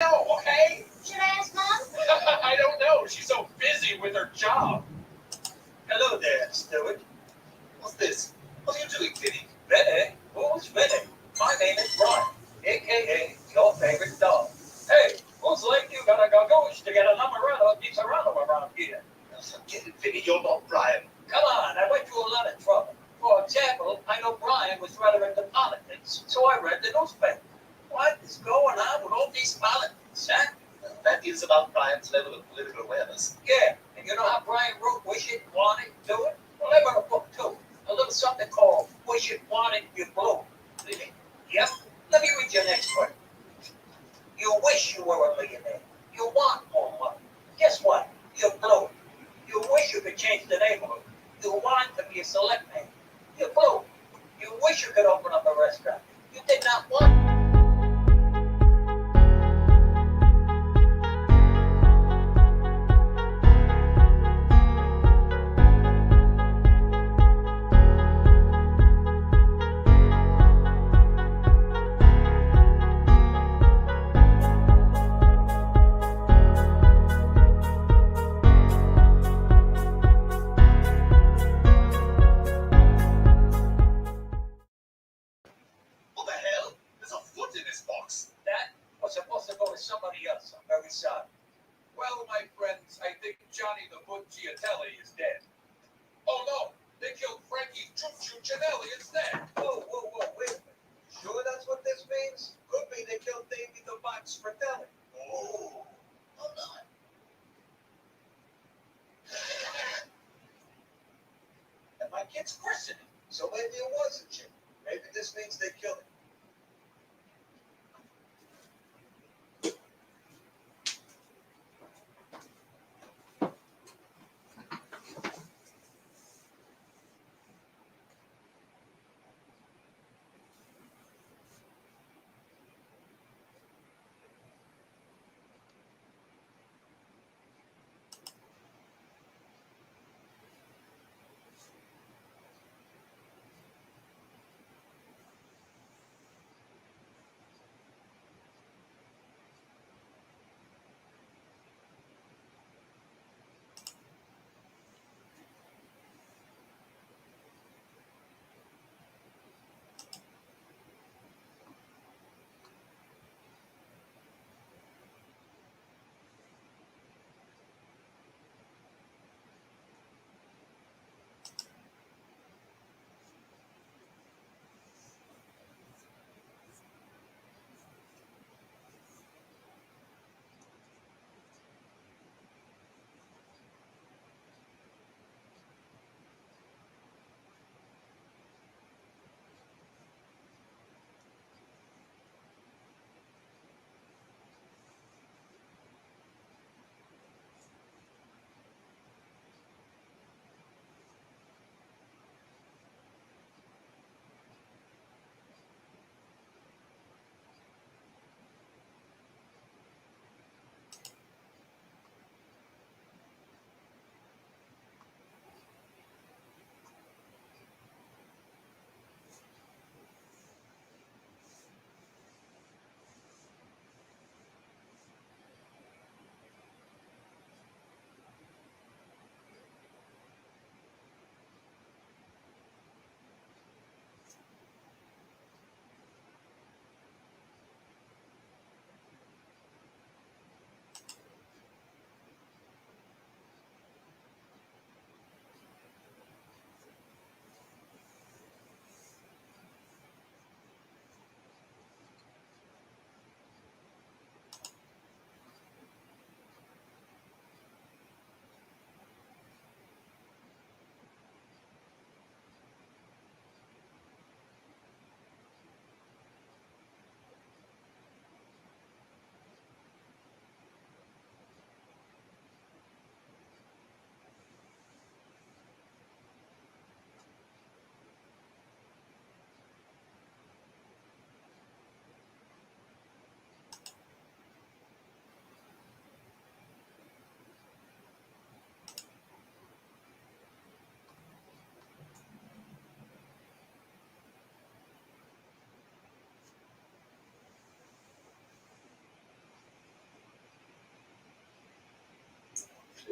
know, okay? Should I ask Mom? I don't know. She's so busy with her job. Hello there, Stewart. What's this? What are you doing, Kitty? Vinny? Who's Vinny? My name is Brian, a.k.a. your favorite dog. Hey, looks like you got a gagoosh to get a numberella of Pizarrano around here. Forget it, Vinny. You're not Brian. Come on, I went through a lot of trouble. For example, I know Brian was rather into politics, so I read the newspaper. What is going on with all these politics, huh? That is about Brian's level of political awareness. Yeah, and you know how Brian wrote Wish It, Want It, Do It? Well, I wrote a book too. A little something called Wish It, Want It, You Blew. Really? Yep. Let me read your next one. You wish you were a millionaire. You want more money. Guess what? You blew it. You wish you could change the neighborhood. You want to be a select man. You blew it. You wish you could open up a restaurant. You did not want.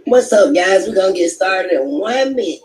What's up, guys? We're going to get started in 1 minute.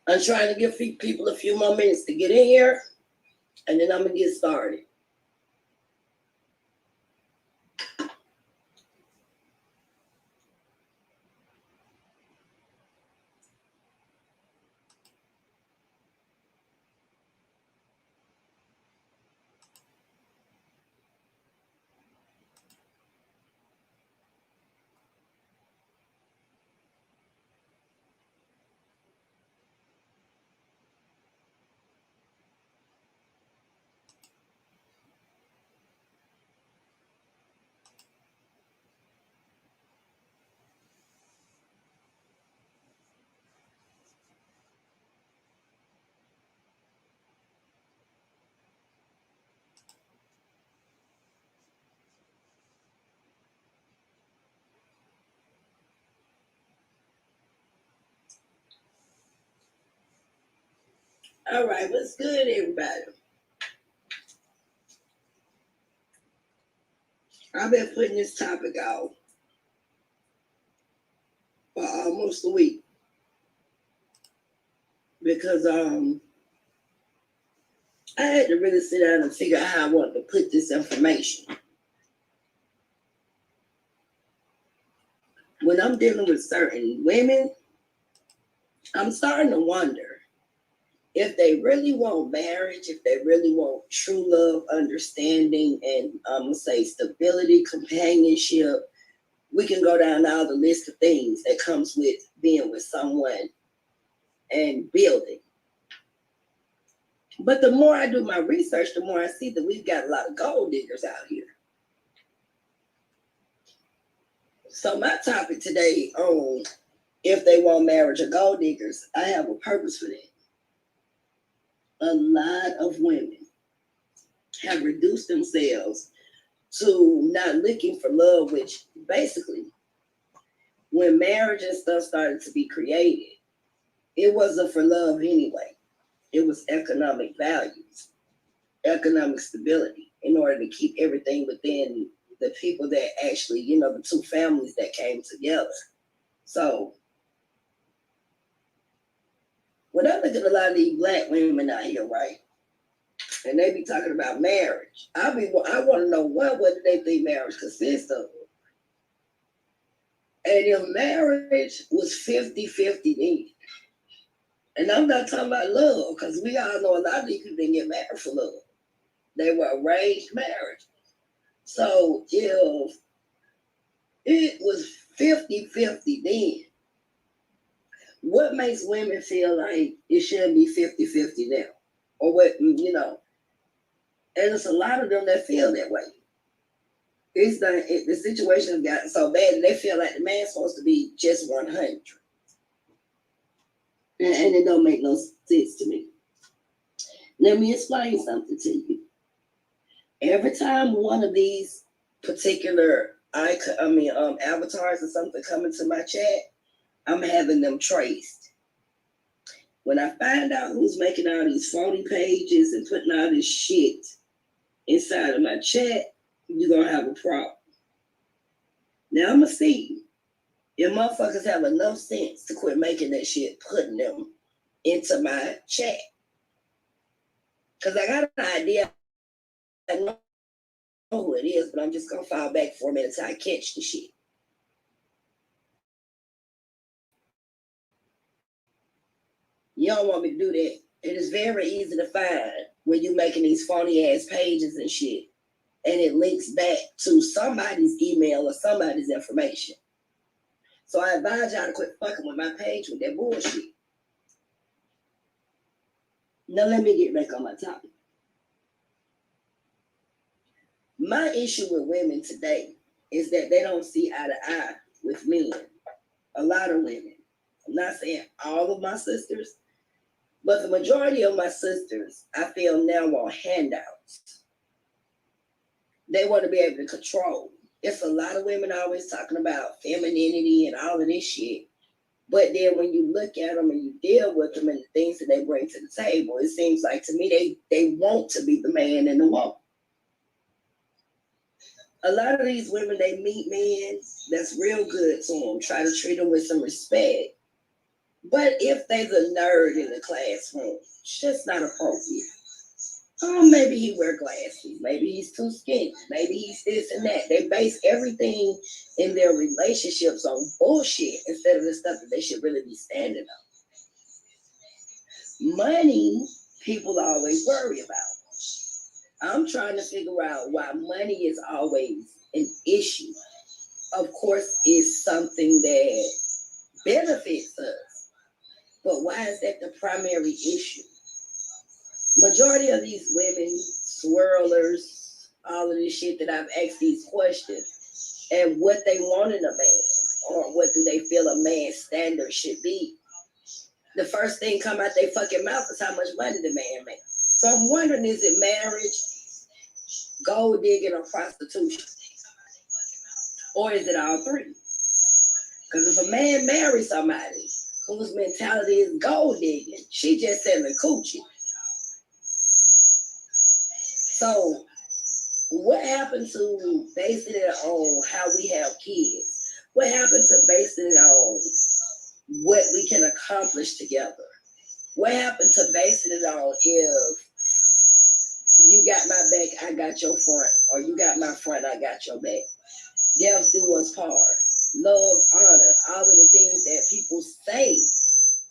I'm trying to give people a few more minutes to get in here, and then I'm going to get started. All right, what's good, everybody? I've been putting this topic out for almost a week because I had to really sit down and figure out how I wanted to put this information. When I'm dealing with certain women, I'm starting to wonder if they really want marriage, if they really want true love, understanding, and I'm going to say stability, companionship. We can go down all the list of things that comes with being with someone and building. But the more I do my research, the more I see that we've got a lot of gold diggers out here. So my topic today on if they want marriage or gold diggers, I have a purpose for that. A lot of women have reduced themselves to not looking for love, which basically, when marriage and stuff started to be created, it wasn't for love anyway. It was economic values, economic stability, in order to keep everything within the people that actually, the two families that came together. So when I look at a lot of these Black women out here, right, and they be talking about marriage, I want to know what do they think marriage consists of? And if marriage was 50-50 then, and I'm not talking about love, because we all know a lot of these people didn't get married for love. They were arranged marriage. So if it was 50-50 then, what makes women feel like it shouldn't be 50-50 now? Or what, and it's a lot of them that feel that way. The situation has gotten so bad that they feel like the man's supposed to be just 100. And it don't make no sense to me. Let me explain something to you. Every time one of these particular avatars or something come into my chat, I'm having them traced. When I find out who's making all these phony pages and putting all this shit inside of my chat, you're going to have a problem. Now, I'm going to see if motherfuckers have enough sense to quit making that shit, putting them into my chat. Because I got an idea. I know who it is, but I'm just going to fall back for a minute until I catch the shit. You don't want me to do that. It is very easy to find when you're making these phony ass pages and shit. And it links back to somebody's email or somebody's information. So I advise y'all to quit fucking with my page with that bullshit. Now let me get back on my topic. My issue with women today is that they don't see eye to eye with men. A lot of women. I'm not saying all of my sisters, but the majority of my sisters, I feel now want handouts. They want to be able to control. It's a lot of women always talking about femininity and all of this shit. But then when you look at them and you deal with them and the things that they bring to the table, it seems like to me they want to be the man and the woman. A lot of these women, they meet men that's real good to them, try to treat them with some respect. But if there's a nerd in the classroom, it's just not appropriate. Oh, maybe he wear glasses. Maybe he's too skinny. Maybe he's this and that. They base everything in their relationships on bullshit instead of the stuff that they should really be standing on. Money, people always worry about. I'm trying to figure out why money is always an issue. Of course, it's something that benefits us. But why is that the primary issue? Majority of these women, swirlers, all of this shit that I've asked these questions, and what they want in a man, or what do they feel a man's standard should be. The first thing come out their fucking mouth is how much money the man makes. So I'm wondering, is it marriage, gold digging, or prostitution? Or is it all three? Because if a man marries somebody whose mentality is gold digging, she just selling coochie. So what happened to basing it on how we have kids? What happened to basing it on what we can accomplish together? What happened to basing it on if you got my back, I got your front, or you got my front, I got your back? Death do us part. Love, honor, all of the things that people say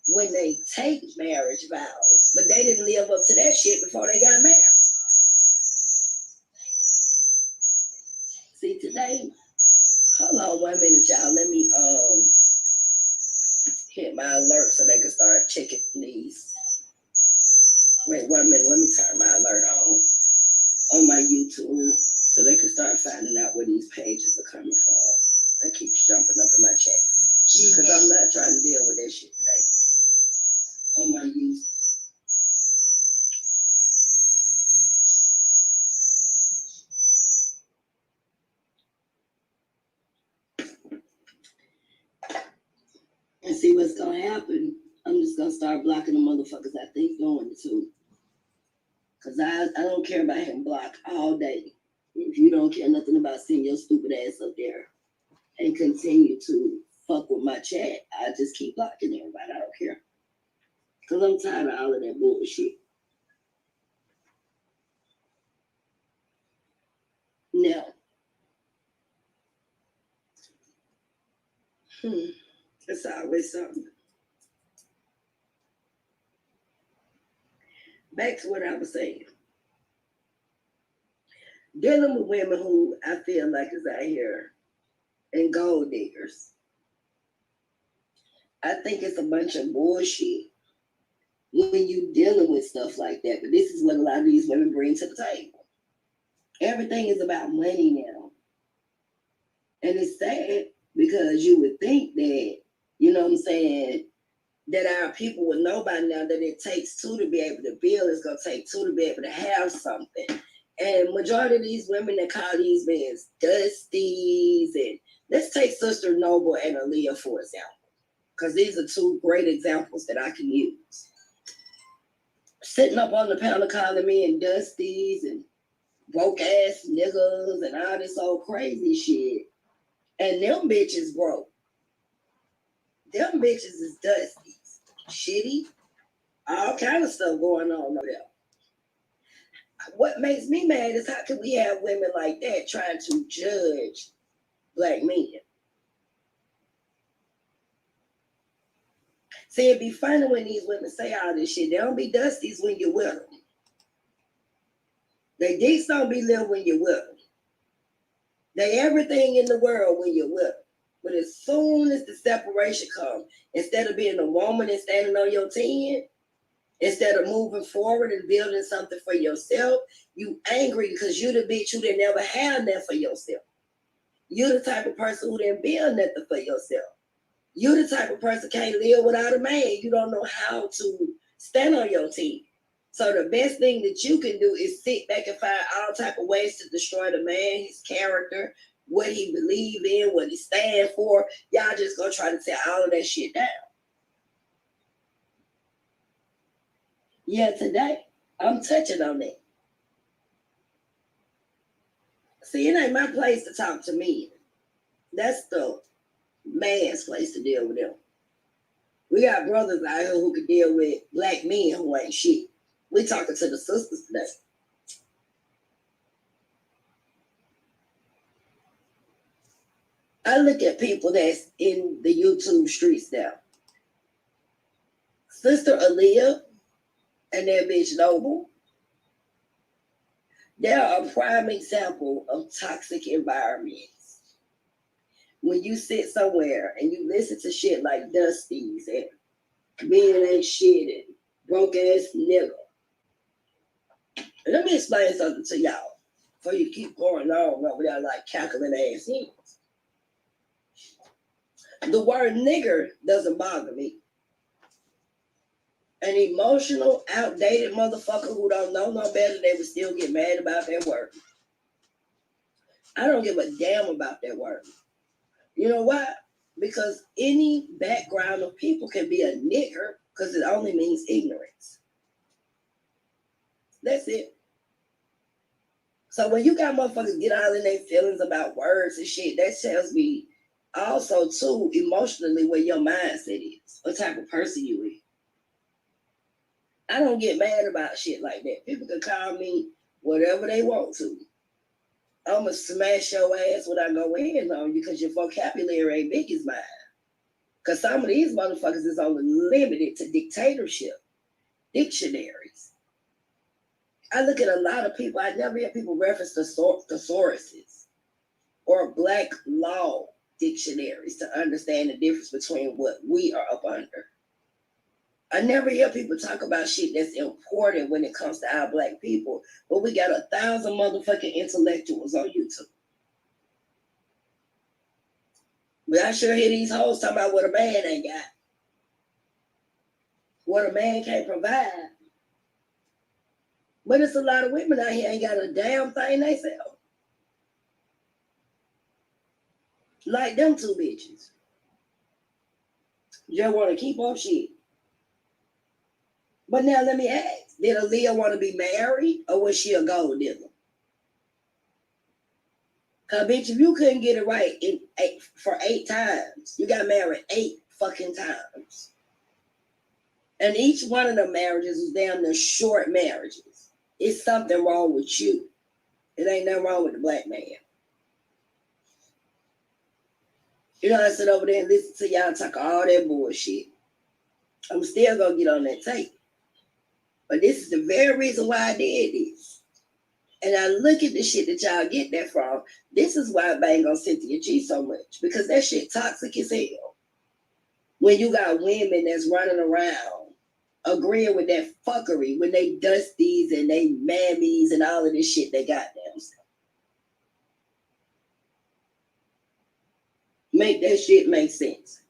when they take marriage vows, but they didn't live up to that shit before they got married. See, today, hold on 1 minute, y'all. Let me hit my alert so they can start checking these. Wait 1 minute, let me turn my alert on my YouTube so they can start finding out where these pages are coming from. That keeps jumping up in my chat. Because I'm not trying to deal with that shit today. On my YouTube. And see what's gonna happen. I'm just gonna start blocking the motherfuckers I think going to. Cause I don't care about him blocked all day. If you don't care nothing about seeing your stupid ass up there and continue to fuck with my chat, I just keep blocking everybody. I don't care. Cause I'm tired of all of that bullshit. Now, it's always something. Back to what I was saying. Dealing with women who I feel like is out here and gold diggers. I think it's a bunch of bullshit when you dealing with stuff like that. But this is what a lot of these women bring to the table. Everything is about money now. And it's sad because you would think that, you know what I'm saying, that our people would know by now that it takes two to be able to build. It's going to take two to be able to have something. And majority of these women that call these men dusties, and let's take Sister Noble and Aleeyah for example, because these are two great examples that I can use. sitting up on the panel calling me and dusties and broke ass niggas and all this old crazy shit. And them bitches broke. Them bitches is dusties. Shitty. All kind of stuff going on over there. What makes me mad is how can we have women like that trying to judge black men? See, it'd be funny when these women say all this shit. They don't be dusties when you're with them. They dicks don't be little when you're with them. They everything in the world when you're with them. But as soon as the separation comes, instead of being a woman and standing on your 10, instead of moving forward and building something for yourself, you angry because you the bitch who didn't ever have that for yourself. You the type of person who didn't build nothing for yourself. You the type of person can't live without a man. You don't know how to stand on your 10. So the best thing that you can do is sit back and find all type of ways to destroy the man, his character, what he believe in, what he stand for. Y'all just gonna try to tear all of that shit down. Yeah, today I'm touching on that. See, it ain't my place to talk to men. That's the man's place to deal with them. We got brothers out here who can deal with black men who ain't shit. We talking to the sisters today. I look at people that's in the YouTube streets now. Sister Aleeyah and that bitch Noble, they're a prime example of toxic environments. When you sit somewhere and you listen to shit like Dusties and men ain't shit and broke ass nigga. Let me explain something to y'all before you keep going on over there like cackling ass hens. The word nigger doesn't bother me. An emotional, outdated motherfucker who don't know no better, they would still get mad about that word. I don't give a damn about that word. You know why? Because any background of people can be a nigger because it only means ignorance. That's it. So when you got motherfuckers get all in their feelings about words and shit, that tells me also too emotionally where your mindset is, what type of person you is. I don't get mad about shit like that. People can call me whatever they want to. I'm gonna smash your ass when I go in on you because your vocabulary ain't big as mine. Because some of these motherfuckers is only limited to dictatorship, dictionaries. I look at a lot of people, I never hear people reference thesauruses or black law dictionaries to understand the difference between what we are up under. I never hear people talk about shit that's important when it comes to our black people, but we got 1,000 motherfucking intellectuals on YouTube. But I sure hear these hoes talking about what a man ain't got. What a man can't provide. But it's a lot of women out here ain't got a damn thing they sell. Like them two bitches. Just want to keep up shit. But now let me ask, did Aleeyah want to be married or was she a gold digger? Cause bitch, if you couldn't get it right for 8 times, you got married 8 fucking times. And each one of the marriages was damn near short marriages. It's something wrong with you. It ain't nothing wrong with the black man. You know, I sit over there and listen to y'all talk all that bullshit. I'm still gonna get on that tape. But this is the very reason why I did this. And I look at the shit that y'all get that from. This is why I bang on Cynthia G so much. Because that shit toxic as hell. When you got women that's running around agreeing with that fuckery when they dusties and they mammies and all of this shit they got themselves. Make that shit make sense.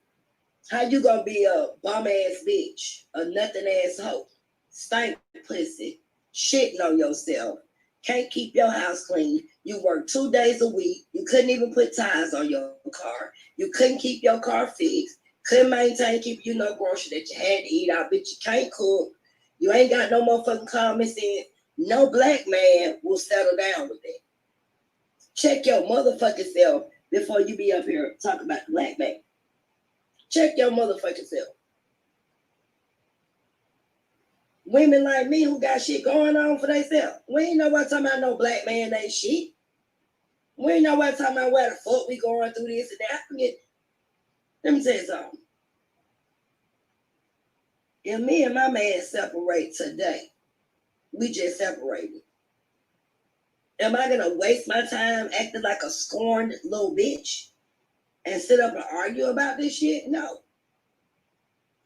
How you gonna be a bum ass bitch, a nothing ass hoe, stank pussy, shitting on yourself, can't keep your house clean, you work 2 days a week, you couldn't even put tires on your car, you couldn't keep your car fixed, couldn't maintain keep you no grocery that you had to eat out, bitch, you can't cook, You ain't got no motherfucking comments in. No black man will settle down with that. Check your motherfucking self before you be up here talking about the black man. Check your motherfucking self. Women like me who got shit going on for themselves. We ain't know what talking about no black man ain't shit. We ain't know what talking about where the fuck we going through this and that. Let me tell you something. If me and my man separate today, we just separated. Am I gonna waste my time acting like a scorned little bitch and sit up and argue about this shit? No.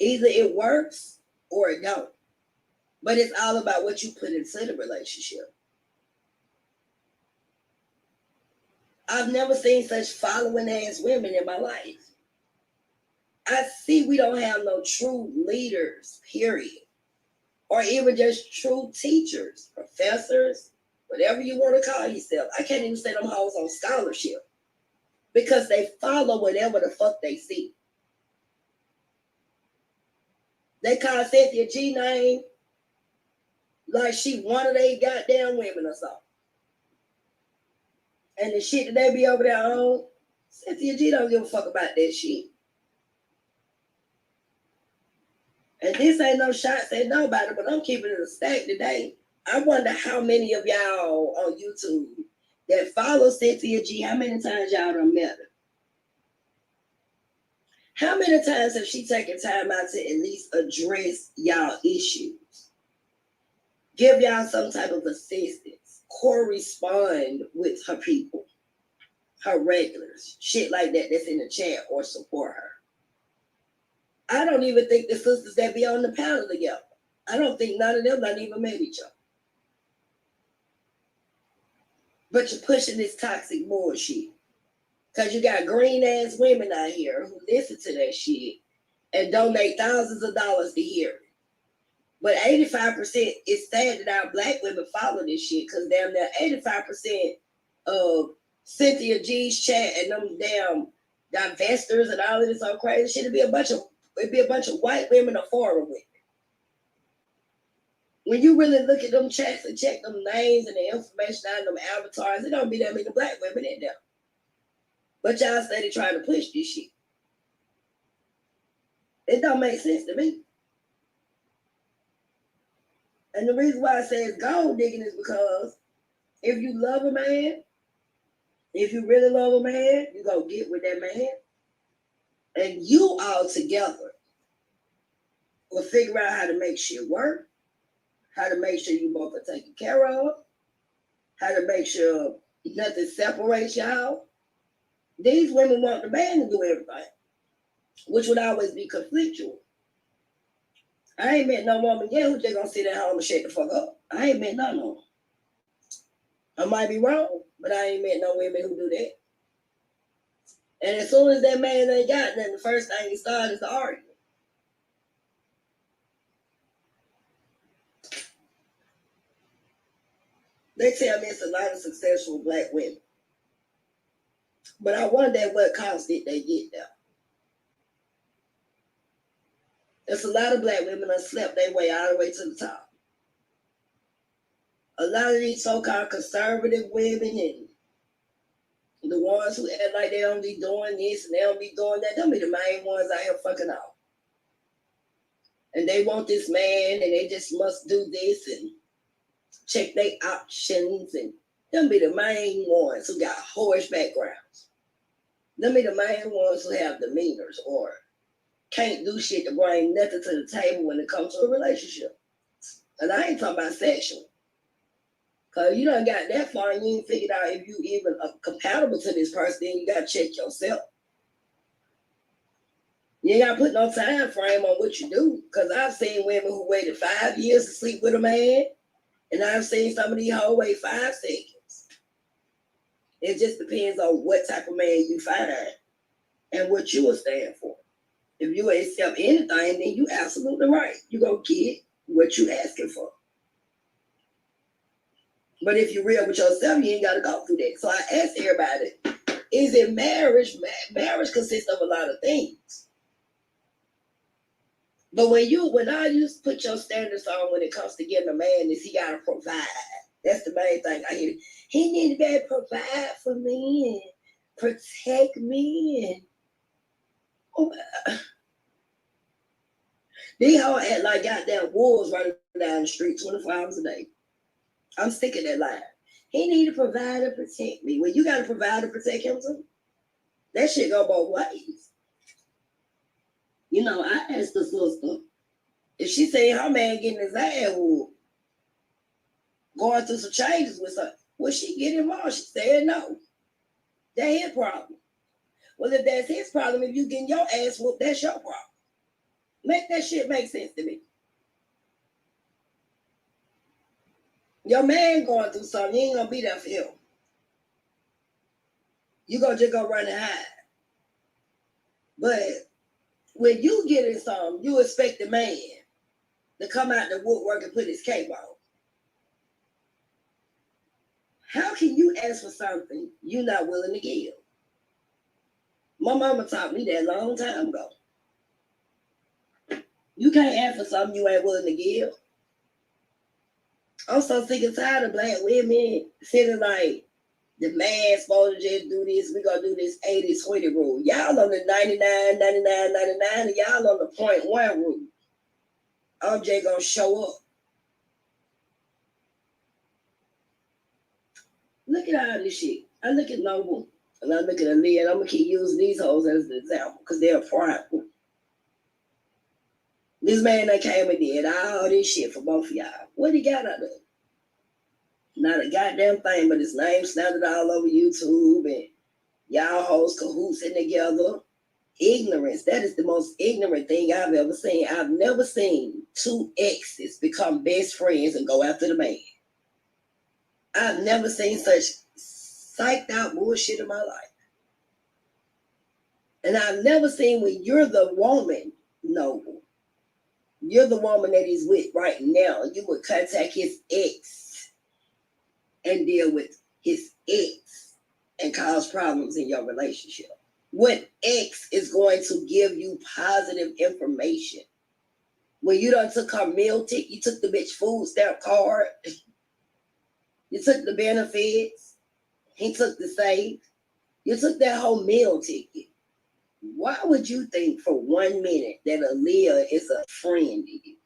Either it works or it don't. But it's all about what you put into the relationship. I've never seen such following ass women in my life. I see we don't have no true leaders, period. Or even just true teachers, professors, whatever you want to call yourself. I can't even say them hoes on scholarship because they follow whatever the fuck they see. They call Cynthia G name like she one of they goddamn women or something. And the shit that they be over there on, Cynthia G don't give a fuck about that shit. And this ain't no shots at nobody, but I'm keeping it a stack today. I wonder how many of y'all on YouTube that follow Cynthia G, how many times y'all done met her? How many times have she taken time out to at least address y'all issues? Give y'all some type of assistance, correspond with her people, her regulars, shit like that that's in the chat or support her. I don't even think the sisters that be on the panel together, I don't think none of them not even met each other. But you're pushing this toxic bullshit. Because you got green ass women out here who listen to that shit and donate thousands of dollars to hear it. But 85%, it's sad that our black women follow this shit because damn near 85% of Cynthia G's chat and them damn divestors and all of this all crazy shit, it'd be a bunch of white women or foreign women. When you really look at them chats and check them names and the information out of them avatars, it don't be that many black women in there. But y'all steady trying to push this shit. It don't make sense to me. And the reason why I say it's gold digging is because if you love a man, if you really love a man, you go get with that man. And you all together will figure out how to make shit work, how to make sure you both are taken care of, how to make sure nothing separates y'all. These women want the man to do everything, which would always be conflictual. I ain't met no woman yet who just gonna sit at home and shut the fuck up. I ain't met none of them. I might be wrong, but I ain't met no women who do that. And as soon as that man ain't got nothing, the first thing he started is the argument. They tell me it's a lot of successful black women. But I wonder at what cost did they get there. There's a lot of black women that slept their way all the way to the top. A lot of these so-called conservative women and the ones who act like they don't be doing this and they don't be doing that, they'll be the main ones out here fucking off. And they want this man and they just must do this and check their options, and them be the main ones who got whorish backgrounds. Them be the main ones who have demeanors or can't do shit to bring nothing to the table when it comes to a relationship. And I ain't talking about sexual. Because you done got that far and you ain't figured out if you even are compatible to this person, then you got to check yourself. You ain't got to put no time frame on what you do. Because I've seen women who waited 5 years to sleep with a man. And I've seen some of these hoes wait 5 seconds. It just depends on what type of man you find and what you will stand for. If you accept anything, then you absolutely right. You go get what you asking for. But if you're real with yourself, you ain't got to go through that. So I ask everybody, is it marriage? Marriage consists of a lot of things. But when I used to put your standards on when it comes to getting a man, is he gotta provide. That's the main thing I hear. He need to be able to provide for me and protect me. And oh, these all act like goddamn wolves running down the street 24 hours a day. I'm sick of that line. He need to provide and protect me. Well, you gotta provide and protect him too. That shit go both ways. You know, I asked the sister if she said her man getting his ass whooped, going through some changes with her, will she get involved? She said no. That's his problem. Well, if that's his problem, if you getting your ass whooped, that's your problem. Make that shit make sense to me. Your man going through something, you ain't gonna be there for him. You gonna just go run and hide. But when you get in something, you expect the man to come out the woodwork and put his cape on. How can you ask for something you're not willing to give? My mama taught me that a long time ago. You can't ask for something you ain't willing to give. I'm so sick and tired of black women sitting like, the man supposed to just do this, we gonna do this 80-20 rule. Y'all on the 99, 99, 99, and y'all on the 0.1 rule. I'm just gonna show up. Look at all this shit. I look at Noble, and I look at Aleeyah, and I'm gonna keep using these hoes as an example, because they're prideful. This man that came and did all this shit for both of y'all. What he got out of it? Not a goddamn thing, but his name slandered all over YouTube, and y'all hoes cahootsing together. Ignorance. That is the most ignorant thing I've ever seen. I've never seen two exes become best friends and go after the man. I've never seen such psyched out bullshit in my life. And I've never seen when you're the woman, Noble, you're the woman that he's with right now, you would contact his ex and deal with his ex and cause problems in your relationship. What ex is going to give you positive information? When you done took her meal ticket, you took the bitch food stamp card, you took the benefits, he took the save, you took that whole meal ticket. Why would you think for 1 minute that Aleeyah is a friend to you?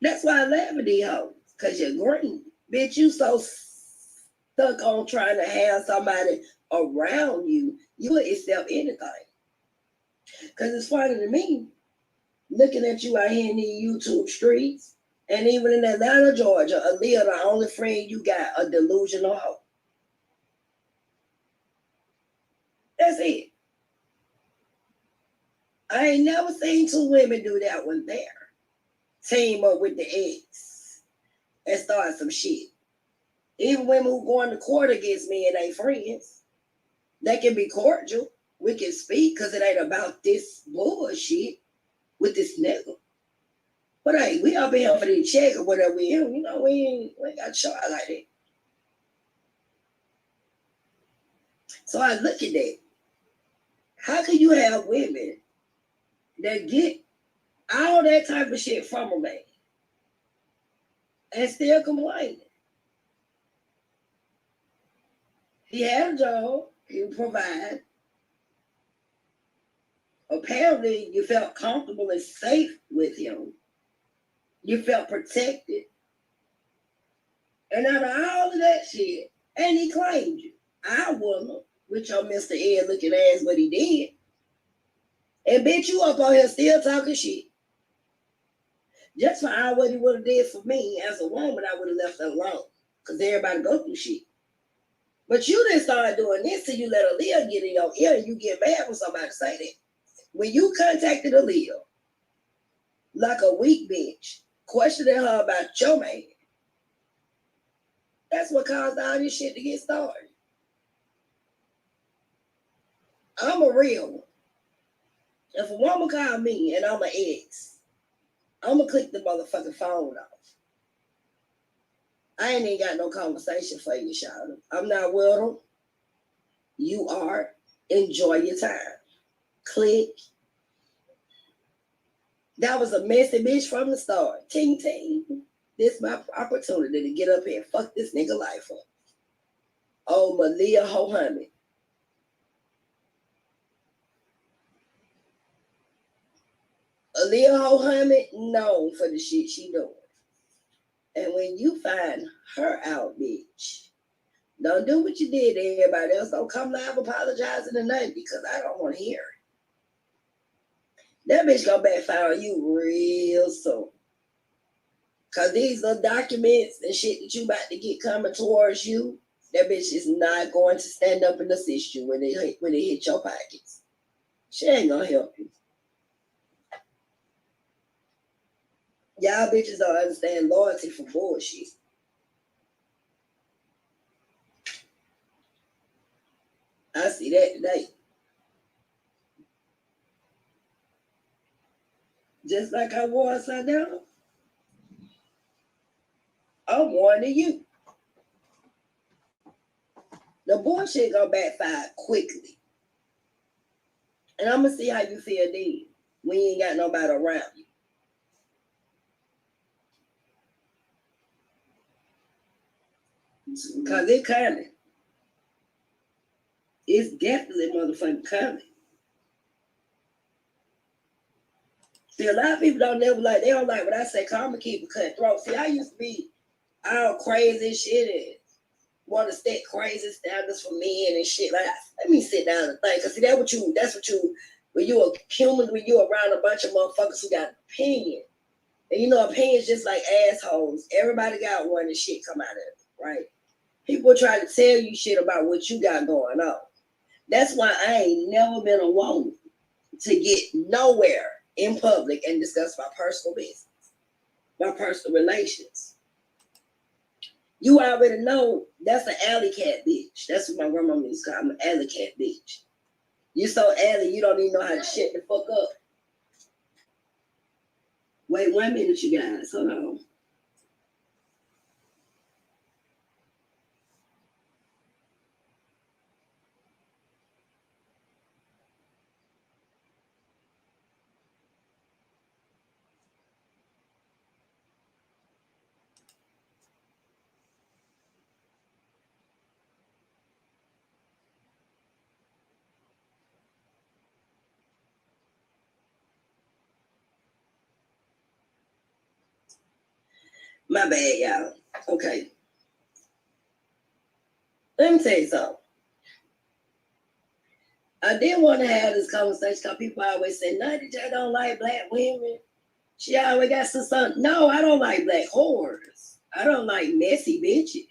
That's why I laugh at these hoes, because you're green. Bitch, you so stuck on trying to have somebody around you, you will accept anything. Because it's funny to me, looking at you out here in these YouTube streets, and even in Atlanta, Georgia, Aleeyah, the only friend you got, a delusional hoe. That's it. I ain't never seen two women do that one there. Team up with the ex and start some shit. Even women who going to court against me and they friends, they can be cordial. We can speak because it ain't about this bullshit with this nigga. But hey, we up in here for the check or whatever we in. You know, we ain't got shot like that. So I look at that. How can you have women that get all that type of shit from a man and still complaining? He had a job, he would provide. Apparently, you felt comfortable and safe with him. You felt protected. And out of all of that shit, and he claimed you. I wouldn't, with your Mr. Ed looking ass, what he did. And bitch, you up on here still talking shit. Just for all what he would have did for me as a woman, I would have left it alone. Because everybody go through shit. But you didn't start doing this till you let Aleeyah get in your ear and you get mad when somebody say that. When you contacted Aleeyah, like a weak bitch, questioning her about your man, that's what caused all this shit to get started. I'm a real one. If a woman call me and I'm an ex, I'm gonna click the motherfucking phone off. I ain't even got no conversation for you, Shawty. I'm not with them. You are. Enjoy your time. Click. That was a messy bitch from the start. Ting ting. This my opportunity to get up here and fuck this nigga life up. Oh, Aleeyah Mohammed. Aleeyah Mohammed known for the shit she doing. And when you find her out, bitch, don't do what you did to everybody else. Don't come live apologizing or nothing because I don't want to hear it. That bitch gonna backfire on you real soon. Cause these little documents and shit that you about to get coming towards you, that bitch is not going to stand up and assist you when it hit your pockets. She ain't gonna help you. Y'all bitches don't understand loyalty for bullshit. I see that today. Just like I wore upside down, I'm warning you. The bullshit gonna backfire quickly. And I'm gonna see how you feel then when you ain't got nobody around you. Cause it coming. It's definitely motherfucking coming. See, a lot of people they don't like when I say karma keep it cutthroat. See, I used to be all crazy shit and want to set crazy standards for men and shit. Like, let me sit down and think. Cause see, when you around a bunch of motherfuckers who got an opinion. And you know, opinions just like assholes. Everybody got one and shit come out of it, right? People try to tell you shit about what you got going on. That's why I ain't never been a woman to get nowhere in public and discuss my personal business, my personal relations. You already know that's an alley cat bitch. That's what my grandma used to call me, alley cat bitch. You so alley, you don't even know how to shut the fuck up. Wait 1 minute, you guys. Hold on. My bad, y'all. Okay. Let me tell you something. I did want to have this conversation because people always say, no, I don't like black women. She always got some son. No, I don't like black whores. I don't like messy bitches.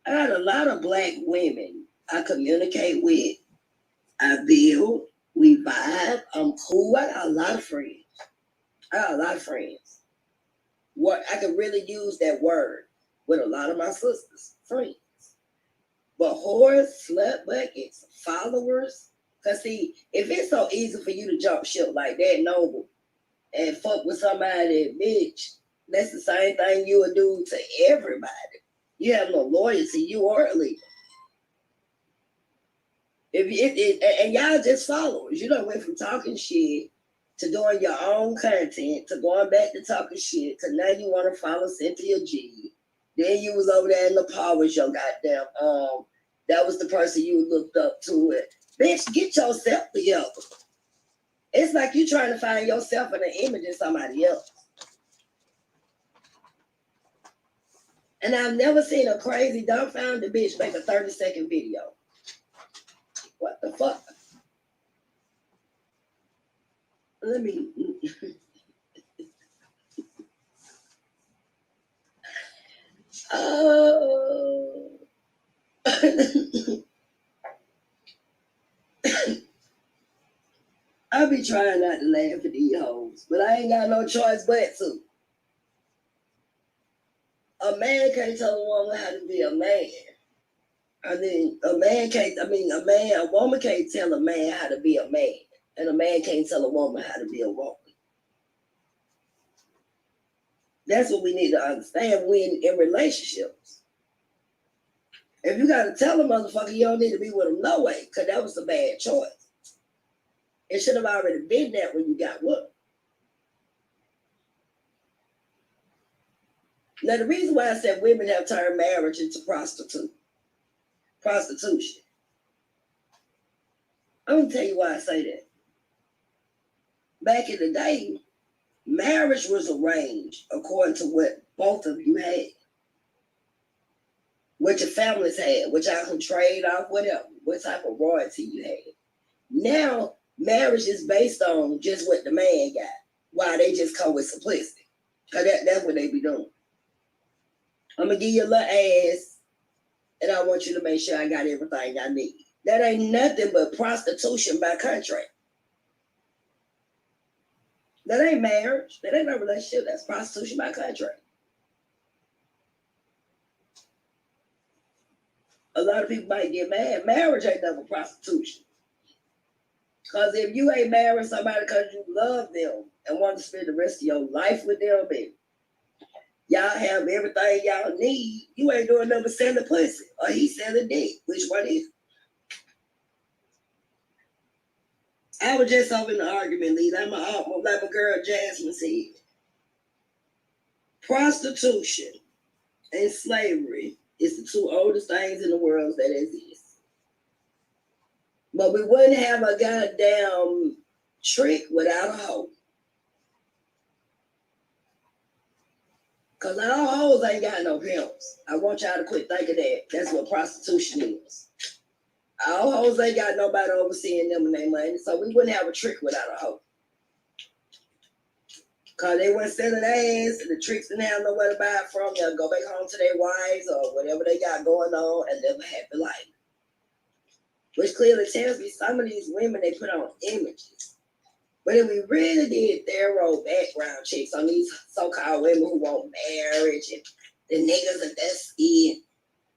I got a lot of black women I communicate with. I build. We vibe. I'm cool. I got a lot of friends. What I could really use that word with a lot of my sisters, friends. But whores, slut buckets, followers. Cause see, if it's so easy for you to jump ship like that, noble, and fuck with somebody, bitch, that's the same thing you would do to everybody. You have no loyalty, you are illegal. And y'all just followers. You done went from talking shit to doing your own content to going back to talking shit to now you want to follow Cynthia G. Then you was over there in the Parish, your goddamn that was the person you looked up to. It. Bitch, get yourself together. It's like you trying to find yourself in an image of somebody else. And I've never seen a crazy dumbfounded bitch make a 30-second video. What the fuck? Let me. Oh. I be trying not to laugh at these hoes, but I ain't got no choice but to. A man can't tell a woman how to be a man. A woman can't tell a man how to be a man. And a man can't tell a woman how to be a woman. That's what we need to understand when in relationships. If you got to tell a motherfucker you don't need to be with him no way, because that was a bad choice. It should have already been that when you got with him. Now, the reason why I said women have turned marriage into prostitution. I'm going to tell you why I say that. Back in the day, marriage was arranged according to what both of you had. What your families had, what y'all can trade off, whatever, what type of royalty you had. Now, marriage is based on just what the man got. Why they just come with simplicity. Because that's what they be doing. I'm going to give you a little ass, and I want you to make sure I got everything I need. That ain't nothing but prostitution by contract. That ain't marriage. That ain't no relationship. That's prostitution by contract. A lot of people might get mad. Marriage ain't never prostitution. Because if you ain't married somebody because you love them and want to spend the rest of your life with them, and y'all have everything y'all need, you ain't doing nothing but selling pussy. Or he selling dick. Which one is? I was just over in the argument, Lee. Like my girl Jasmine said. Prostitution and slavery is the two oldest things in the world that exist. But we wouldn't have a goddamn trick without a hoe. Because all hoes ain't got no pimps. I want y'all to quit thinking that. That's what prostitution is. All hoes ain't got nobody overseeing them and their money. So we wouldn't have a trick without a hoe. Because they weren't selling ass and the tricks didn't have nowhere to buy it from. They'll go back home to their wives or whatever they got going on and live a happy life. Which clearly tells me some of these women, they put on images. But if we really did thorough background checks on these so-called women who want marriage and the niggas are dusty and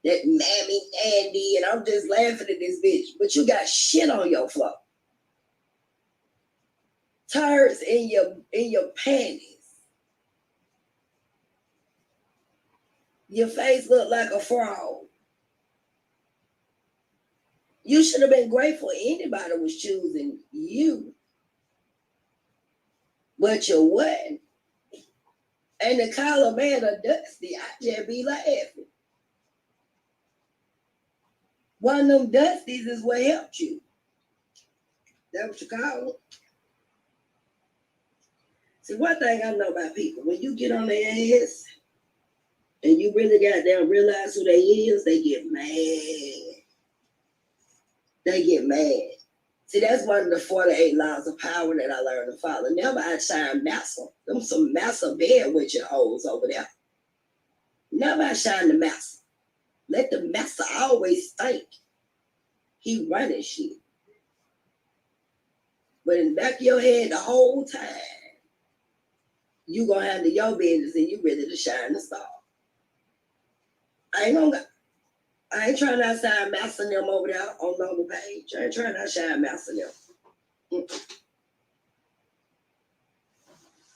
that mammy Andy, and I'm just laughing at this bitch, but you got shit on your floor. Turds in your panties. Your face look like a frog. You should have been grateful anybody was choosing you. But you wasn't. And to call a man a dusty, I just be laughing. One of them dusties is what helped you. That's what you call it. See, one thing I know about people, when you get on their ass and you really goddamn realize who they is, they get mad. They get mad. See, that's one of the 48 laws of power that I learned to follow. Never outshine massa. Them some massa bed with your hoes over there. Never outshine the massa. Let the massa always think he running shit. But in the back of your head the whole time, you gonna handle your business and you ready to shine the star. I ain't trying to outshine Master them over there on the other page. I ain't trying to outshine Master them.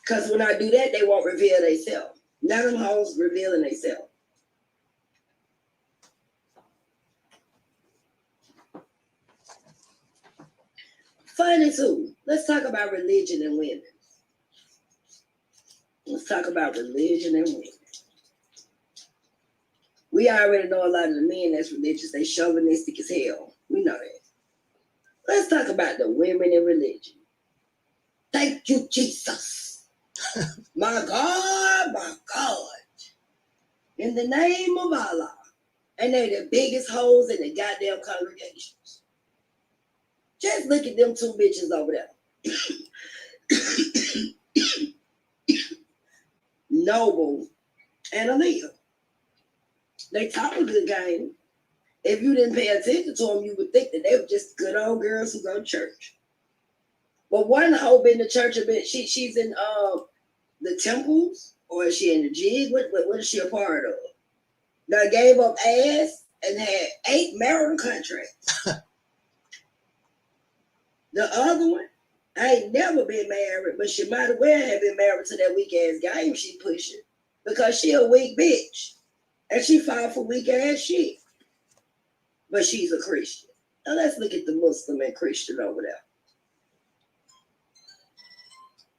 Because when I do that, they won't reveal themselves. None of them hoes revealing themselves. Funny too. Let's talk about religion and women. Let's talk about religion and women. We already know a lot of the men that's religious, they chauvinistic as hell. We know that. Let's talk about the women in religion. Thank you, Jesus. My God, my God. In the name of Allah. And they the biggest hoes in the goddamn congregations. Just look at them two bitches over there. Noble and Aleeyah. They talk a good game. If you didn't pay attention to them, you would think that they were just good old girls who go to church. But one hoe been to church a bit. She's in the temples, or is she in the jig? What is she a part of? That gave up ass and had 8 marital contracts. The other one, I ain't never been married, but she might as well have been married to that weak ass game she pushing, because she a weak bitch. And she fought for weak ass shit. But she's a Christian. Now let's look at the Muslim and Christian over there.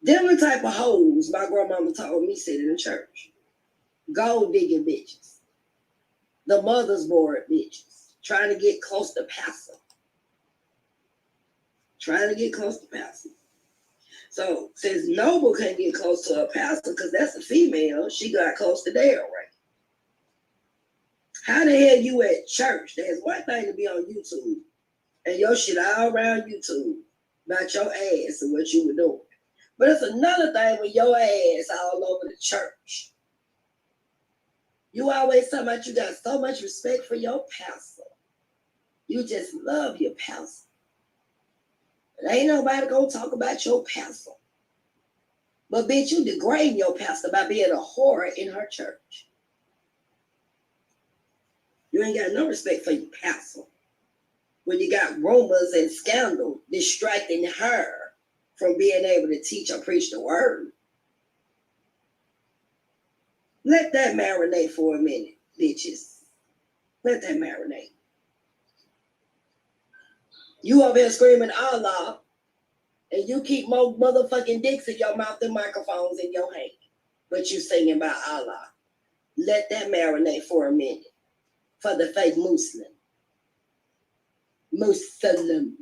Them the type of hoes my grandmama told me sitting in church. Gold digging bitches. The mother's board bitches. Trying to get close to pastor. Trying to get close to pastor. So since Noble couldn't get close to a pastor because that's a female, she got close to Dale, right? How the hell you at church? There's one thing to be on YouTube and your shit all around YouTube about your ass and what you were doing. But it's another thing when your ass all over the church. You always talking about you got so much respect for your pastor. You just love your pastor. But ain't nobody gonna talk about your pastor. But bitch, you degrading your pastor by being a whore in her church. You ain't got no respect for your pastor. When you got rumors and scandal distracting her from being able to teach or preach the word. Let that marinate for a minute, bitches. Let that marinate. You over here screaming Allah, and you keep more motherfucking dicks in your mouth and microphones in your hand. But you singing about Allah. Let that marinate for a minute. For the fake Muslim. Muslim.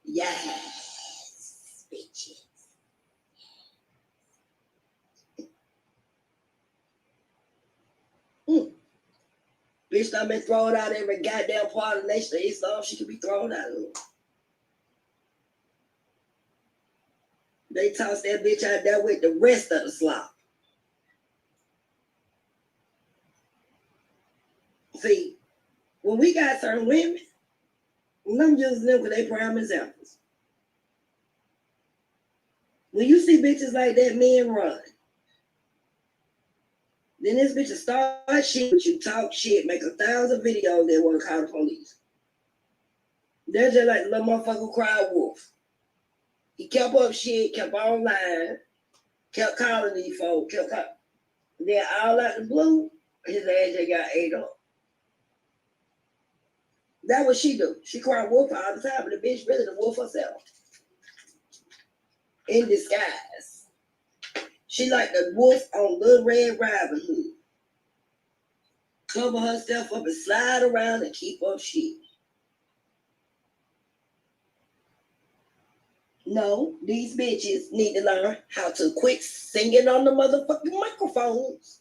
Yes, bitches. Bitch, I've been thrown out every goddamn part of the nation of Islam she could be thrown out of. They tossed that bitch out there with the rest of the slop. See, when we got certain women, I'm using them because they prime examples. When you see bitches like that, men run. Then this bitch will start shit with you, talk shit, make 1,000 videos they want to call the police. They're just like the little motherfucker who cried wolf. He kept up shit, kept on lying, kept calling these folks, kept calling. Then all out the blue, his ass just got ate up. That's what she do. She cried wolf all the time, but the bitch really the wolf herself. In disguise. She like the wolf on Little Red Riding Hood. Cover herself up and slide around and keep up shit. No, these bitches need to learn how to quit singing on the motherfucking microphones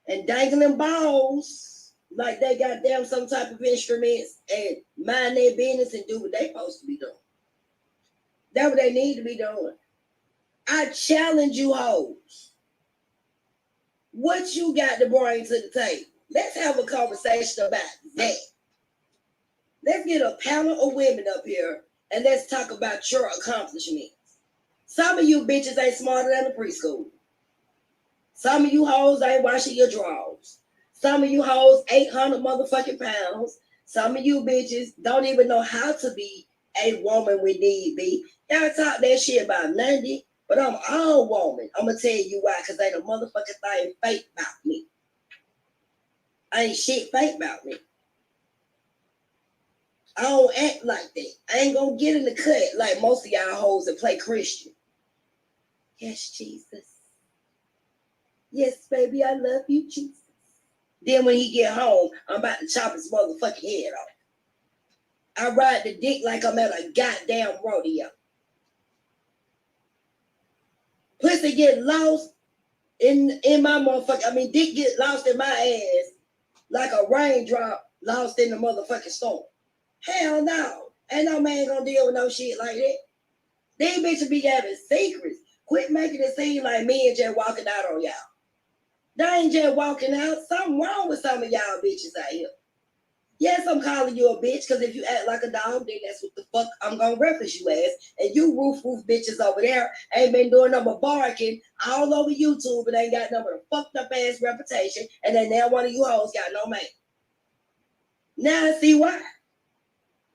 and dangling balls like they got damn some type of instruments and mind their business and do what they supposed to be doing. That's what they need to be doing. I challenge you hoes. What you got to bring to the table? Let's have a conversation about that. Let's get a panel of women up here and let's talk about your accomplishments. Some of you bitches ain't smarter than a preschool. Some of you hoes ain't washing your drawers. Some of you hoes 800 motherfucking pounds. Some of you bitches don't even know how to be a woman with need be. Y'all talk that shit about 90, but I'm all woman. I'm gonna tell you why, because ain't a motherfucking thing fake about me. Ain't shit fake about me. I don't act like that. I ain't gonna get in the cut like most of y'all hoes that play Christian. Yes, Jesus. Yes, baby, I love you, Jesus. Then when he get home, I'm about to chop his motherfucking head off. I ride the dick like I'm at a goddamn rodeo. Pussy get lost in my motherfucker. Dick get lost in my ass like a raindrop lost in the motherfucking storm. Hell no. Ain't no man gonna deal with no shit like that. These bitches be having secrets. Quit making it seem like men just walking out on y'all. They ain't just walking out. Something wrong with some of y'all bitches out here. Yes, I'm calling you a bitch, because if you act like a dog, then that's what the fuck I'm gonna reference you as. And you roof bitches over there ain't been doing no more barking all over YouTube and ain't got no more fucked up ass reputation, and then now one of you hoes got no man. Now I see why.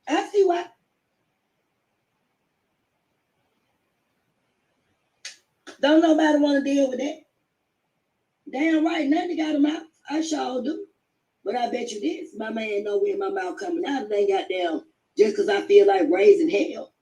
I see why. Don't nobody want to deal with that. Damn right, nothing got them out. I sure do. But I bet you this, my man know where my mouth coming out. It ain't goddamn just because I feel like raising hell.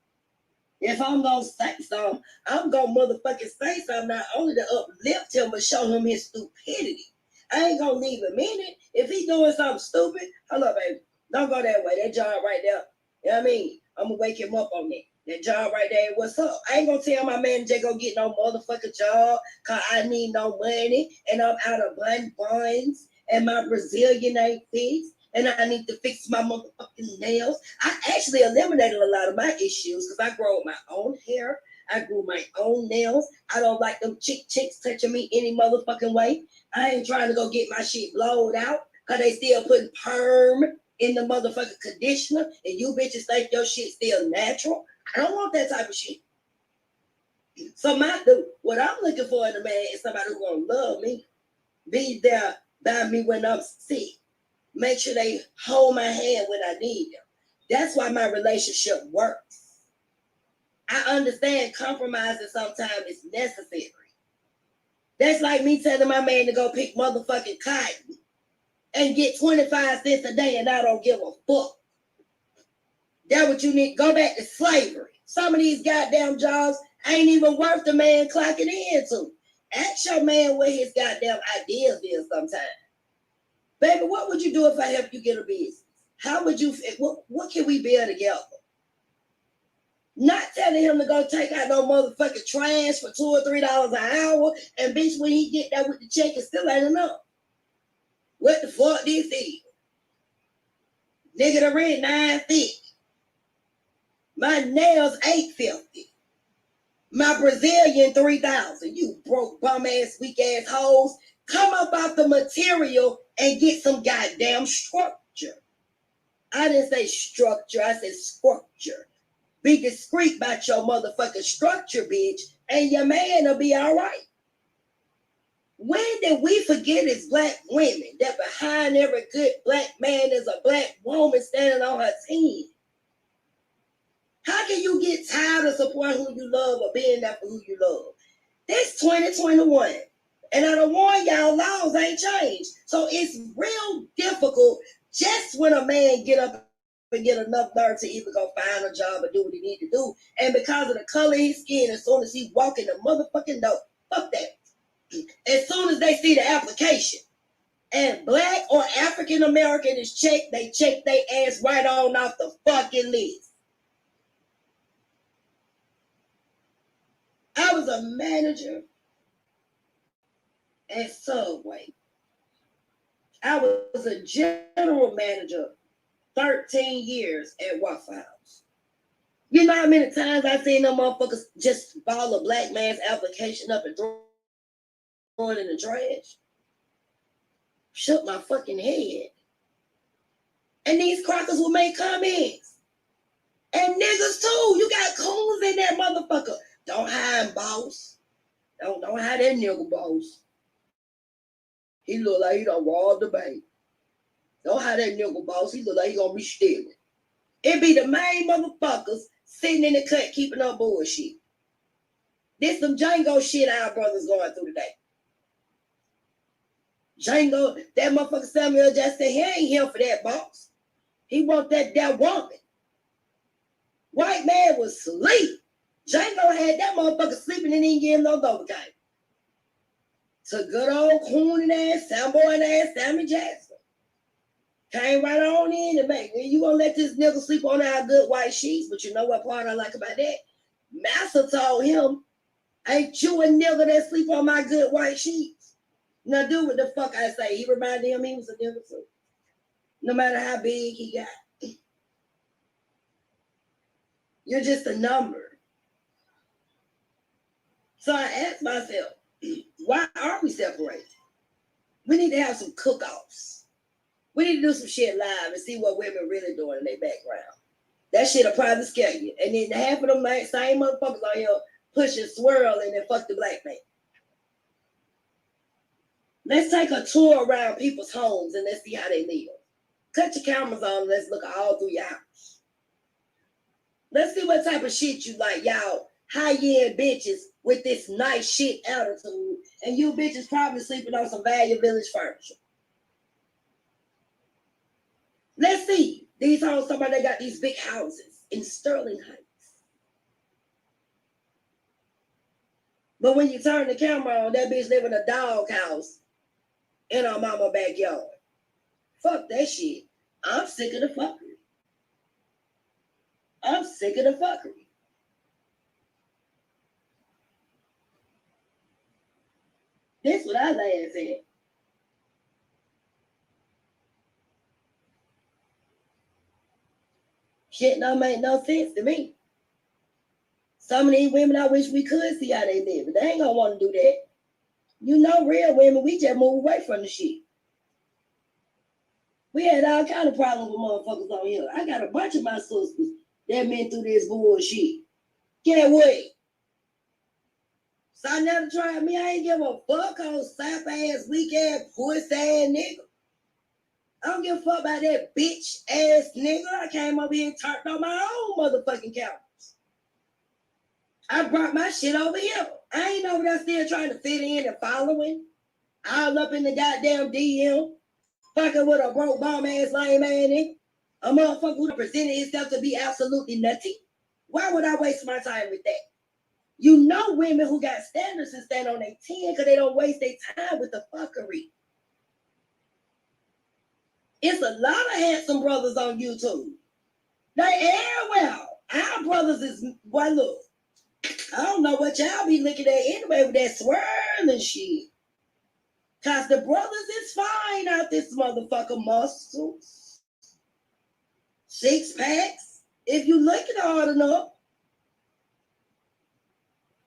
If I'm gonna say something, I'm gonna motherfucking say something, not only to uplift him, but show him his stupidity. I ain't gonna leave him in it. If he doing something stupid, hold up, baby. Don't go that way. That job right there. You know what I mean? I'm gonna wake him up on that. That job right there, what's up? I ain't gonna tell my manager go get no motherfucking job because I need no money and I'm out of buns and my Brazilian ain't fixed and I need to fix my motherfucking nails. I actually eliminated a lot of my issues because I grow my own hair. I grew my own nails. I don't like them chicks touching me any motherfucking way. I ain't trying to go get my shit blowed out because they still putting perm in the motherfucking conditioner and you bitches think your shit still natural. I don't want that type of shit. So what I'm looking for in a man is somebody who's gonna love me, be there by me when I'm sick, make sure they hold my hand when I need them. That's why my relationship works. I understand compromising sometimes is necessary. That's like me telling my man to go pick motherfucking cotton and get 25 cents a day and I don't give a fuck. That's what you need. Go back to slavery. Some of these goddamn jobs ain't even worth the man clocking into. Ask your man what his goddamn ideas is sometimes. Baby, what would you do if I help you get a business? How would you, what can we build together? Not telling him to go take out no motherfucking trash for $2 or $3 an hour, and bitch, when he get that with the check, it still ain't enough. What the fuck this is? Nigga, the rent $950. My nails $850. My Brazilian $3,000. You broke bum ass weak ass hoes. Come up out the material and get some goddamn structure. I didn't say structure, I said structure. Be discreet about your motherfucking structure, bitch, and your man will be all right. When did we forget as black women that behind every good black man is a black woman standing on her team? How can you get tired of supporting who you love or being there for who you love? This 2021. And I don't warn y'all, laws ain't changed. So it's real difficult just when a man get up and get enough nerve to either go find a job or do what he need to do. And because of the color of his skin, as soon as he walk in the motherfucking door, fuck that. As soon as they see the application and black or African American is checked, they check their ass right on off the fucking list. I was a manager at Subway. I was a general manager 13 years at Waffle House. You know how many times I seen them motherfuckers just ball a black man's application up and throw it in the trash? Shook my fucking head. And these crackers will make comments. And niggas too. You got coons in that motherfucker. Don't hire him, boss. Don't hire that nigga, boss. He look like he done robbed the bank. Don't hire that nigga, boss. He look like he gonna be stealing. It be the main motherfuckers sitting in the cut keeping up bullshit. This some Django shit our brothers going through today. Django, that motherfucker Samuel just said he ain't here for that, boss. He want that woman. White man was asleep. Django had that motherfucker sleeping and didn't give him no overtime. To good old cooning ass, soundboy ass Sammy Jackson. Came right on in and make, you gonna let this nigga sleep on our good white sheets, but you know what part I like about that? Master told him, ain't you a nigga that sleep on my good white sheets? Now do what the fuck I say. He reminded him he was a nigga too. No matter how big he got. You're just a number. So I asked myself, why are we separated? We need to have some cook-offs. We need to do some shit live and see what women really doing in their background. That shit'll probably scare you. And then half of them same motherfuckers on here pushing, swirling, and fuck the black man. Let's take a tour around people's homes and let's see how they live. Cut your cameras on and let's look all through your house. Let's see what type of shit you like, y'all high-end bitches with this nice shit attitude, and you bitches probably sleeping on some Value Village furniture. Let's see. These homes, somebody got these big houses in Sterling Heights. But when you turn the camera on, that bitch live in a doghouse in her mama backyard. Fuck that shit. I'm sick of the fuckery. I'm sick of the fuckery. That's what I laugh at. Shit don't make no sense to me. Some of these women, I wish we could see how they live, but they ain't gonna want to do that. You know, real women, we just move away from the shit. We had all kind of problems with motherfuckers on here. I got a bunch of my sisters that been through this bullshit. Get away. So I never tried me. I ain't give a fuck on sap ass, weak ass, pussy ass nigga. I don't give a fuck about that bitch ass nigga. I came over here and turned on my own motherfucking cameras. I brought my shit over here. I ain't over there still trying to fit in and following. All up in the goddamn DM. Fucking with a broke bomb ass lame ass nigga. A motherfucker who presented himself to be absolutely nutty. Why would I waste my time with that? You know women who got standards and stand on their 10 because they don't waste their time with the fuckery. It's a lot of handsome brothers on YouTube. They air well. Our brothers is, well, look, I don't know what y'all be looking at anyway with that swirling shit. Because the brothers is fine out this motherfucker. Muscles, six packs. If you looking hard enough,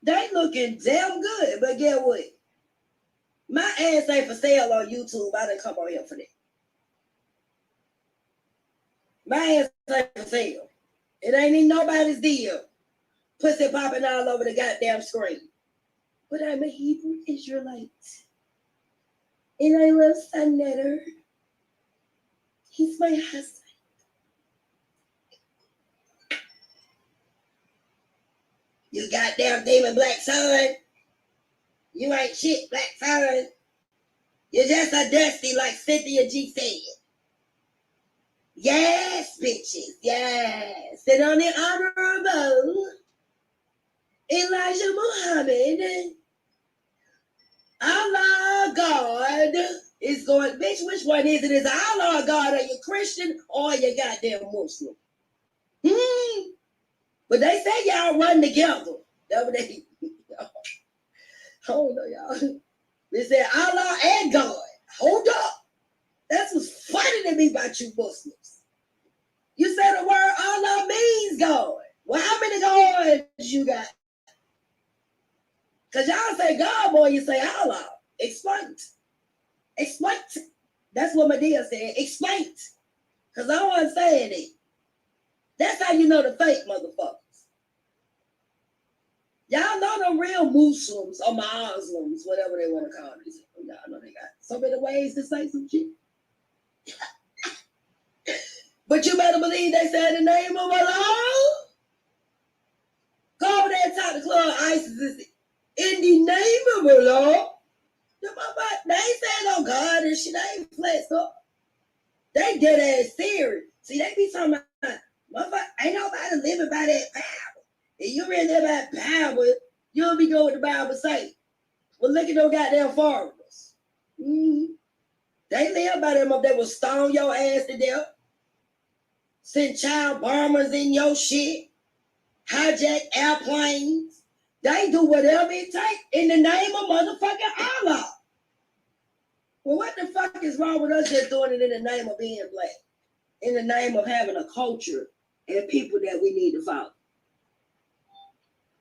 they looking damn good. But get what? My ass ain't for sale on YouTube. I didn't come on here for that. My ass ain't for sale. It ain't in nobody's deal. Pussy popping all over the goddamn screen. But I'm a Hebrew Israelite. And I love Sunnetter. He's my husband. You goddamn demon black son. You ain't shit, black son. You're just a dusty like Cynthia G said. Yes, bitches, yes. And on the honorable Elijah Muhammad, Allah God is going, bitch, which one is it? Is Allah God? Are you Christian or you goddamn Muslim? But they say y'all run together. That's what they, I don't know, y'all. They said Allah and God. Hold up. That's what's funny to me about you Muslims. You say the word Allah means God. Well, how many gods you got? Because y'all say God more, you say Allah. Explain it. Explain it. That's what Medea said. Explain it. Because I wasn't saying it. That's how you know the fake motherfuckers. Y'all know them real Muslims or Muslims, whatever they want to call it. Y'all know they got so many ways to say some shit. But you better believe they said the name of Allah. Go over there and talk to Club ISIS. In the name of Allah. They ain't saying no God and shit. They ain't flexed up. They dead ass serious. See, they be talking about, motherfucker, ain't nobody living by that power. If you really live by power, you'll be going with the Bible say. Well, look at those goddamn foreigners. They live by them up. They will stone your ass to death. Send child bombers in your shit. Hijack airplanes. They do whatever it takes in the name of motherfucking Allah. Well, what the fuck is wrong with us just doing it in the name of being black? In the name of having a culture and people that we need to follow.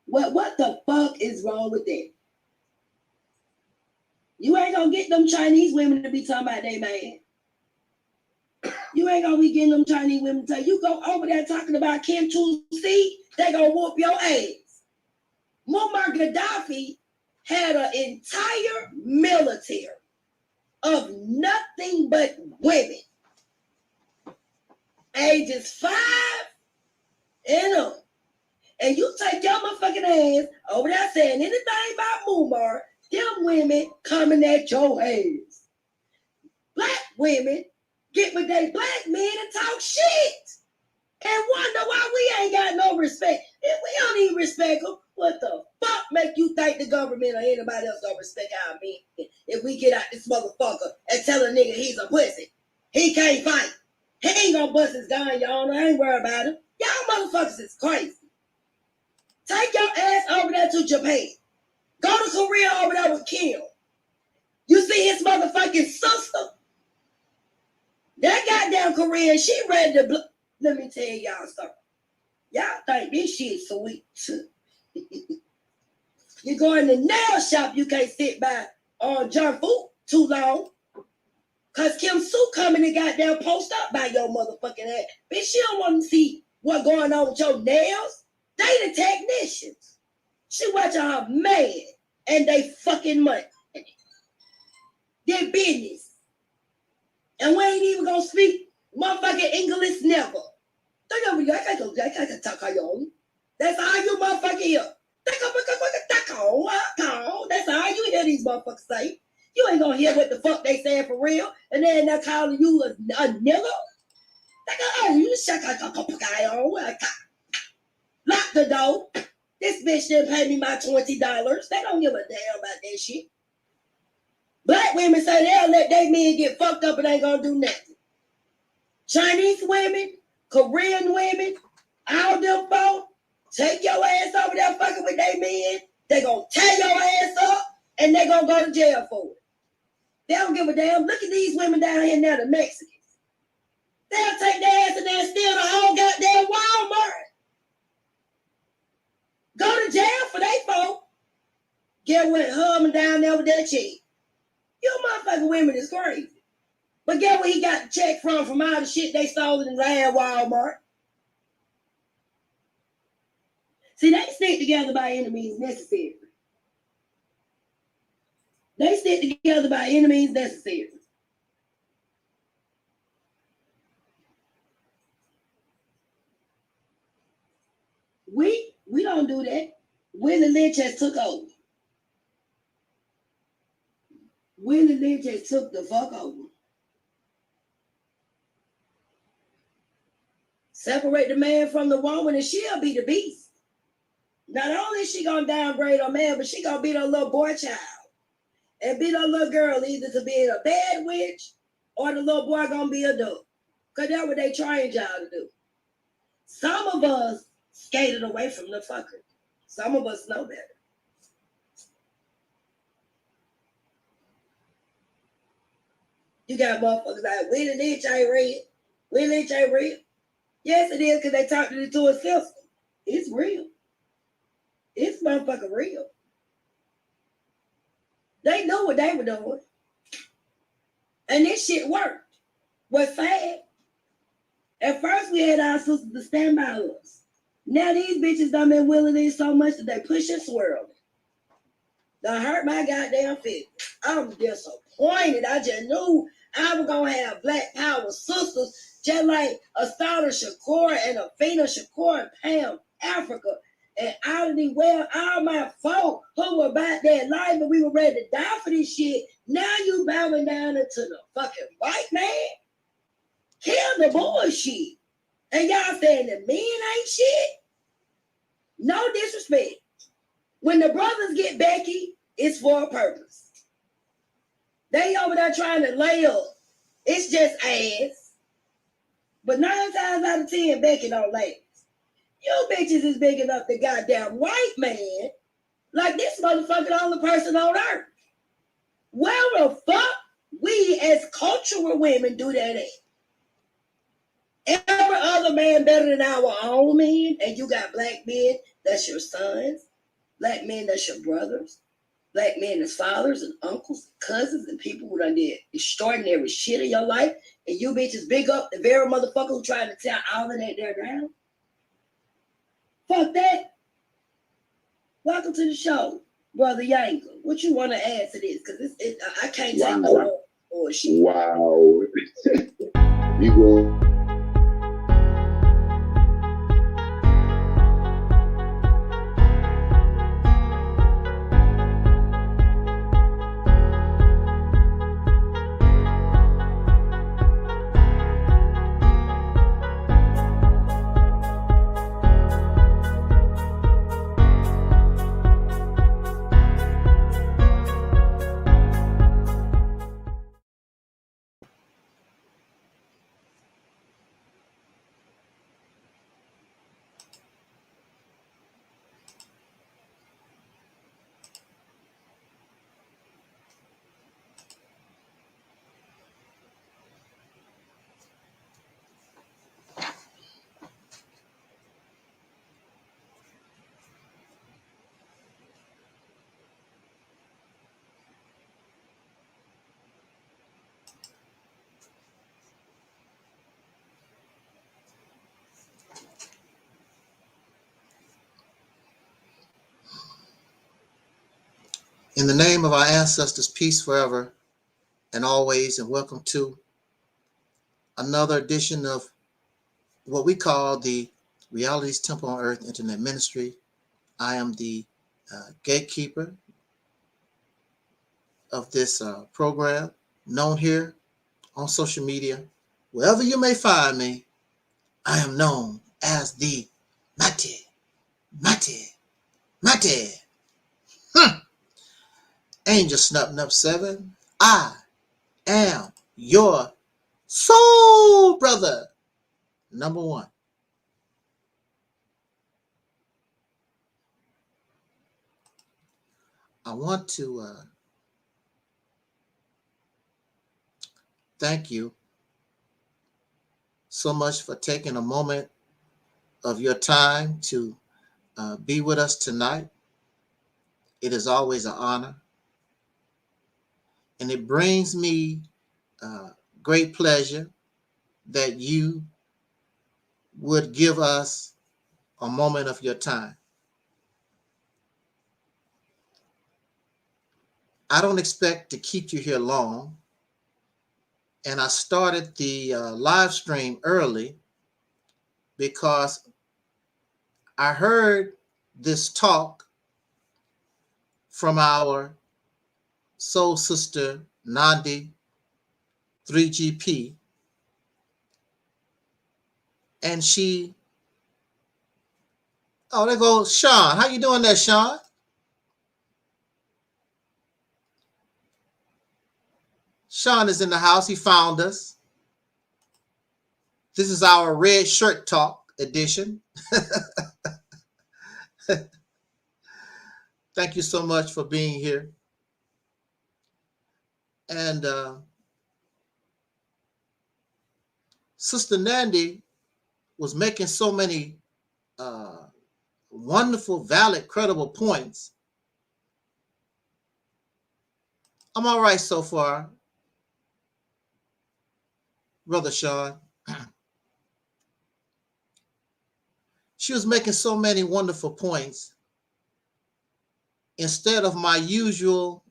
What the fuck is wrong with that? You ain't gonna get them Chinese women to be talking about they man. You ain't gonna be getting them Chinese women to tell you go over there talking about Kim Chu-si, they gonna whoop your ass. Muammar Gaddafi had an entire military of nothing but women. Ages 5 and up. And you take your motherfucking ass over there saying anything about Muammar, them women coming at your ass. Black women get with they black men and talk shit. and wonder why we ain't got no respect. If we don't even respect them, what the fuck make you think the government or anybody else gonna respect our men if we get out this motherfucker and tell a nigga he's a pussy? He can't fight. He ain't gonna bust his gun, y'all. I ain't worried about him. Y'all motherfuckers is crazy. Take your ass over there to Japan. Go to Korea over there with Kim. You see his motherfucking sister? That goddamn Korean, she ready to let me tell y'all something. Y'all think this shit sweet. You go in the nail shop, you can't sit by on junk food too long. Cause Kim Sue coming and goddamn post up by your motherfucking ass. Bitch, she don't want to see what going on with your nails. They the technicians. She watching her man and they fucking money. Their business. And we ain't even gonna speak motherfucking English never. I can't talk how you own. That's how you motherfucking hear. That's how you hear these motherfuckers say. You ain't gonna hear what the fuck they saying for real. And then they're calling you a nigga. You shut on. Lock the door. This bitch didn't pay me my $20. They don't give a damn about that shit. Black women say they'll let their men get fucked up and ain't gonna do nothing. Chinese women, Korean women, all them folk, take your ass over there fucking with their men. They gonna tear your ass up and they gonna go to jail for it. They don't give a damn. Look at these women down here now, the Mexicans. They'll take their ass and they'll steal the whole goddamn Walmart. Go to jail for they folk. Get what humming down there with that check. You motherfucking women is crazy. But get where he got the check from all the shit they stole in the last Walmart. See, they stick together by any means necessary. They stick together by any means necessary. We don't do that. Willie Lynch has took over. Willie Lynch has took the fuck over. Separate the man from the woman and she'll be the beast. Not only is she gonna downgrade her man, but she gonna beat her little boy child. And beat her little girl either to be a bad witch or the little boy gonna be a duck. Because that's what they trained y'all to do. Some of us skated away from the fucker. Some of us know better. You got motherfuckers like, Willie Lynch ain't real. Willie Lynch ain't real. Yes, it is, because they talked it into a system. It's real. It's motherfucking real. They knew what they were doing. And this shit worked. What's sad? At first, we had our sisters to stand by us. Now these bitches done been willing in so much that they push and swirl. Done hurt my goddamn feelings. I'm disappointed. I just knew I was going to have Black Power sisters just like Asada Shakur and Afina Shakur and Pam Africa and Aldi Well, all my folk who were about that life and we were ready to die for this shit. Now you bowing down into the fucking white man? Kill the bullshit. And y'all saying the men ain't shit? No disrespect. When the brothers get Becky, it's for a purpose. They over there trying to lay up. It's just ass. But 9 times out of 10, Becky don't last. You bitches is big enough the goddamn white man. Like this motherfucker the only person on earth. Where the fuck we as cultural women do that at? Every other man better than our own men, and you got black men that's your sons, black men that's your brothers, black men that's fathers and uncles, and cousins, and people who done did extraordinary shit in your life, and you bitches big up the very motherfucker who trying to tear all of that there down. Fuck that. Welcome to the show, Brother Yanker. What you want to add to this? Because I can't take no more bullshit. Wow. You go. In the name of our ancestors, peace forever and always, and welcome to another edition of what we call the Reality's Temple on Earth Internet Ministry. I am the gatekeeper of this program, known here on social media. Wherever you may find me, I am known as the Mate. Angel Snub 7. I am your soul brother, number one. I want to thank you so much for taking a moment of your time to be with us tonight. It is always an honor. And it brings me great pleasure that you would give us a moment of your time. I don't expect to keep you here long. And I started the live stream early because I heard this talk from our soul sister, Nandi 3GP. And she, oh, there goes Sean. How you doing there, Sean? Sean is in the house. He found us. This is our red shirt talk edition. Thank you so much for being here. And Sister Nandi was making so many wonderful, valid, credible points. I'm all right so far, Brother Sean. She was making so many wonderful points. Instead of my usual,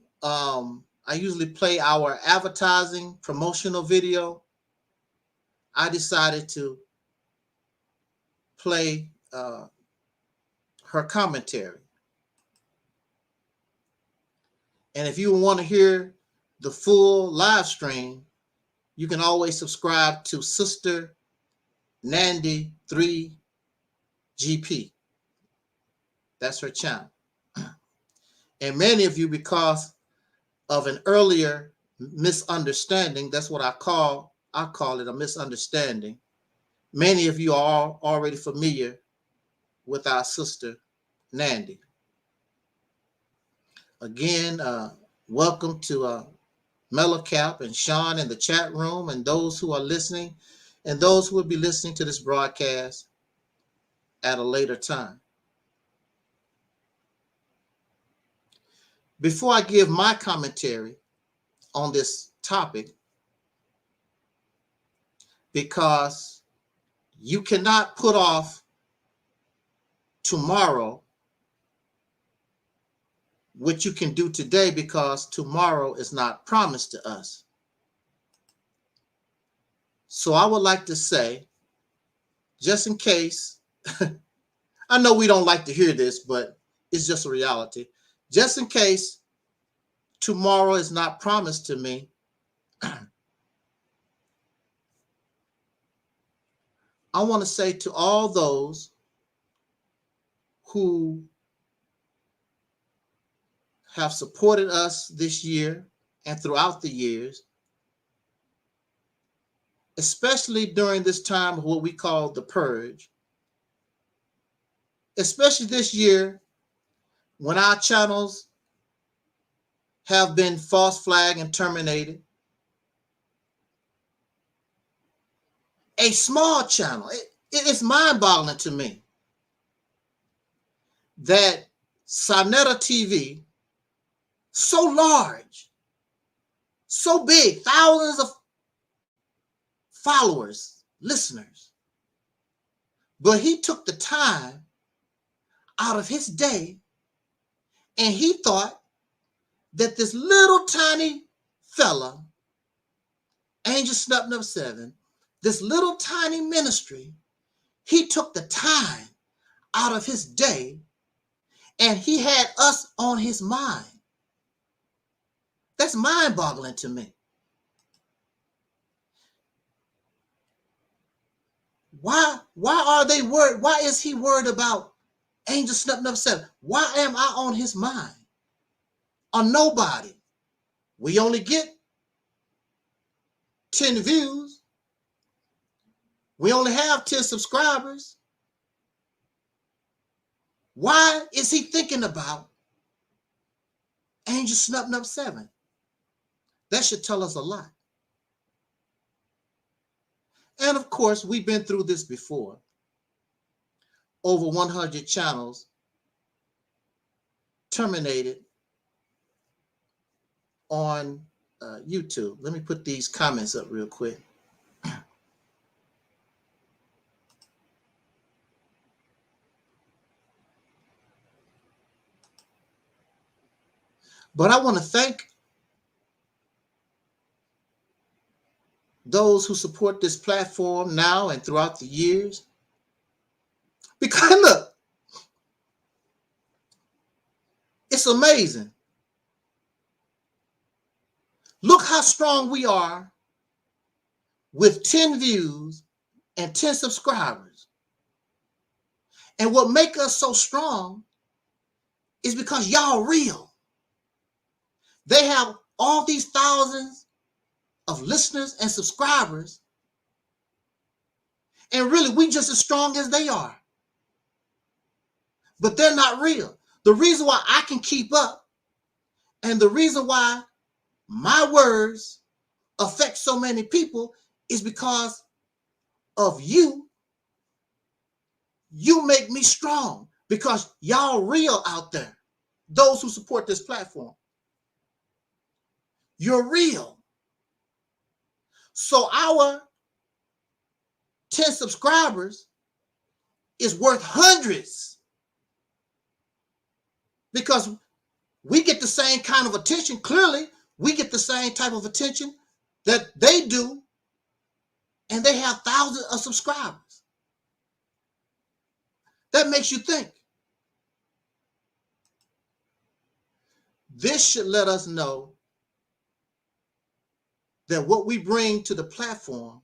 I usually play our advertising promotional video. I decided to play her commentary. And if you want to hear the full live stream, you can always subscribe to Sister Nandi 3GP. That's her channel. And many of you, because of an earlier misunderstanding, that's what I call it a misunderstanding. Many of you are already familiar with our sister Nandi. Again, welcome to Mellowcap and Sean in the chat room, and those who are listening, and those who will be listening to this broadcast at a later time. Before I give my commentary on this topic, because you cannot put off tomorrow what you can do today, because tomorrow is not promised to us. So I would like to say, just in case, I know we don't like to hear this, but it's just a reality. Just in case tomorrow is not promised to me, I want to say to all those who have supported us this year and throughout the years, especially during this time of what we call the purge, especially this year when our channels have been false flagged and terminated. A small channel, it's mind-boggling to me that Sonetta TV, so large, so big, thousands of followers, listeners, but he took the time out of his day and he thought that this little tiny fella, Angel Snub Number 7, this little tiny ministry, he took the time out of his day and he had us on his mind. That's mind-boggling to me. Why are they worried? Why is he worried about Angel Snub Number 7? Why am I on his mind? On nobody. We only get 10 views. We only have 10 subscribers. Why is he thinking about Angel Snub Number 7? That should tell us a lot. And of course, we've been through this before. Over 100 channels terminated on YouTube. Let me put these comments up real quick. But I want to thank those who support this platform now and throughout the years. Because look, it's amazing. Look how strong we are with 10 views and 10 subscribers. And what makes us so strong is because y'all real. They have all these thousands of listeners and subscribers. And really, we just as strong as they are. But they're not real. The reason why I can keep up and the reason why my words affect so many people is because of you. You make me strong because y'all real out there. Those who support this platform. You're real. So our 10 subscribers is worth hundreds because we get the same kind of attention. Clearly, we get the same type of attention that they do, and they have thousands of subscribers. That makes you think. This should let us know that what we bring to the platform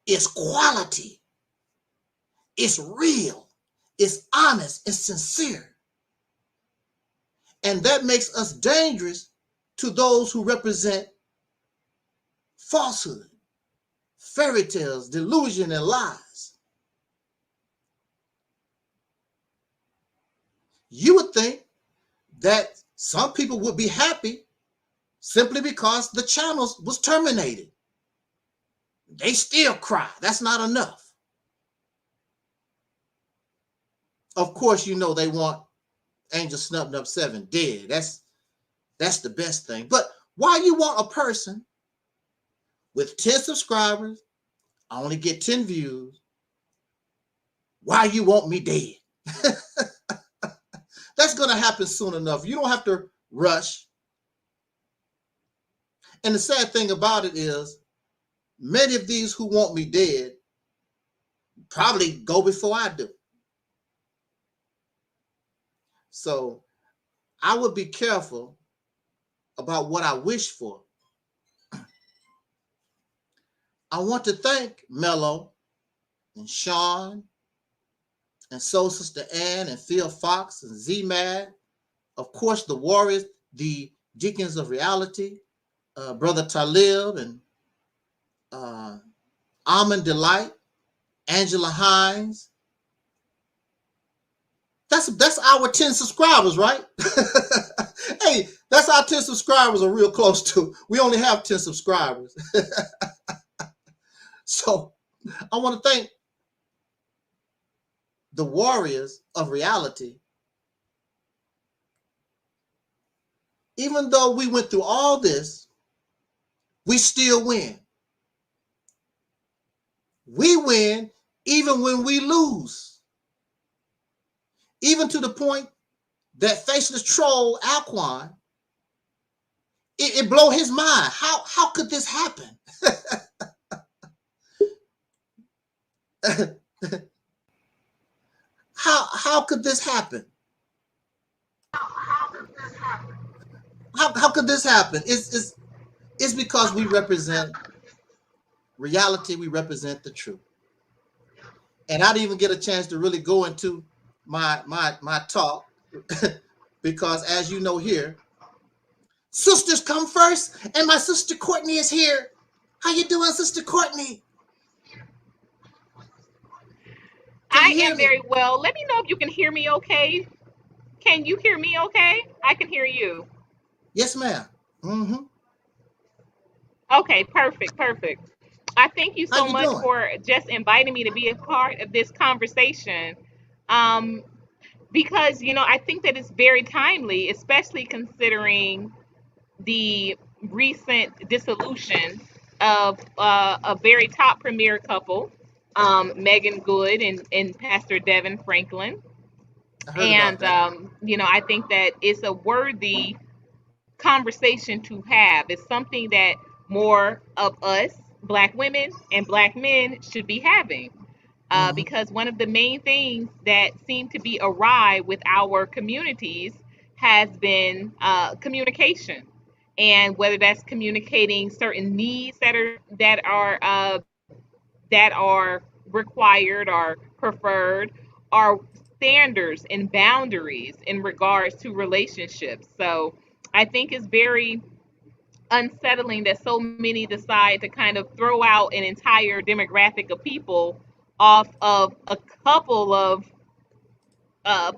is quality, it's real, it's honest, it's sincere. And that makes us dangerous to those who represent falsehood, fairy tales, delusion, and lies. You would think that some people would be happy simply because the channels was terminated. They still cry. That's not enough. Of course, you know they want Angel Snub Number 7 dead. That's the best thing. But why you want a person with 10 subscribers, I only get 10 views, why you want me dead? That's going to happen soon enough. You don't have to rush. And the sad thing about it is, many of these who want me dead probably go before I do. So I would be careful about what I wish for. I want to thank Mello and Sean and Soul Sister Ann and Phil Fox and Z-Mad. Of course, the Warriors, the Deacons of Reality, Brother Talib and Almond Delight, Angela Hines. That's our 10 subscribers, right? Hey, that's our 10 subscribers are real close to. We only have 10 subscribers. So I want to thank the Warriors of Reality. Even though we went through all this, we still win. We win even when we lose. Even to the point that faceless troll Alquan it blow his mind. How could this happen? How could this happen? How could this happen? It's because we represent reality. We represent the truth. And I didn't even get a chance to really go into my talk because, as you know here, sisters come first, and my sister Courtney is here. How you doing, Sister Courtney? I am very well. Let me know if you can hear me okay. Can you hear me okay? I can hear you. Yes, ma'am. Mm-hmm. Okay, perfect. I thank you so much doing? for just inviting me to be a part of this conversation. Because, I think that it's very timely, especially considering the recent dissolution of a very top premier couple, Megan Good and Pastor Devin Franklin. I heard about that. I think that it's a worthy conversation to have. It's something that more of us, Black women and Black men, should be having. Because one of the main things that seem to be awry with our communities has been communication, and whether that's communicating certain needs that are required or preferred, or standards and boundaries in regards to relationships. So I think it's very unsettling that so many decide to kind of throw out an entire demographic of people off of a couple of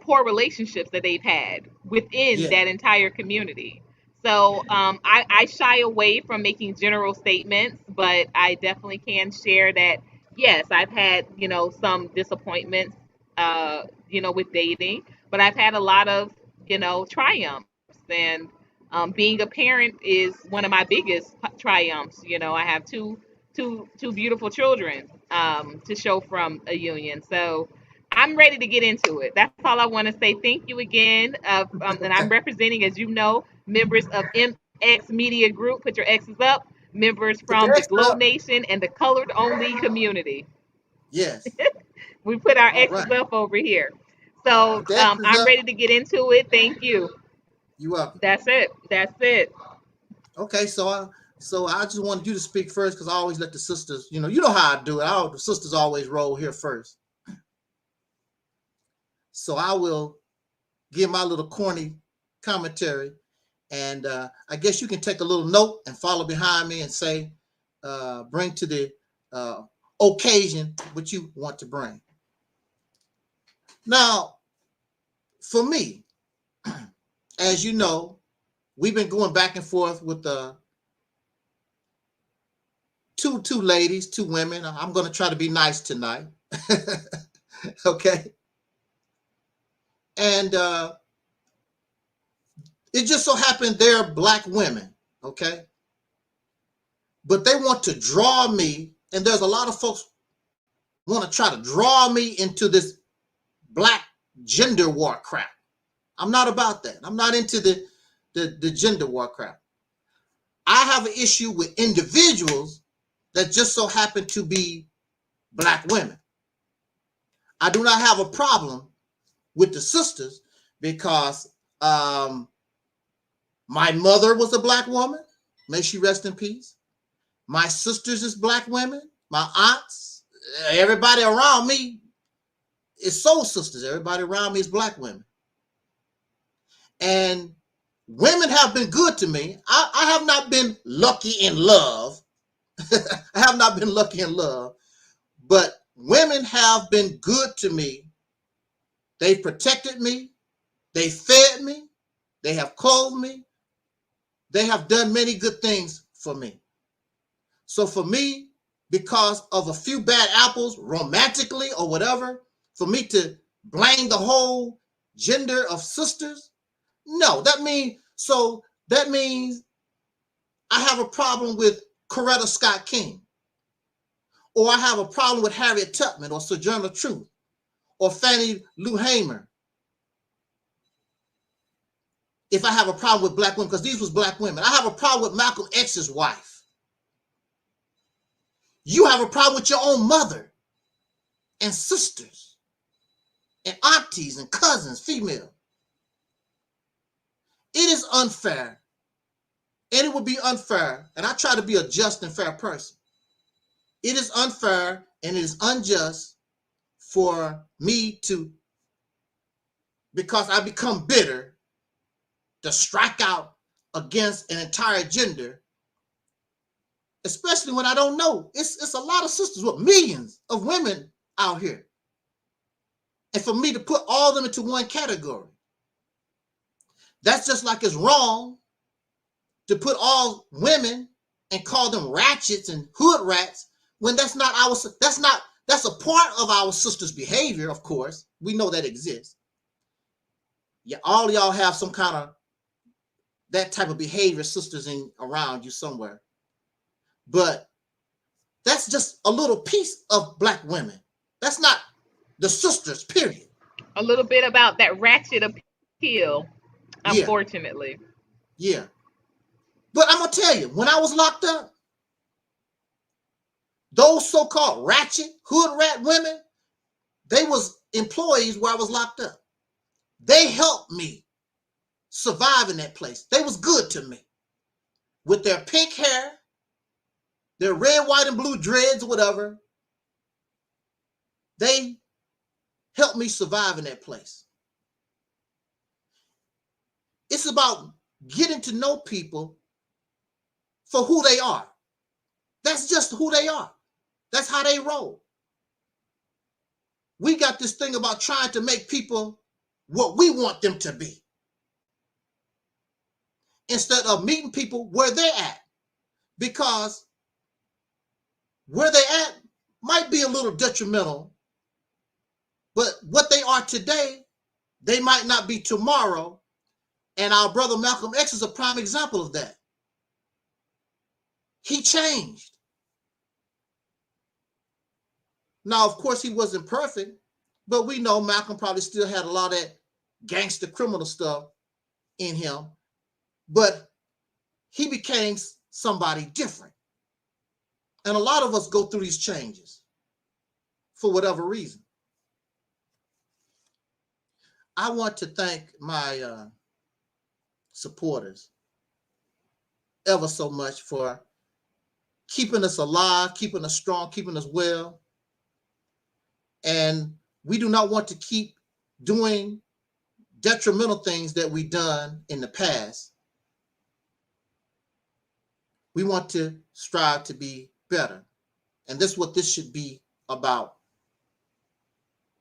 poor relationships that they've had within that entire community. So I shy away from making general statements, but I definitely can share that, yes, I've had, some disappointments, with dating, but I've had a lot of, triumphs. And being a parent is one of my biggest triumphs. I have two beautiful children to show from a union. So I'm ready to get into it. That's all I want to say. Thank you again. And I'm representing, as you know, members of MX Media Group. Put your X's up. Members from the Glow Nation and the Colored Only community. Yes. We put our X's up over here. So I'm ready to get into it. Thank you. You up? That's it. Okay, so I just wanted you to speak first because I always let the sisters, you know how I do it. The sisters always roll here first. So I will give my little corny commentary, and I guess you can take a little note and follow behind me and say, bring to the occasion what you want to bring. Now, for me, as you know, we've been going back and forth with two ladies, two women. I'm going to try to be nice tonight. Okay. And it just so happened they're Black women, okay? But they want to draw me, and there's a lot of folks want to try to draw me into this Black gender war crap. I'm not about that. I'm not into the gender war crap. I have an issue with individuals that just so happen to be Black women. I do not have a problem with the sisters because my mother was a Black woman. May she rest in peace. My sisters is Black women. My aunts, everybody around me is soul sisters. Everybody around me is Black women. And women have been good to me. I have not been lucky in love. I have not been lucky in love, but women have been good to me. They've protected me. They fed me. They have clothed me. They have done many good things for me. So for me, because of a few bad apples romantically or whatever, for me to blame the whole gender of sisters, no, that means I have a problem with Coretta Scott King, or I have a problem with Harriet Tubman or Sojourner Truth or Fannie Lou Hamer. if I have a problem with black women, because these was black women. I have a problem with Malcolm X's wife. You have a problem with your own mother and sisters and aunties and cousins, female. It is unfair, and it would be unfair, and I try to be a just and fair person. It is unfair and it is unjust for me to, because I become bitter, to strike out against an entire gender, especially when I don't know. It's a lot of sisters with millions of women out here. And for me to put all of them into one category, that's just like it's wrong to put all women and call them ratchets and hood rats when that's a part of our sisters' behavior, of course. We know that exists. Yeah, all y'all have some kind of that type of behavior, sisters in around you somewhere. But that's just a little piece of black women. That's not the sisters, period. A little bit about that ratchet appeal, unfortunately. Yeah. But I'm going to tell you, when I was locked up, those so-called ratchet, hood rat women, they was employees where I was locked up. They helped me survive in that place. They was good to me. With their pink hair, their red, white, and blue dreads, or whatever, they helped me survive in that place. It's about getting to know people for who they are. That's just who they are. That's how they roll. We got this thing about trying to make people what we want them to be, instead of meeting people where they're at, because where they're at might be a little detrimental, but what they are today, they might not be tomorrow. And our brother Malcolm X is a prime example of that. He changed. Now, of course, he wasn't perfect, but we know Malcolm probably still had a lot of that gangster criminal stuff in him, but he became somebody different. And a lot of us go through these changes for whatever reason. I want to thank my supporters ever so much for keeping us alive, keeping us strong, keeping us well. And we do not want to keep doing detrimental things that we've done in the past. We want to strive to be better. And this is what this should be about,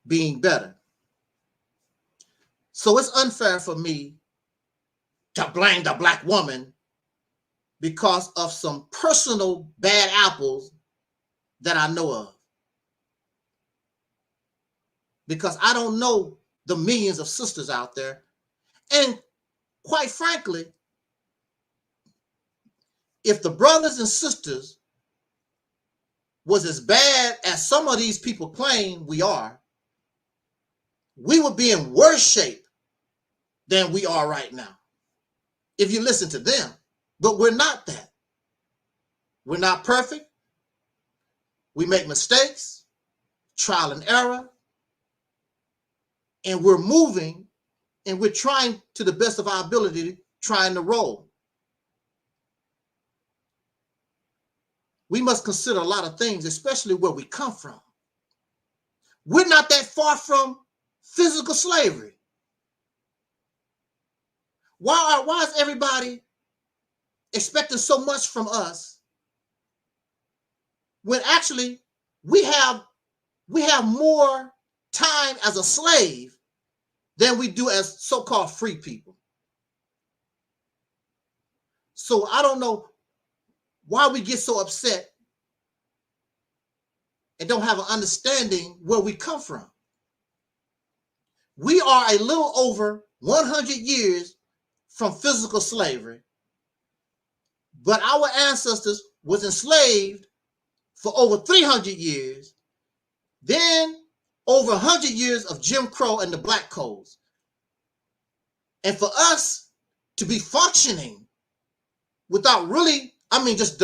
being better. So it's unfair for me to blame the black woman because of some personal bad apples that I know of. Because I don't know the millions of sisters out there. And quite frankly, if the brothers and sisters was as bad as some of these people claim we are, we would be in worse shape than we are right now, if you listen to them. But we're not that. We're not perfect. We make mistakes, trial and error, and we're moving, and we're trying to the best of our ability, trying to roll. We must consider a lot of things, especially where we come from. We're not that far from physical slavery. Why is everybody expecting so much from us when actually we have more time as a slave than we do as so-called free people? So I don't know why we get so upset and don't have an understanding where we come from. We are a little over 100 years from physical slavery, but our ancestors was enslaved for over 300 years, then over 100 years of Jim Crow and the Black Codes. And for us to be functioning without really, just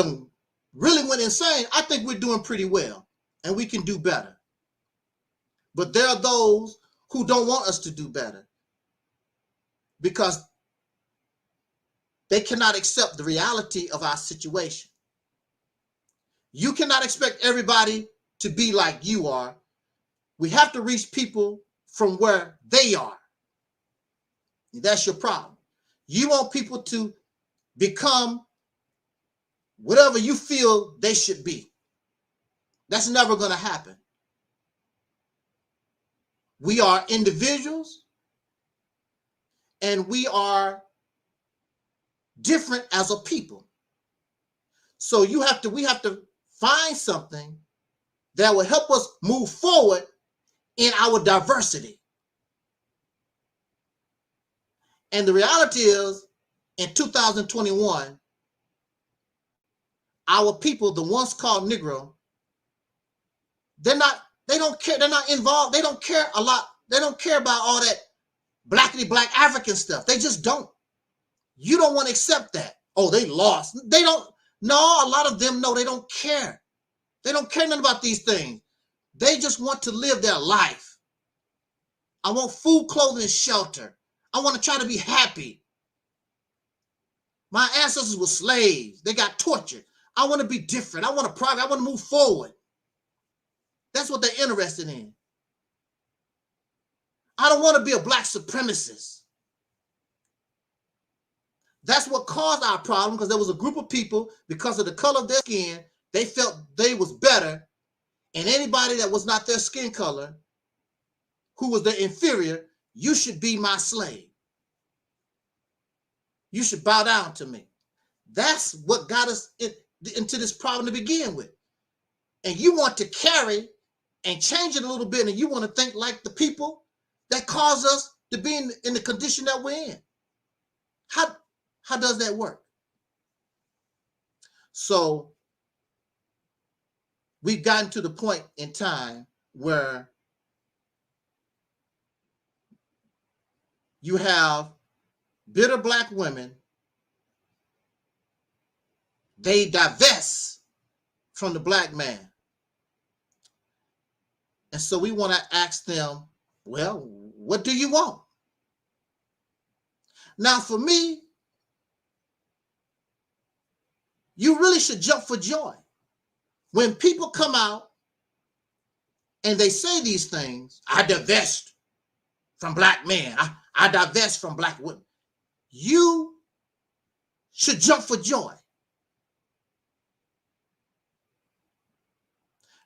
really went insane, I think we're doing pretty well and we can do better. But there are those who don't want us to do better because they cannot accept the reality of our situation. You cannot expect everybody to be like you are. We have to reach people from where they are. That's your problem. You want people to become whatever you feel they should be. That's never going to happen. We are individuals and we are different as a people. So we have to find something that will help us move forward in our diversity. And the reality is, in 2021, our people, the ones called Negro, they don't care, they're not involved, they don't care a lot, they don't care about all that blackity black African stuff. They just don't. You don't want to accept that. Oh, they lost. They don't. No, a lot of them know they don't care. They don't care nothing about these things. They just want to live their life. I want food, clothing, and shelter. I want to try to be happy. My ancestors were slaves. They got tortured. I want to be different. I want to progress. I want to move forward. That's what they're interested in. I don't want to be a black supremacist. That's what caused our problem, because there was a group of people, because of the color of their skin, they felt they was better, and anybody that was not their skin color, who was the inferior, you should be my slave. You should bow down to me. That's what got us into this problem to begin with. And you want to carry and change it a little bit, and you want to think like the people that caused us to be in the condition that we're in. How does that work? So we've gotten to the point in time where you have bitter black women. They divest from the black man. And so we want to ask them, well, what do you want? Now, for me, you really should jump for joy. When people come out and they say these things, I divest from black men, I divest from black women, you should jump for joy.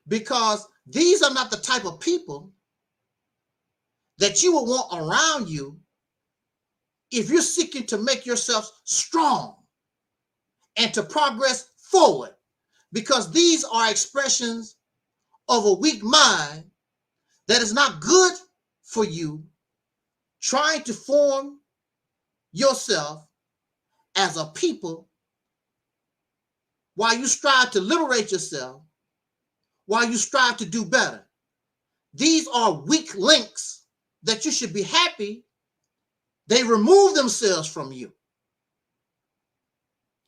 Because these are not the type of people that you will want around you if you're seeking to make yourself strong and to progress forward. Because these are expressions of a weak mind that is not good for you trying to form yourself as a people while you strive to liberate yourself, while you strive to do better. These are weak links that you should be happy they remove themselves from you.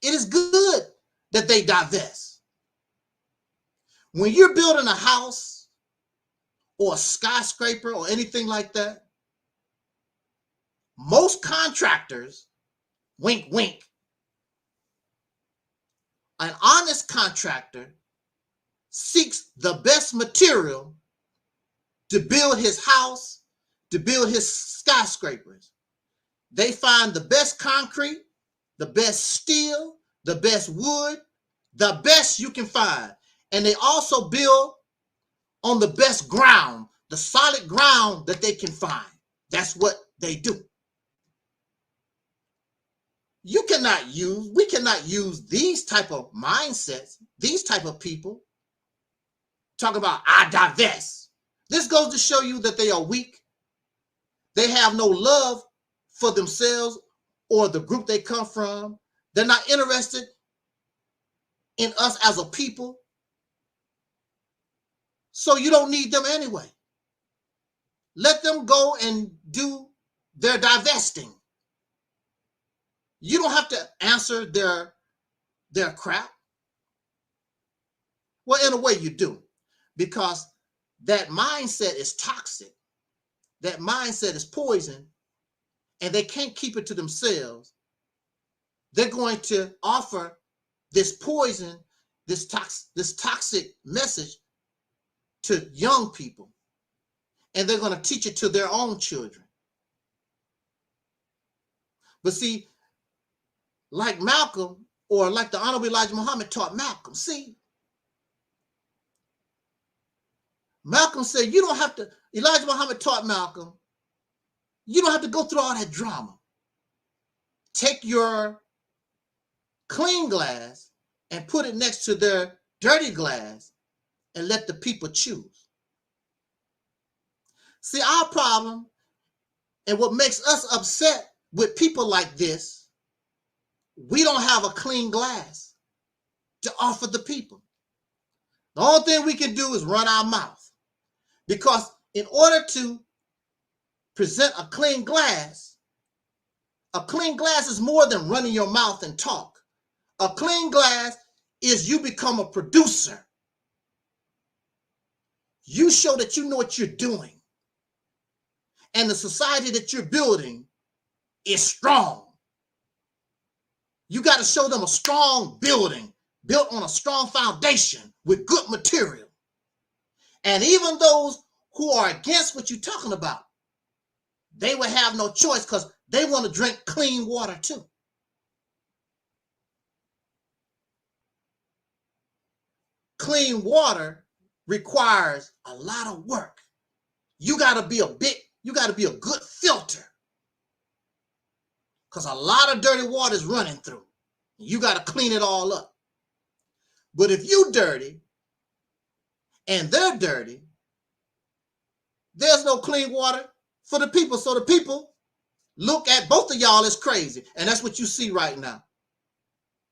It is good that they divest. When you're building a house or a skyscraper or anything like that, most contractors, wink, wink, an honest contractor seeks the best material to build his house, to build his skyscrapers. They find the best concrete, the best steel, the best wood, the best you can find. And they also build on the best ground, the solid ground that they can find. That's what they do. We cannot use these type of mindsets, these type of people. Talk about, I divest. This goes to show you that they are weak. They have no love for themselves or the group they come from. They're not interested in us as a people. So you don't need them anyway. Let them go and do their divesting. You don't have to answer their crap. Well, in a way you do, because that mindset is toxic. That mindset is poison, and they can't keep it to themselves. They're going to offer this poison, this toxic message to young people, and they're going to teach it to their own children. But see, like Malcolm, or like the Honorable Elijah Muhammad taught Malcolm, see, Malcolm said, you don't have to, Elijah Muhammad taught Malcolm, you don't have to go through all that drama. Take your clean glass and put it next to their dirty glass and let the people choose. See, our problem and what makes us upset with people like this, we don't have a clean glass to offer the people. The only thing we can do is run our mouth, because in order to present a clean glass is more than running your mouth and talk. A clean glass is you become a producer. You show that you know what you're doing, and the society that you're building is strong. You got to show them a strong building built on a strong foundation with good material. And even those who are against what you're talking about, they will have no choice, because they want to drink clean water too. Clean water requires a lot of work. You got to be a good filter, because a lot of dirty water is running through. You got to clean it all up. But if you dirty and they're dirty, there's no clean water for the people. So the people look at both of y'all as crazy. And that's what you see right now.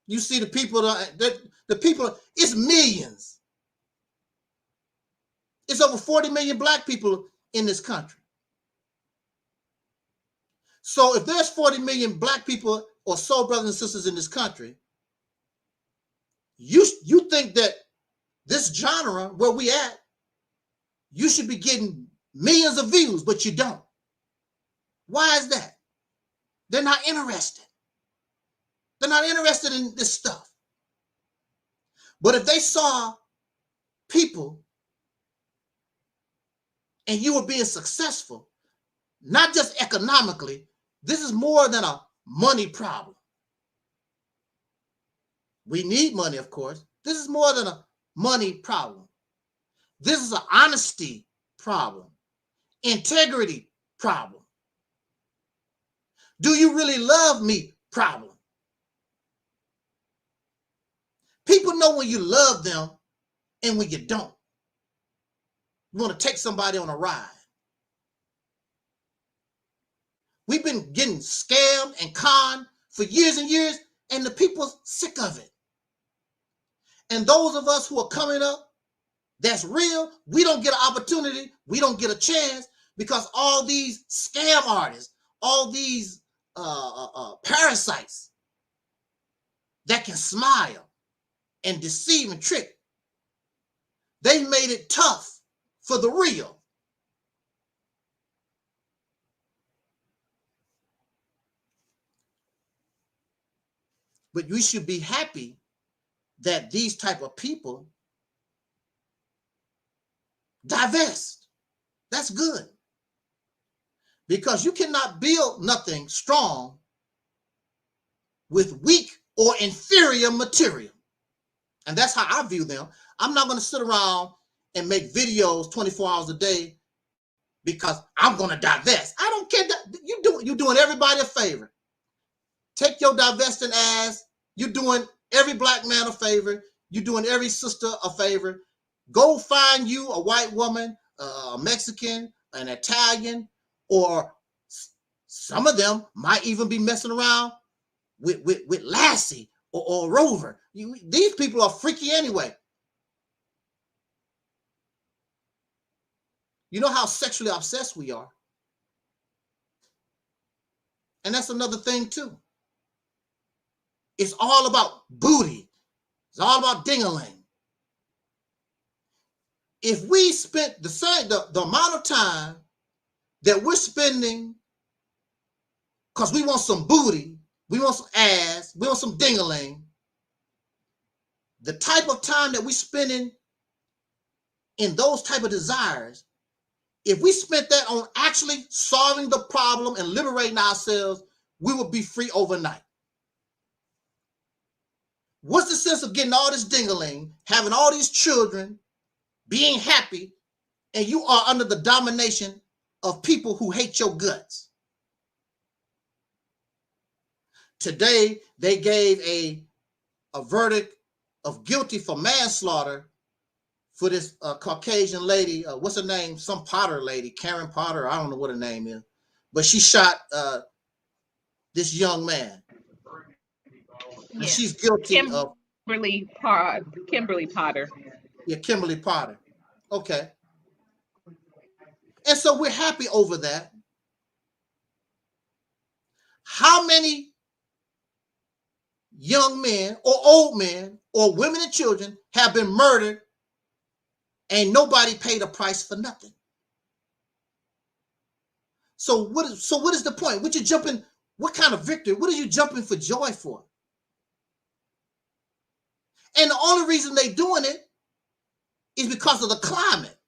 You see the people, the people, it's millions. It's over 40 million black people in this country. So if there's 40 million black people or soul brothers and sisters in this country, you think that this genre where we at, you should be getting millions of views, but you don't. Why is that? They're not interested. They're not interested in this stuff. But if they saw people and you were being successful, not just economically, this is more than a money problem. We need money, of course. This is more than a money problem. This is an honesty problem, integrity problem. Do you really love me problem? People know when you love them and when you don't. You want to take somebody on a ride. We've been getting scammed and conned for years and years, and the people are sick of it. And those of us who are coming up, that's real, we don't get an opportunity, we don't get a chance, because all these scam artists, all these parasites that can smile and deceive and trick, they made it tough for the real. But we should be happy that these type of people divest. That's good. Because you cannot build nothing strong with weak or inferior material. And that's how I view them. I'm not going to sit around and make videos 24 hours a day because I'm going to divest. I don't care. You're doing everybody a favor. Take your divesting ass. You're doing every black man a favor. You're doing every sister a favor. Go find you a white woman, a Mexican, an Italian, or some of them might even be messing around with Lassie or Rover. These people are freaky anyway. You know how sexually obsessed we are. And that's another thing too. It's all about booty. It's all about ding-a-ling. If we spent the amount of time that we're spending because we want some booty, we want some ass, we want some ding-a-ling, the type of time that we're spending in those type of desires, if we spent that on actually solving the problem and liberating ourselves, we would be free overnight. What's the sense of getting all this ding-a-ling, having all these children, being happy, and you are under the domination of people who hate your guts? Today, they gave a verdict of guilty for manslaughter for this Caucasian lady. What's her name? Some Potter lady, Karen Potter. I don't know what her name is, but she shot this young man. And Yeah. she's guilty of Kimberly Potter. Yeah, Kimberly Potter. Okay. And so we're happy over that. How many young men or old men or women and children have been murdered and nobody paid a price for nothing? So what is the point? What you jumping? What kind of victory? What are you jumping for joy for? And the only reason they doing it is because of the climate.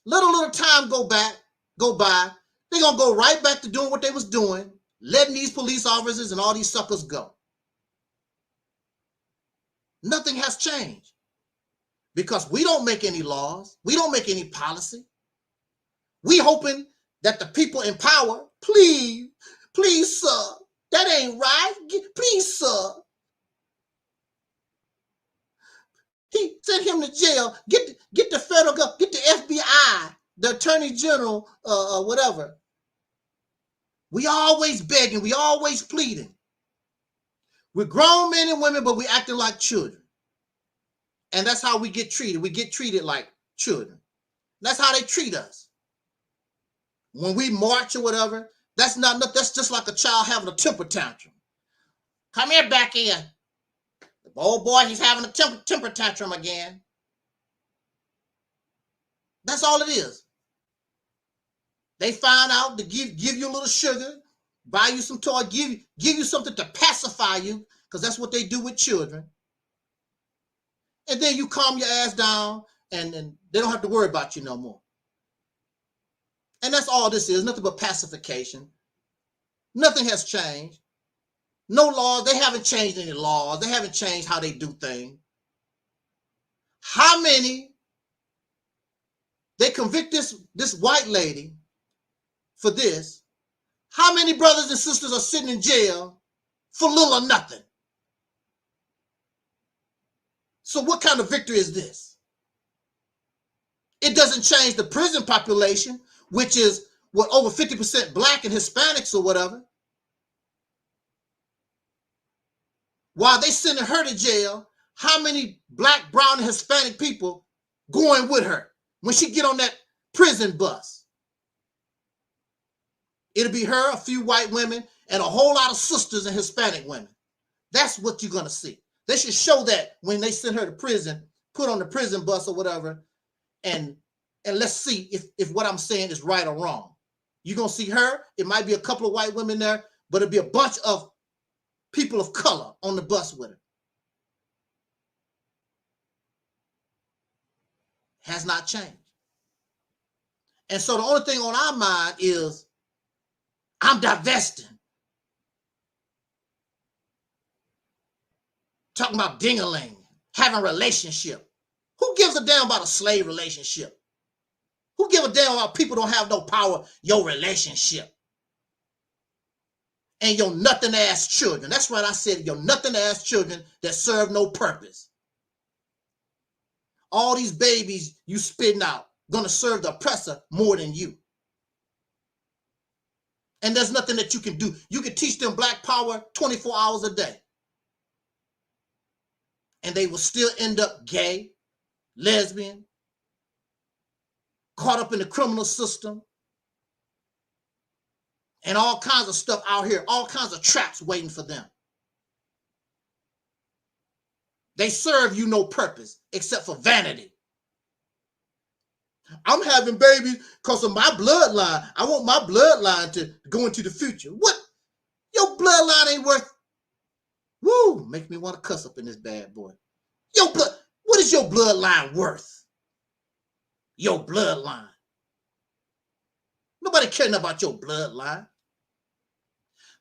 Let a little time go by, they're gonna go right back to doing what they was doing, letting these police officers and all these suckers go. Nothing has changed because we don't make any laws, we don't make any policy. We hoping that the people in power, please, sir, that ain't right. Please, sir. He sent him to jail. Get the federal government, get the FBI, the attorney general, whatever. We always begging, we always pleading. We're grown men and women, but we acting like children. And that's how we get treated. We get treated like children. That's how they treat us. When we march or whatever, that's just like a child having a temper tantrum. Come here, back here. Oh boy, he's having a temper tantrum again. That's all it is. They find out to give you a little sugar, buy you some toy, give you something to pacify you, because that's what they do with children. And then you calm your ass down, and they don't have to worry about you no more. And that's all this is, nothing but pacification. Nothing has changed. No laws, they haven't changed any laws. They haven't changed how they do things. How many, they convict this white lady for this. How many brothers and sisters are sitting in jail for little or nothing? So what kind of victory is this? It doesn't change the prison population, which is what, over 50% black and Hispanics or whatever. While they sending her to jail, how many black, brown, and Hispanic people going with her when she get on that prison bus? It'll be her, a few white women, and a whole lot of sisters and Hispanic women. That's what you're gonna see. They should show that when they send her to prison, put on the prison bus or whatever, and let's see if what I'm saying is right or wrong. You're gonna see her, it might be a couple of white women there, but it'll be a bunch of people of color on the bus with her. Has not changed. And so the only thing on our mind is, I'm divesting. Talking about ding-a-ling, having a relationship. Who gives a damn about a slave relationship? Who give a damn about people don't have no power, your relationship? And your nothing-ass children. That's right, I said your nothing-ass children that serve no purpose. All these babies you spitting out gonna serve the oppressor more than you. And there's nothing that you can do. You can teach them black power 24 hours a day. And they will still end up gay, lesbian, caught up in the criminal system, and all kinds of stuff out here, all kinds of traps waiting for them. They serve you no purpose except for vanity. I'm having babies because of my bloodline. I want my bloodline to go into the future. What? Your bloodline ain't worth. Woo! Make me want to cuss up in this bad boy. What is your bloodline worth? Your bloodline. Nobody caring about your bloodline.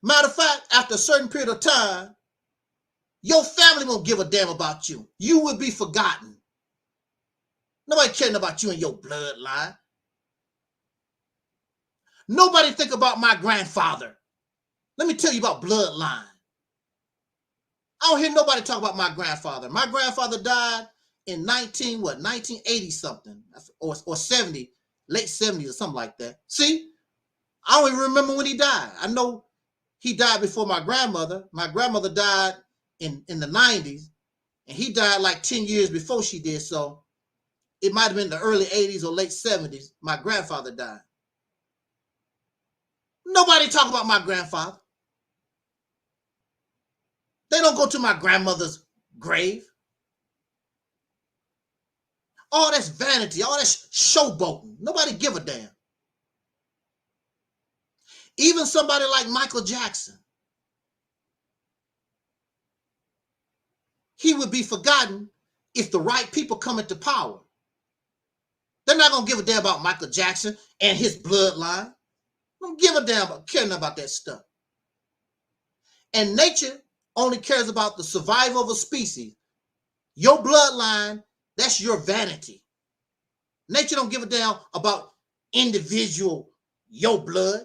Matter of fact, after a certain period of time, your family won't give a damn about you. You will be forgotten. Nobody caring about you and your bloodline. Nobody think about my grandfather. Let me tell you about bloodline. I don't hear nobody talk about my grandfather. My grandfather died in 1980 something or 70, late 70s or something like that. See, I don't even remember when he died. I know he died before my grandmother. My grandmother died in the 90s, and he died like 10 years before she did. So it might have been the early 80s or late 70s. My grandfather died. Nobody talk about my grandfather. They don't go to my grandmother's grave. All that's vanity, all that's showboating. Nobody give a damn. Even somebody like Michael Jackson, he would be forgotten if the right people come into power. They're not going to give a damn about Michael Jackson and his bloodline. Don't give a damn about caring about that stuff. And nature only cares about the survival of a species. Your bloodline, that's your vanity. Nature don't give a damn about individual, your blood.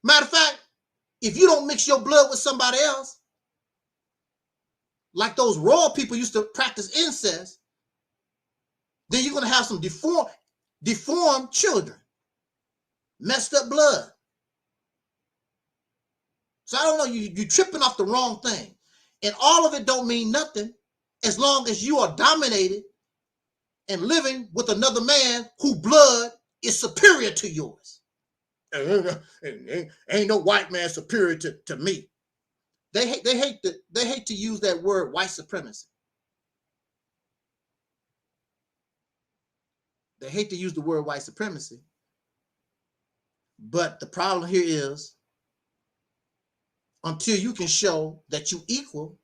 Matter of fact, if you don't mix your blood with somebody else, like those royal people used to practice incest, then you're going to have some deformed children, messed up blood. So I don't know, you're tripping off the wrong thing. And all of it don't mean nothing as long as you are dominated and living with another man whose blood is superior to yours. Ain't no white man superior to me. They hate to use that word white supremacy. They hate to use the word white supremacy. But the problem here is, until you can show that you equal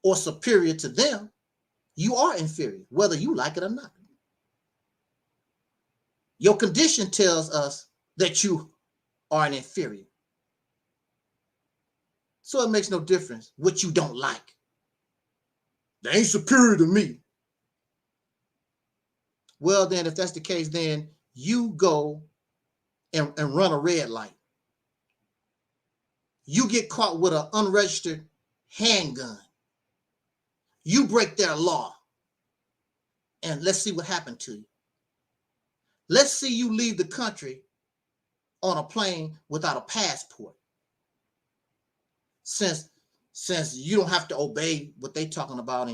or superior to them, you are inferior, whether you like it or not. Your condition tells us that you are an inferior. So it makes no difference what you don't like. They ain't superior to me. Well, then, if that's the case, then you go and run a red light. You get caught with an unregistered handgun. You break their law. And let's see what happened to you. Let's see you leave the country on a plane without a passport. Since you don't have to obey what they're talking about,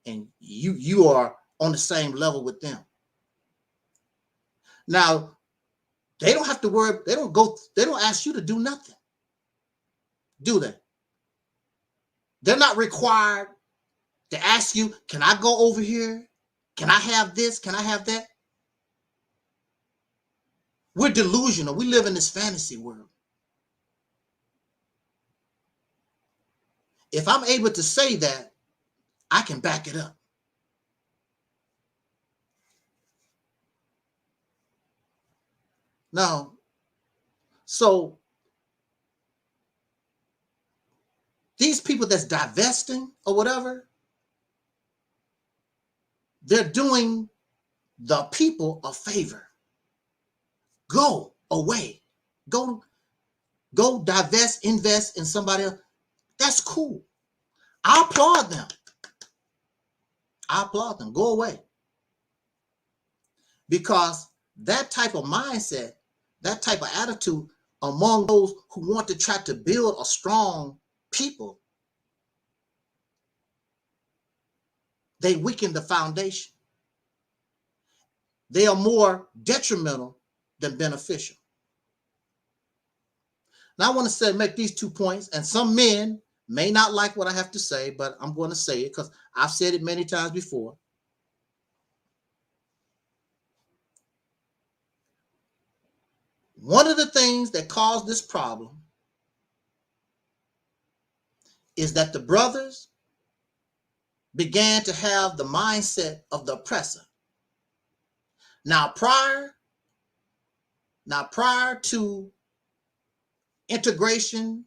and you are on the same level with them. Now, they don't have to worry, they don't ask you to do nothing. Do they? They're not required to ask you, can I go over here? Can I have this? Can I have that? We're delusional. We live in this fantasy world. If I'm able to say that, I can back it up. Now, so these people that's divesting or whatever, they're doing the people a favor. Go away. Go divest, invest in somebody else. That's cool. I applaud them. I applaud them. Go away. Because that type of mindset, that type of attitude among those who want to try to build a strong people, they weaken the foundation. They are more detrimental than beneficial. Now I want to make these 2 points, and some men may not like what I have to say, but I'm going to say it because I've said it many times before. One of the things that caused this problem is that the brothers began to have the mindset of the oppressor. Now, prior to integration,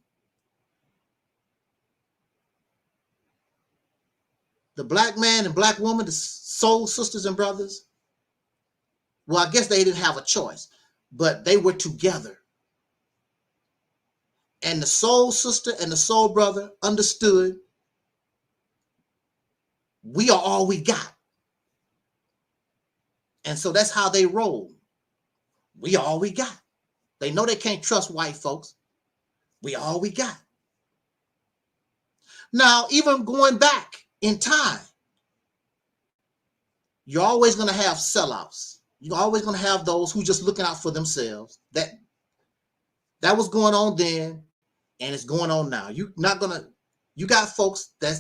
the black man and black woman, the soul sisters and brothers, well, I guess they didn't have a choice, but they were together. And the soul sister and the soul brother understood we are all we got. And so that's how they roll. We all we got. They know they can't trust white folks. We all we got. Now, even going back in time, you're always going to have sellouts. You're always going to have those who just looking out for themselves. That was going on then, and it's going on now. You got folks that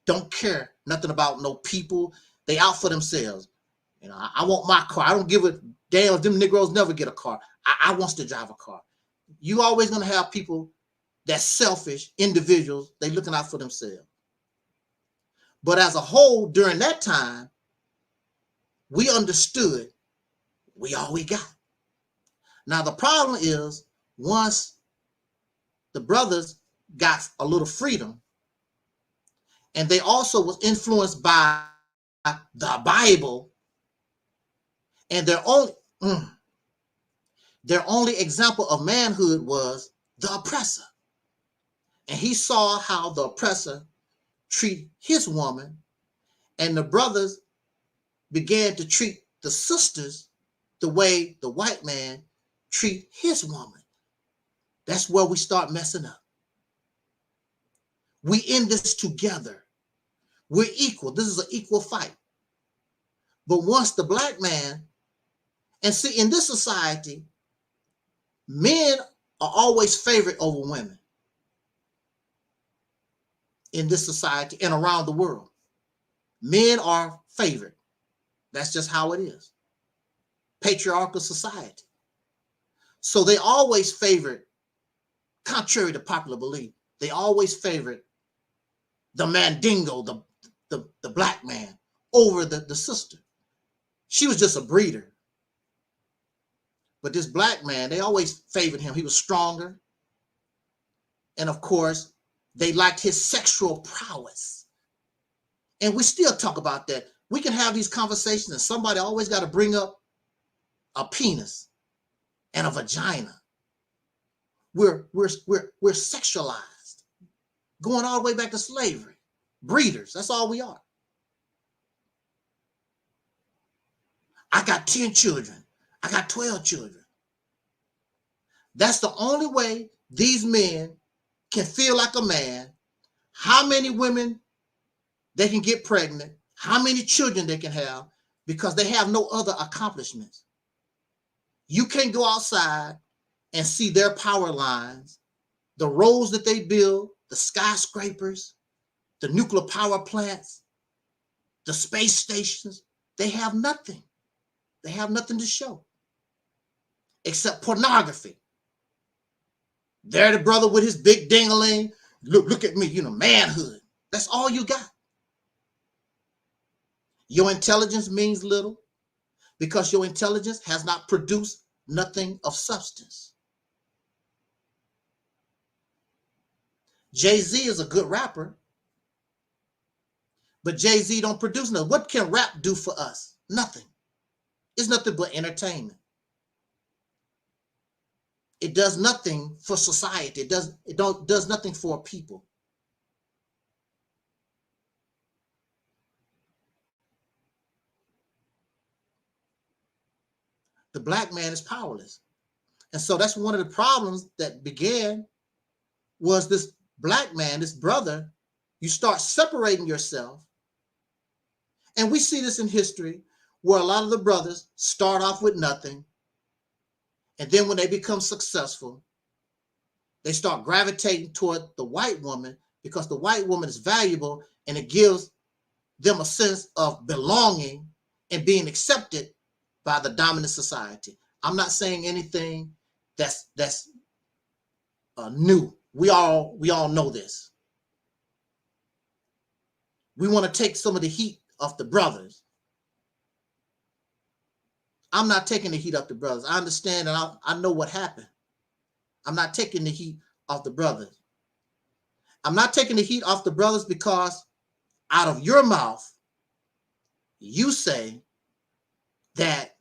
don't care nothing about no people. They out for themselves. You know, I want my car. I don't give a damn if them Negroes never get a car. I wants to drive a car. You always going to have people that's selfish individuals. They looking out for themselves. But as a whole, during that time, we understood we all we got. Now, the problem is once the brothers got a little freedom, and they also was influenced by the Bible, and their only example of manhood was the oppressor. And he saw how the oppressor treat his woman, and the brothers began to treat the sisters the way the white man treat his woman. That's where we start messing up. We in this together. We're equal. This is an equal fight. But once the black man, and see, in this society, men are always favored over women. In this society and around the world, men are favored. That's just how it is. Patriarchal society. So they always favored, contrary to popular belief, they always favored the mandingo, the black man, over the sister. She was just a breeder. But this black man, they always favored him. He was stronger. And of course, they liked his sexual prowess. And we still talk about that. We can have these conversations and somebody always got to bring up a penis and a vagina. We're sexualized. Going all the way back to slavery. Breeders, that's all we are. I got 10 children. I got 12 children. That's the only way these men can feel like a man, how many women they can get pregnant, how many children they can have, because they have no other accomplishments. You can't go outside and see their power lines, the roads that they build, the skyscrapers, the nuclear power plants, the space stations. They have nothing. They have nothing to show except pornography. There the brother with his big ding-a-ling. Look at me, you know, manhood. That's all you got. Your intelligence means little because your intelligence has not produced nothing of substance. Jay-Z is a good rapper, but Jay-Z don't produce nothing. What can rap do for us? Nothing. It's nothing but entertainment. It does nothing for society. It does nothing for people. The black man is powerless. And so that's one of the problems that began was this black man, this brother, you start separating yourself. And we see this in history where a lot of the brothers start off with nothing. And then when they become successful, they start gravitating toward the white woman because the white woman is valuable and it gives them a sense of belonging and being accepted by the dominant society. I'm not saying anything that's new. We all know this. We want to take some of the heat off the brothers. I'm not taking the heat off the brothers. I understand and I know what happened. I'm not taking the heat off the brothers. I'm not taking the heat off the brothers because out of your mouth, you say that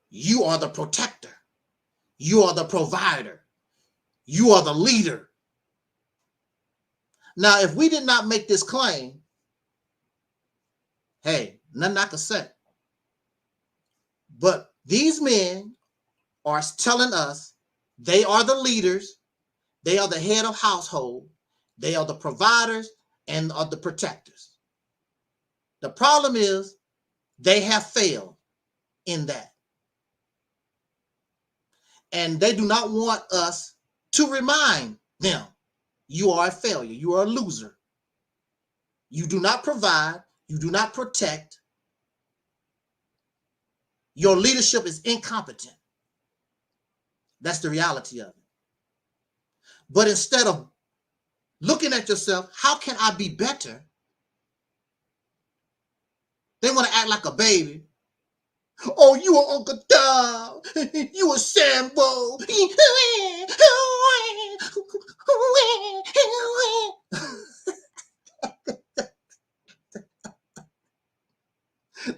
you are the protector. You are the provider. You are the leader. Now, if we did not make this claim, hey, nothing I can say. But these men are telling us they are the leaders. They are the head of household. They are the providers and are the protectors. The problem is they have failed in that. And they do not want us to remind them, you are a failure. You are a loser. You do not provide. You do not protect. Your leadership is incompetent. That's the reality of it. But instead of looking at yourself, how can I be better? They want to act like a baby. Oh, you are Uncle Dom. You are Sambo.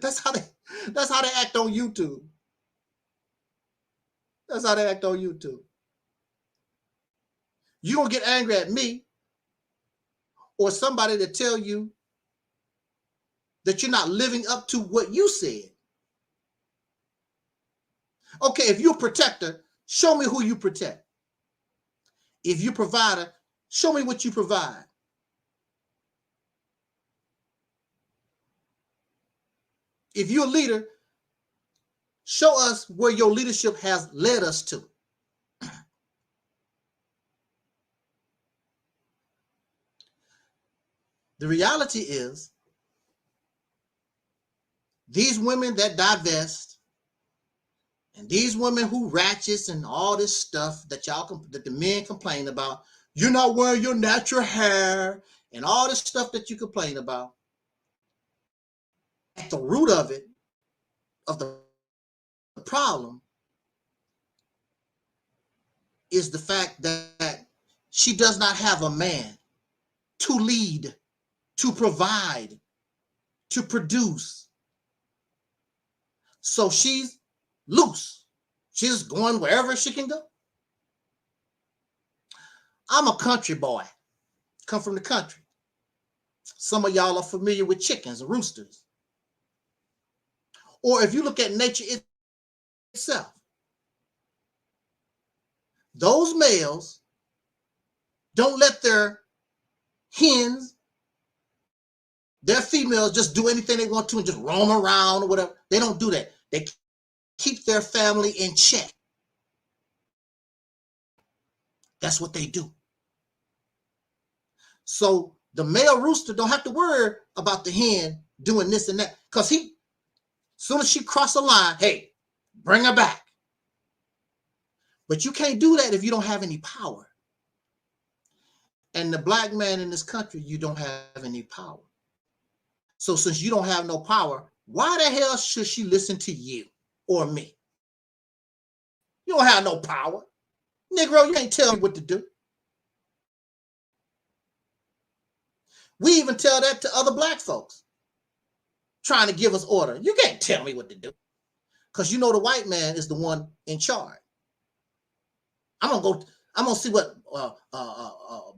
That's how they act on YouTube. That's how they act on YouTube. You're going to get angry at me or somebody to tell you that you're not living up to what you said. Okay, if you're a protector, show me who you protect. If you're a provider, show me what you provide. If you're a leader, show us where your leadership has led us to. The reality is, these women that divest, and these women who ratchets and all this stuff that that the men complain about, you're not wearing your natural hair and all this stuff that you complain about. At the root of it, of the problem, is the fact that she does not have a man to lead, to provide, to produce. So she's loose. She's going wherever she can go. I'm a country boy, come from the country. Some of y'all are familiar with chickens, roosters. Or if you look at nature itself, those males don't let their hens, their females, just do anything they want to and just roam around or whatever. They don't do that. They keep their family in check. That's what they do. So the male rooster don't have to worry about the hen doing this and that, because as soon as she crosses a line, hey, bring her back. But you can't do that if you don't have any power. And the black man in this country, you don't have any power. So since you don't have no power, why the hell should she listen to you or me? You don't have no power. Negro, you can't tell me what to do. We even tell that to other black folks trying to give us order. You can't tell me what to do. Because you know the white man is the one in charge. I'm gonna see what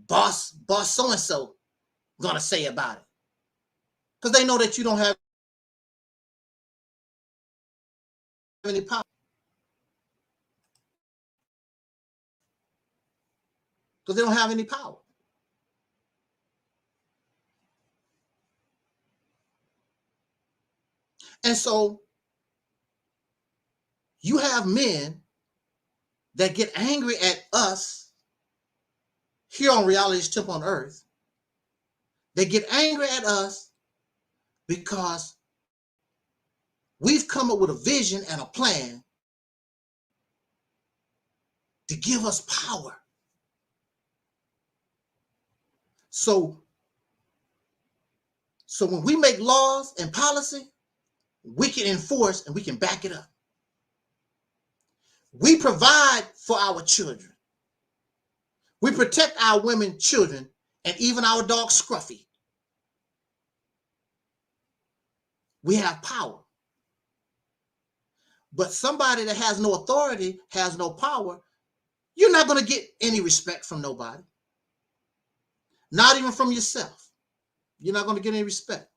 boss so-and-so gonna say about it. Because they know that you don't have any power. Because they don't have any power. And so you have men that get angry at us here on Reality's Temple on Earth They get angry at us because we've come up with a vision and a plan to give us power. So when we make laws and policy, we can enforce and we can back it up. We provide for our children. We protect our women, children, and even our dog Scruffy. We have power. But somebody that has no authority, has no power, you're not going to get any respect from nobody. Not even from yourself. You're not going to get any respect.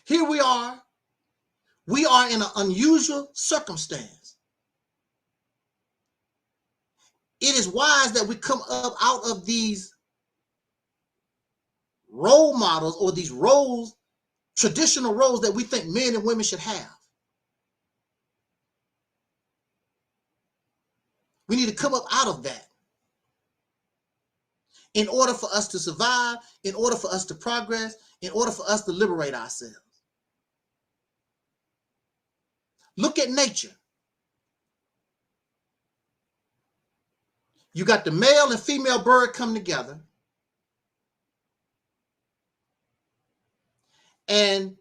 Here we are. We are in an unusual circumstance. It is wise that we come up out of these role models or these roles, traditional roles that we think men and women should have. We need to come up out of that in order for us to survive, in order for us to progress, in order for us to liberate ourselves. Look at nature. You got the male and female bird come together, and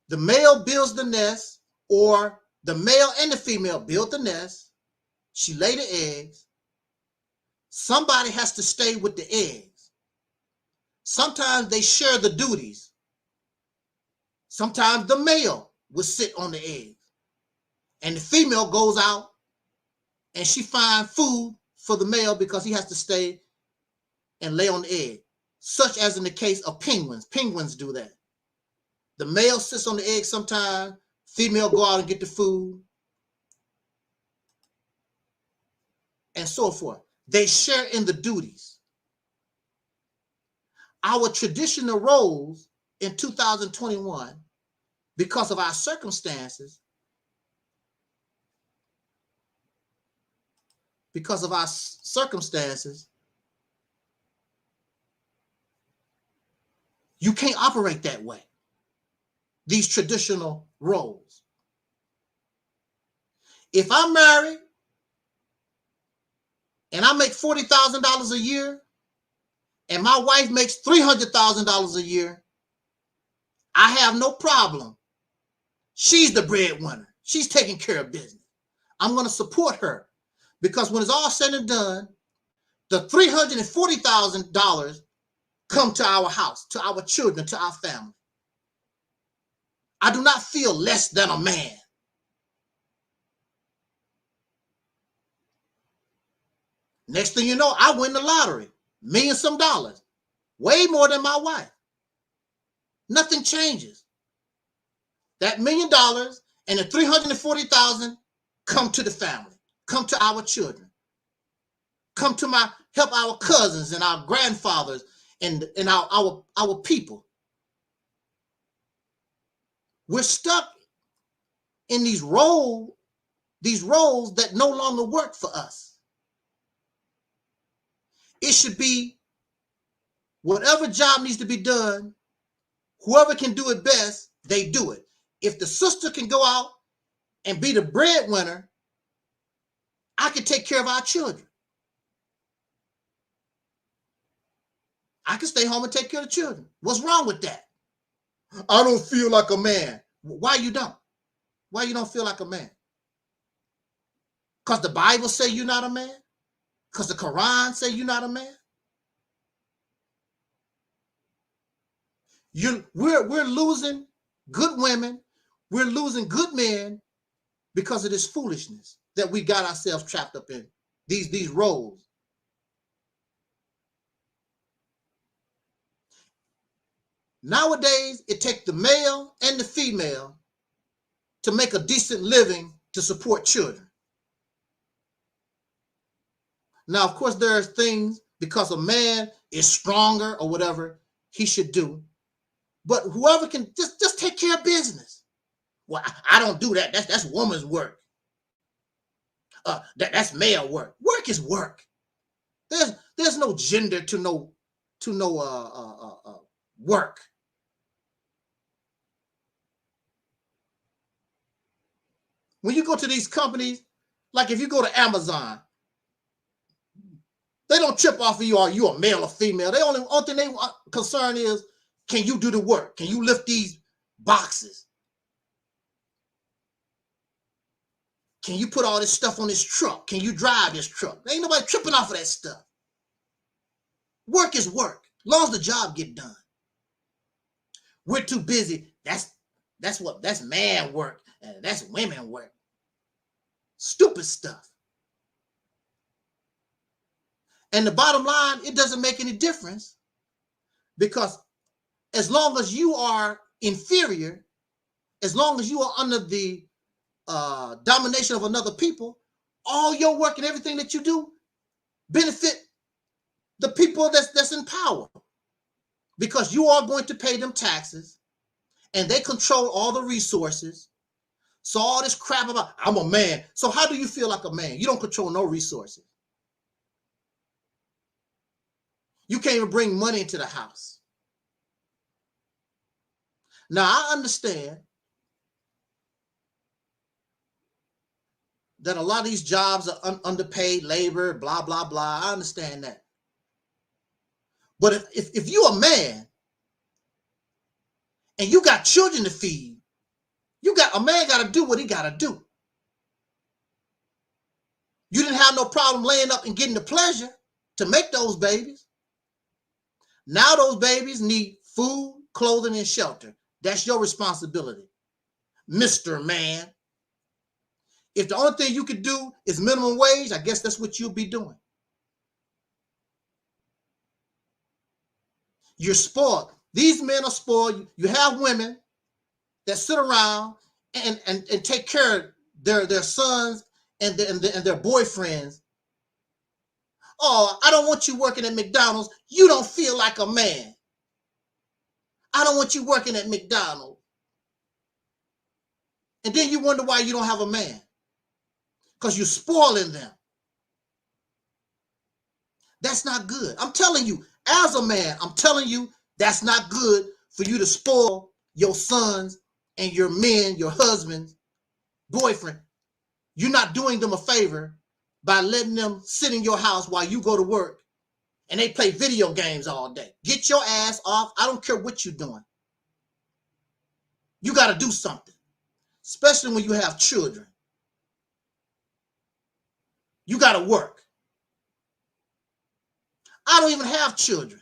the male builds the nest, or the male and the female build the nest. She lay the eggs. Somebody has to stay with the eggs. Sometimes they share the duties. Sometimes the male will sit on the eggs, and the female goes out and she finds food for the male because he has to stay and lay on the egg, such as in the case of penguins. Penguins do that. The male sits on the egg sometimes, female go out and get the food, and so forth. They share in the duties. Our traditional roles in 2021, because of our circumstances, you can't operate that way. These traditional roles. If I'm married and I make $40,000 a year and my wife makes $300,000 a year, I have no problem. She's the breadwinner. She's taking care of business. I'm going to support her because when it's all said and done, the $340,000 come to our house, to our children, to our family. I do not feel less than a man. Next thing you know, I win the lottery, $million-some, way more than my wife. Nothing changes. That $1 million and the $340,000 come to the family, come to our children, come to help our cousins and our grandfathers and our people. We're stuck in these roles that no longer work for us. It should be whatever job needs to be done, whoever can do it best, they do it. If the sister can go out and be the breadwinner, I can take care of our children. I can stay home and take care of the children. What's wrong with that? I don't feel like a man. Why you don't? Why you don't feel like a man? Because the Bible say you're not a man? Because the Quran say you're not a man? We're losing good women. We're losing good men because of this foolishness that we got ourselves trapped up in, these roles. Nowadays, it takes the male and the female to make a decent living to support children. Now, of course, there are things because a man is stronger or whatever he should do. But whoever can just take care of business. Well, I don't do that. That's woman's work. that's male work. Work is work. There's no gender to no work. When you go to these companies, like if you go to Amazon, they don't trip off of you, are you a male or female? They only thing they concern is, can you do the work? Can you lift these boxes? Can you put all this stuff on this truck? Can you drive this truck? There ain't nobody tripping off of that stuff. Work is work, as long as the job get done. We're too busy. That's man work, and that's women work. Stupid stuff. And the bottom line, it doesn't make any difference, because as long as you are inferior, as long as you are under the domination of another people, all your work and everything that you do benefit the people that's in power, because you are going to pay them taxes and they control all the resources. So all this crap about, I'm a man. So how do you feel like a man? You don't control no resources. You can't even bring money into the house. Now, I understand that a lot of these jobs are underpaid labor, blah, blah, blah. I understand that. But if you're a man and you got children to feed, a man got to do what he got to do. You didn't have no problem laying up and getting the pleasure to make those babies. Now those babies need food, clothing, and shelter. That's your responsibility, Mr. Man. If the only thing you could do is minimum wage, I guess that's what you'll be doing. You're spoiled. These men are spoiled. You have women that sit around and take care of their sons and their boyfriends. Oh, I don't want you working at McDonald's. You don't feel like a man. I don't want you working at McDonald's. And then you wonder why you don't have a man. Because you're spoiling them. That's not good. I'm telling you, as a man, I'm telling you, that's not good for you to spoil your sons and your men, your husbands, boyfriend. You're not doing them a favor by letting them sit in your house while you go to work and they play video games all day. Get your ass off. I don't care what you're doing. You got to do something, especially when you have children. You got to work. I don't even have children.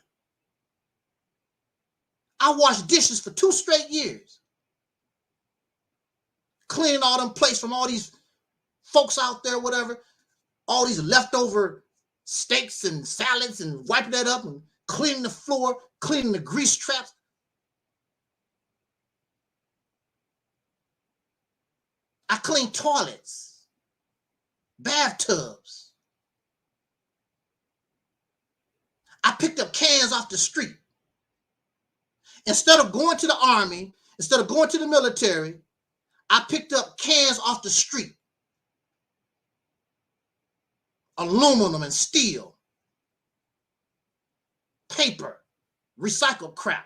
I washed dishes for 2 straight years. Cleaning all them plates from all these folks out there, whatever. All these leftover steaks and salads, and wiping that up and cleaning the floor, cleaning the grease traps. I clean toilets, bathtubs. I picked up cans off the street. Instead of going to the army, instead of going to the military, I picked up cans off the street. Aluminum and steel, paper, recycled crap,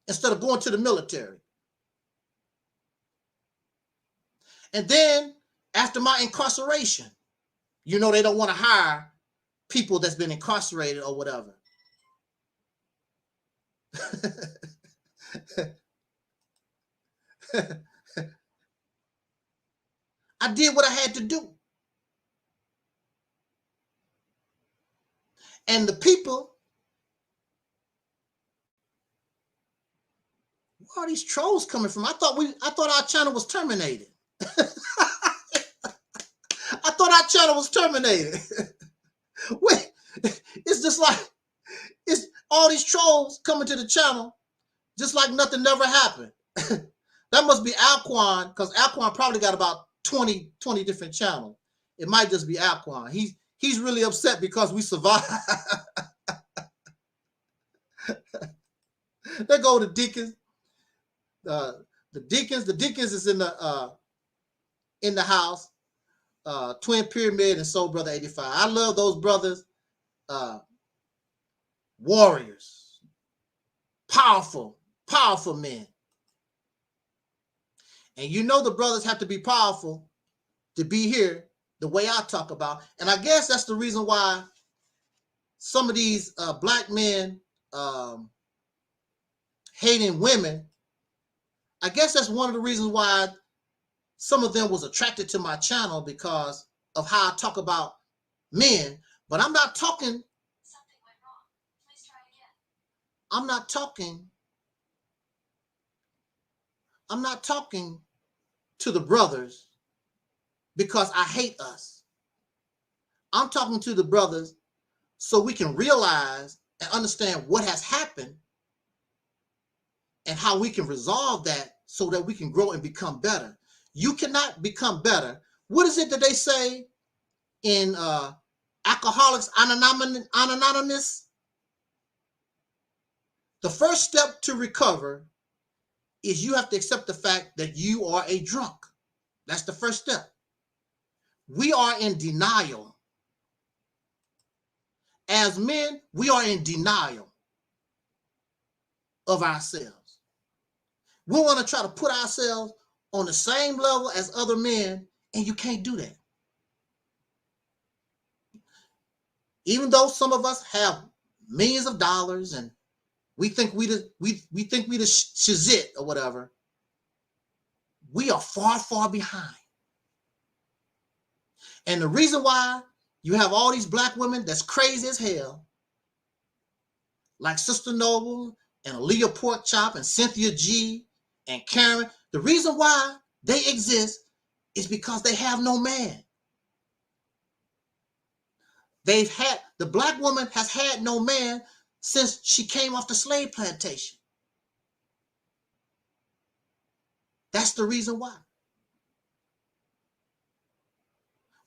instead of going to the military. And then after my incarceration, you know, they don't want to hire people that's been incarcerated or whatever. I did what I had to do. And the people, where are these trolls coming from? I thought our channel was terminated. I thought our channel was terminated. Wait, it's just like, it's all these trolls coming to the channel just like nothing never happened. That must be Alquan, because Alquan probably got about 20 different channels. It might just be Alquan. He's really upset because we survived. There go the deacons. The deacons is in the house. Twin Pyramid and Soul Brother 85. I love those brothers. Warriors. Powerful men. And you know the brothers have to be powerful to be here the way I talk about. And I guess that's the reason why some of these black men hating women, I guess that's one of the reasons why some of them was attracted to my channel, because of how I talk about men. But I'm not talking. Something went wrong. Please try again. I'm not talking to the brothers because I hate us. I'm talking to the brothers so we can realize and understand what has happened and how we can resolve that so that we can grow and become better. You cannot become better. What is it that they say in Alcoholics Anonymous? The first step to recover is you have to accept the fact that you are a drunk. That's the first step. We are in denial. As men, we are in denial of ourselves. We want to try to put ourselves on the same level as other men, and you can't do that. Even though some of us have millions of dollars and we think we the shizit or whatever, we are far, far behind. And the reason why you have all these black women that's crazy as hell, like Sister Noble and Aleeyah Porkchop and Cynthia G and Karen, the reason why they exist is because they have no man. The black woman has had no man since she came off the slave plantation. That's the reason why.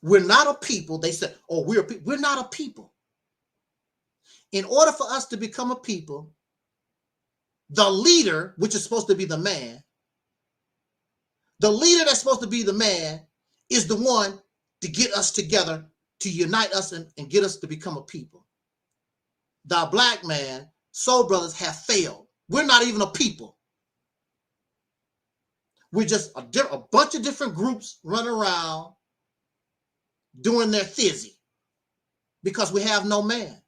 We're not a people. They said, oh, we're a people. We're not a people. In order for us to become a people, the leader, which is supposed to be the man, the leader that's supposed to be the man is the one to get us together, to unite us and get us to become a people. The black man, soul brothers, have failed. We're not even a people. We're just a bunch of different groups running around doing their thizzy because we have no man.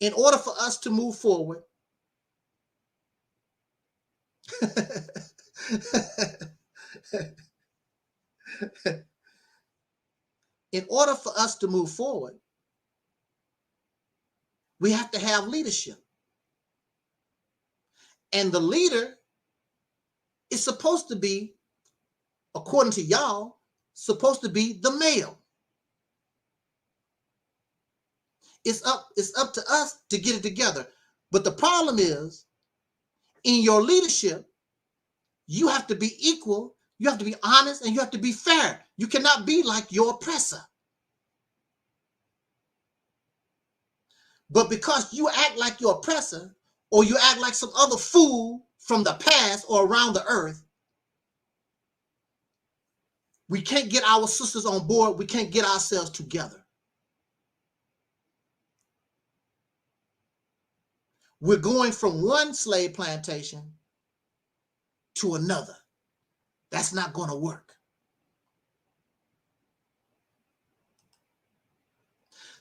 In order for us to move forward, we have to have leadership. And the leader is supposed to be, according to y'all, supposed to be the male. It's up to us to get it together. But the problem is, in your leadership, you have to be equal, you have to be honest, and you have to be fair. You cannot be like your oppressor. But because you act like your oppressor, or you act like some other fool from the past or around the earth, we can't get our sisters on board. We can't get ourselves together. We're going from one slave plantation to another. That's not going to work.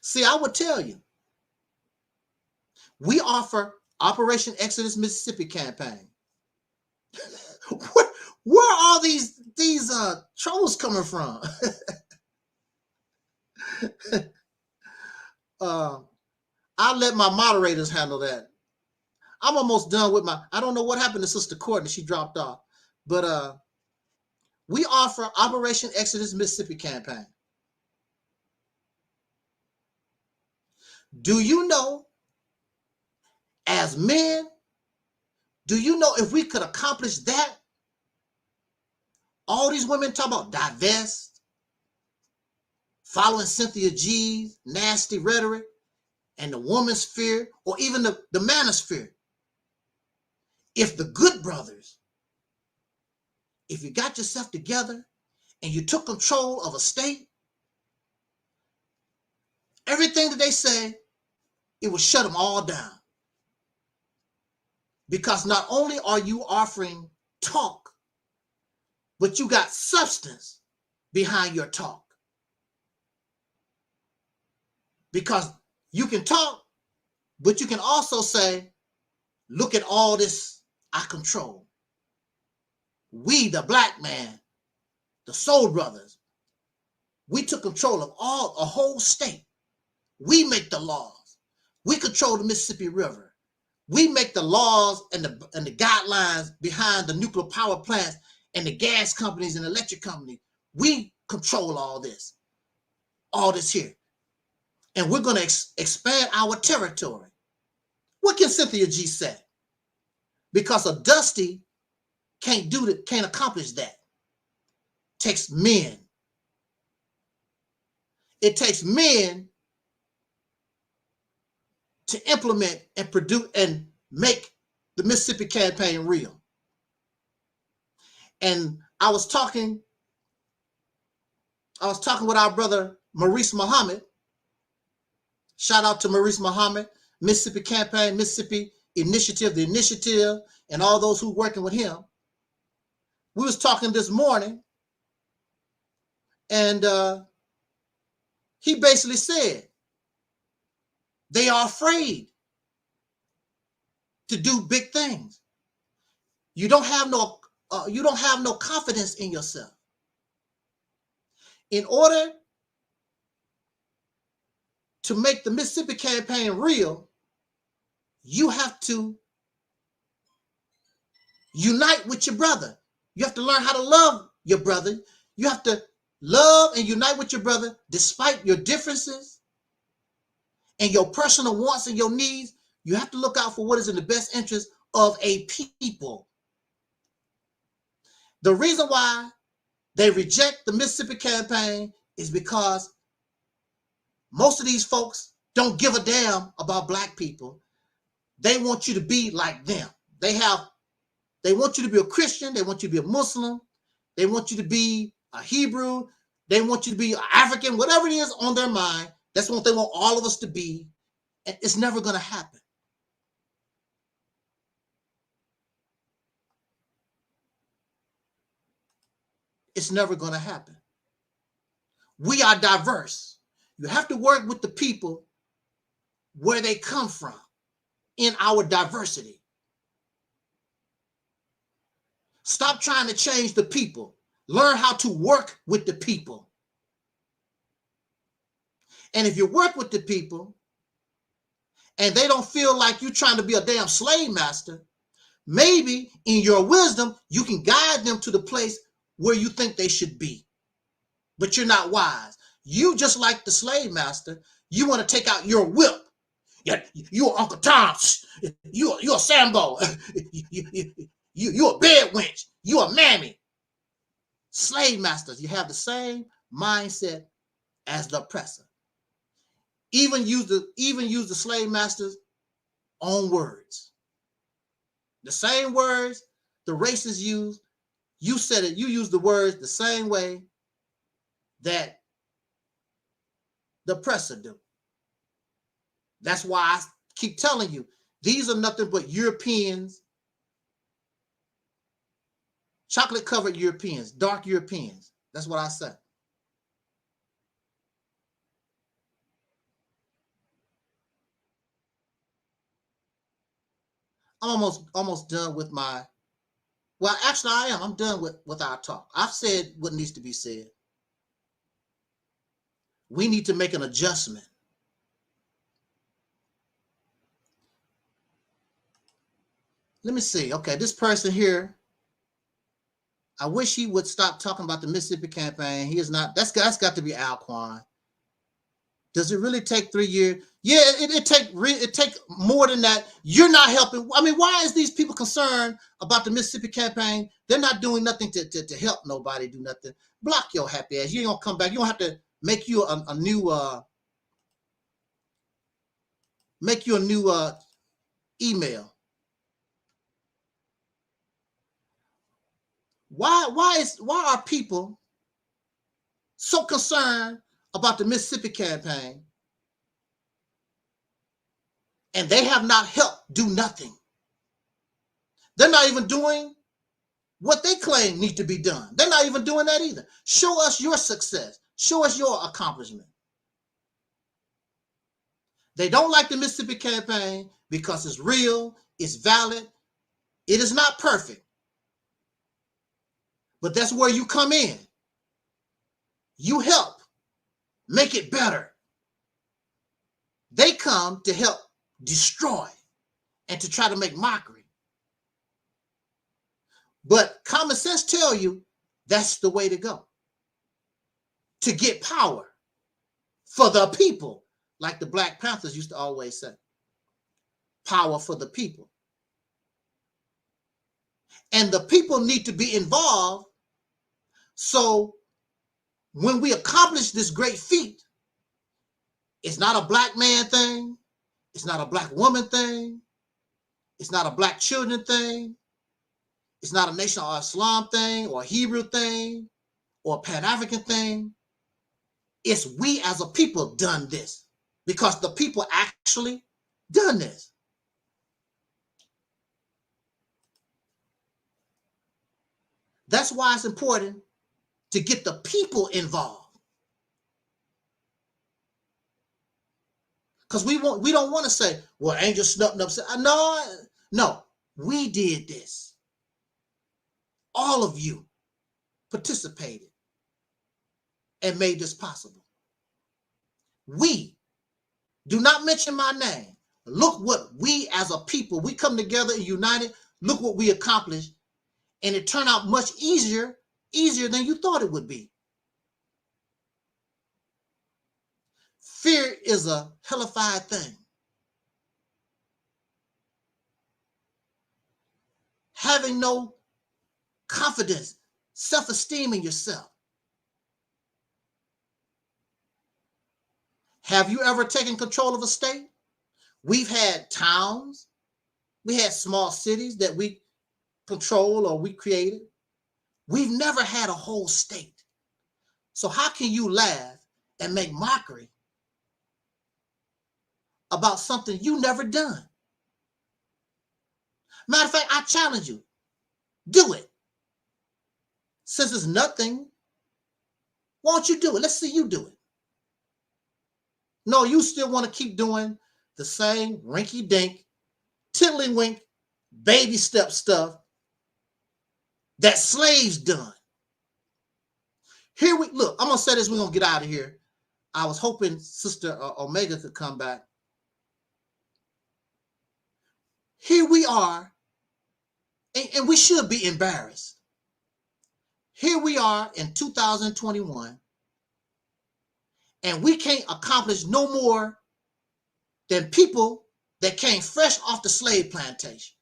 See, I would tell you, we offer Operation Exodus Mississippi campaign. Where are all these trolls coming from? I'll let my moderators handle that. I'm almost done with I don't know what happened to Sister Courtney. She dropped off. But we offer Operation Exodus Mississippi campaign. Do you know, as men, do you know if we could accomplish that? All these women talk about divest, following Cynthia G's nasty rhetoric, and the woman's sphere, or even the manosphere. If the good brothers, if you got yourself together and you took control of a state, everything that they say, it will shut them all down. Because not only are you offering talk, but you got substance behind your talk. Because you can talk, but you can also say, look at all this I control. We, the black man, the Soul Brothers, we took control of a whole state. We make the laws. We control the Mississippi River. We make the laws and the guidelines behind the nuclear power plants and the gas companies and electric companies. We control all this here. And we're going to expand our territory. What can Cynthia G say? Because a Dusty can't accomplish that. Takes men. It takes men to implement and produce and make the Mississippi campaign real. And I was talking with our brother Maurice Muhammad. Shout out to Maurice Muhammad, Mississippi Campaign, Mississippi Initiative, the Initiative, and all those who are working with him. We was talking this morning, and he basically said they are afraid to do big things. You don't have no confidence in yourself. In order to make the Mississippi campaign real, you have to unite with your brother. You have to learn how to love your brother. You have to love and unite with your brother despite your differences and your personal wants and your needs. You have to look out for what is in the best interest of a people. The reason why they reject the Mississippi campaign is because most of these folks don't give a damn about black people. They want you to be like them. They want you to be a Christian. They want you to be a Muslim. They want you to be a Hebrew. They want you to be African, whatever it is on their mind. That's what they want all of us to be. And it's never going to happen. It's never going to happen. We are diverse. You have to work with the people where they come from in our diversity. Stop trying to change the people. Learn how to work with the people. And if you work with the people and they don't feel like you're trying to be a damn slave master, maybe in your wisdom, you can guide them to the place where you think they should be. But you're not wise. You, just like the slave master, you want to take out your whip. You're Uncle Tom. You're a Sambo. You're a bed wench. You're a mammy. Slave masters, you have the same mindset as the oppressor. Even use the slave master's own words. The same words the racists use. You said it. You use the words the same way that the oppressor do. That's why I keep telling you, these are nothing but Europeans, chocolate-covered Europeans, dark Europeans. That's what I said. I'm almost done with my, well, actually I am. I'm done with our talk. I've said what needs to be said. We need to make an adjustment. Let me see. Okay, this person here, I wish he would stop talking about the Mississippi campaign. He is not, that's got to be Alquan. Does it really take 3 years? Yeah, it take more than that. You're not helping. I mean, why is these people concerned about the Mississippi campaign? They're not doing nothing to help nobody do nothing. Block your happy ass. You ain't gonna come back. You don't have to make you a new email. Why are people so concerned about the Mississippi campaign, and they have not helped do nothing. They're not even doing what they claim need to be done. They're not even doing that either. Show us your success. Show us your accomplishment. They don't like the Mississippi campaign because it's real, it's valid. It is not perfect. But that's where you come in. You help make it better. They come to help destroy and to try to make mockery. But common sense tells you that's the way to go. To get power for the people, like the Black Panthers used to always say. Power for the people. And the people need to be involved, so when we accomplish this great feat, it's not a black man thing, it's not a black woman thing, it's not a black children thing, it's not a Nation of Islam thing or a Hebrew thing or a Pan-African thing. It's we as a people done this because the people actually done this. That's why it's important to get the people involved. Because we don't want to say, well, Angel snubbed up. No, we did this. All of you participated and made this possible. We do not mention my name. Look what we as a people, we come together and united. Look what we accomplished. And it turned out much easier than you thought it would be. Fear is a hellified thing. Having no confidence, self-esteem in yourself. Have you ever taken control of a state? We've had towns, we had small cities that we control or we created. We've never had a whole state. So how can you laugh and make mockery about something you never done? Matter of fact, I challenge you, do it. Since it's nothing, why don't you do it? Let's see you do it. No, you still want to keep doing the same rinky-dink, tiddlywink, baby step stuff that slaves done. Here we look, I'm gonna say this, we're gonna get out of here. I was hoping Sister Omega could come back. Here we are, and we should be embarrassed. Here we are in 2021, and we can't accomplish no more than people that came fresh off the slave plantation.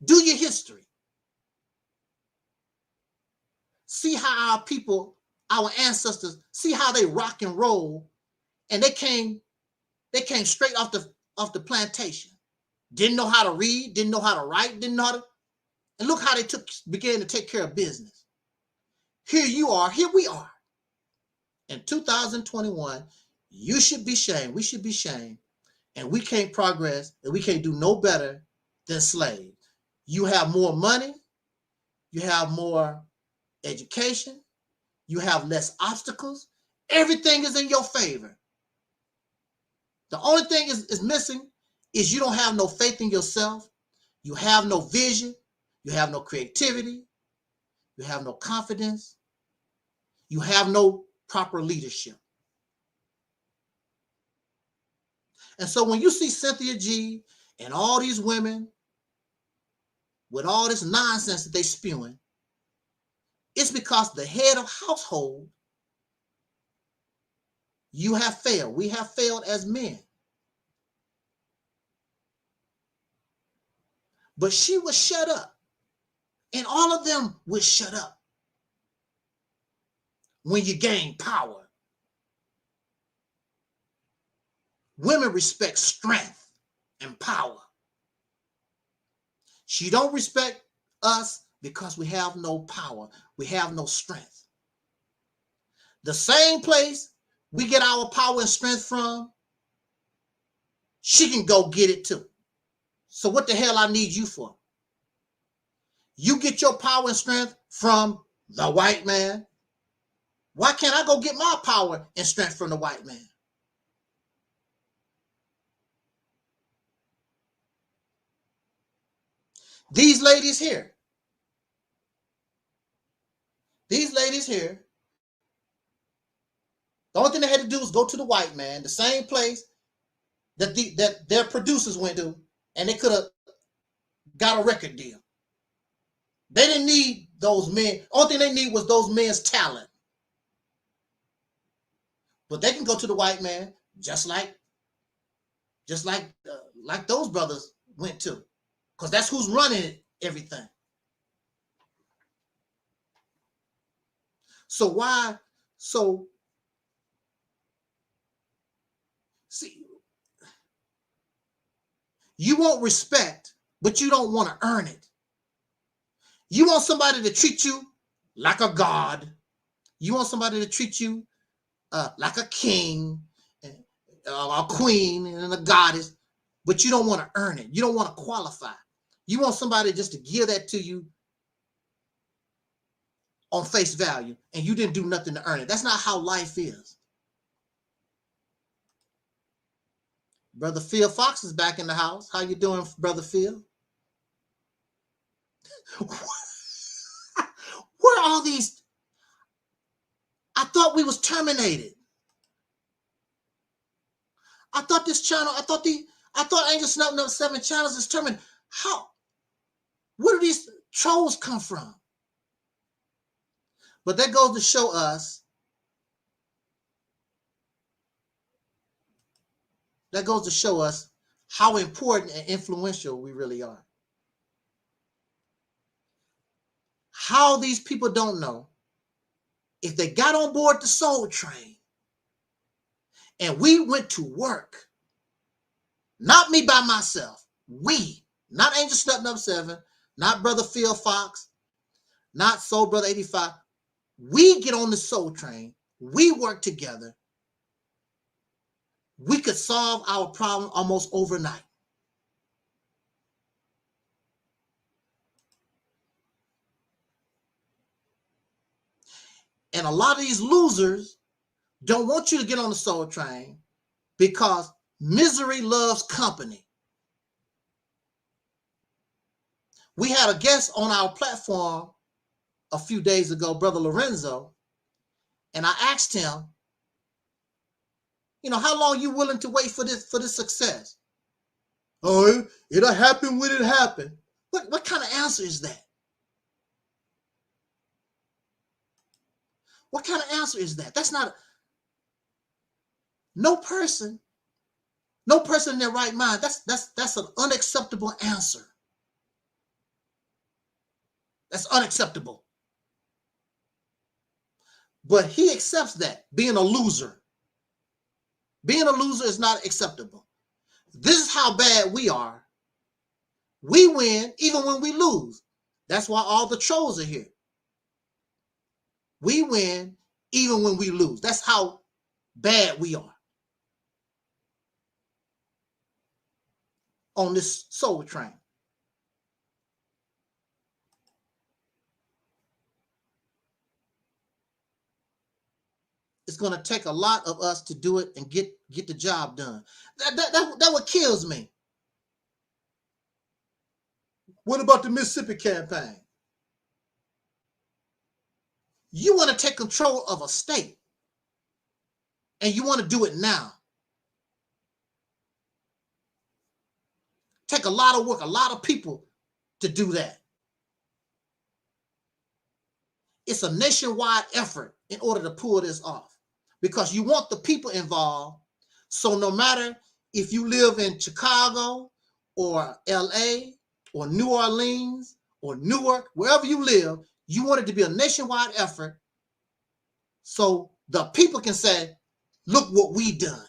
Do your history. See how our people, our ancestors, see how they rock and roll, and they came straight off the plantation. Didn't know how to read, didn't know how to write, didn't know how to, and look how they began to take care of business. Here you are, here we are. In 2021, you should be shamed, we should be shamed, and we can't progress, and we can't do no better than slaves. You have more money, you have more education, you have less obstacles, everything is in your favor. The only thing is missing is you don't have no faith in yourself, you have no vision, you have no creativity, you have no confidence, you have no proper leadership. And so when you see Cynthia G and all these women with all this nonsense that they spewing, it's because the head of household, you have failed. We have failed as men. But she was shut up. And all of them would shut up when you gain power. Women respect strength and power. She don't respect us because we have no power. We have no strength. The same place we get our power and strength from, she can go get it too. So what the hell I need you for? You get your power and strength from the white man. Why can't I go get my power and strength from the white man? These ladies here, the only thing they had to do was go to the white man, the same place that that their producers went to, and they could have got a record deal. They didn't need those men. Only thing they need was those men's talent. But they can go to the white man just like those brothers went to, because that's who's running everything. So why? So see, you want respect, but you don't want to earn it. You want somebody to treat you like a god. You want somebody to treat you like a king, a queen, and a goddess, but you don't want to earn it. You don't want to qualify. You want somebody just to give that to you on face value, and you didn't do nothing to earn it. That's not how life is. Brother Phil Fox is back in the house. How you doing, Brother Phil? Where are all these? I thought we was terminated. I thought this channel, I thought Angel Snubbing Up 7 channels is terminated. How? Where do these trolls come from? But that goes to show us, how important and influential we really are. How these people don't know, if they got on board the soul train and we went to work, not me by myself, we, not Angel Snubbing Up 7, not Brother Phil Fox, not Soul Brother 85, we get on the soul train, we work together, we could solve our problem almost overnight. And a lot of these losers don't want you to get on the soul train because misery loves company. We had a guest on our platform a few days ago, Brother Lorenzo, and I asked him, how long you willing to wait for this success? Oh, it'll happen when it happens. What kind of answer is that? What kind of answer is that? That's not, no person in their right mind, that's an unacceptable answer. That's unacceptable. But he accepts that, being a loser. Being a loser is not acceptable. This is how bad we are. We win even when we lose. That's why all the trolls are here. We win even when we lose. That's how bad we are on this soul train. It's going to take a lot of us to do it and get the job done. That what kills me. What about the Mississippi campaign? You want to take control of a state, and you want to do it now. Take a lot of work, a lot of people to do that. It's a nationwide effort in order to pull this off, because you want the people involved. So no matter if you live in Chicago or LA or New Orleans or Newark, wherever you live, you want it to be a nationwide effort so the people can say, look what we done.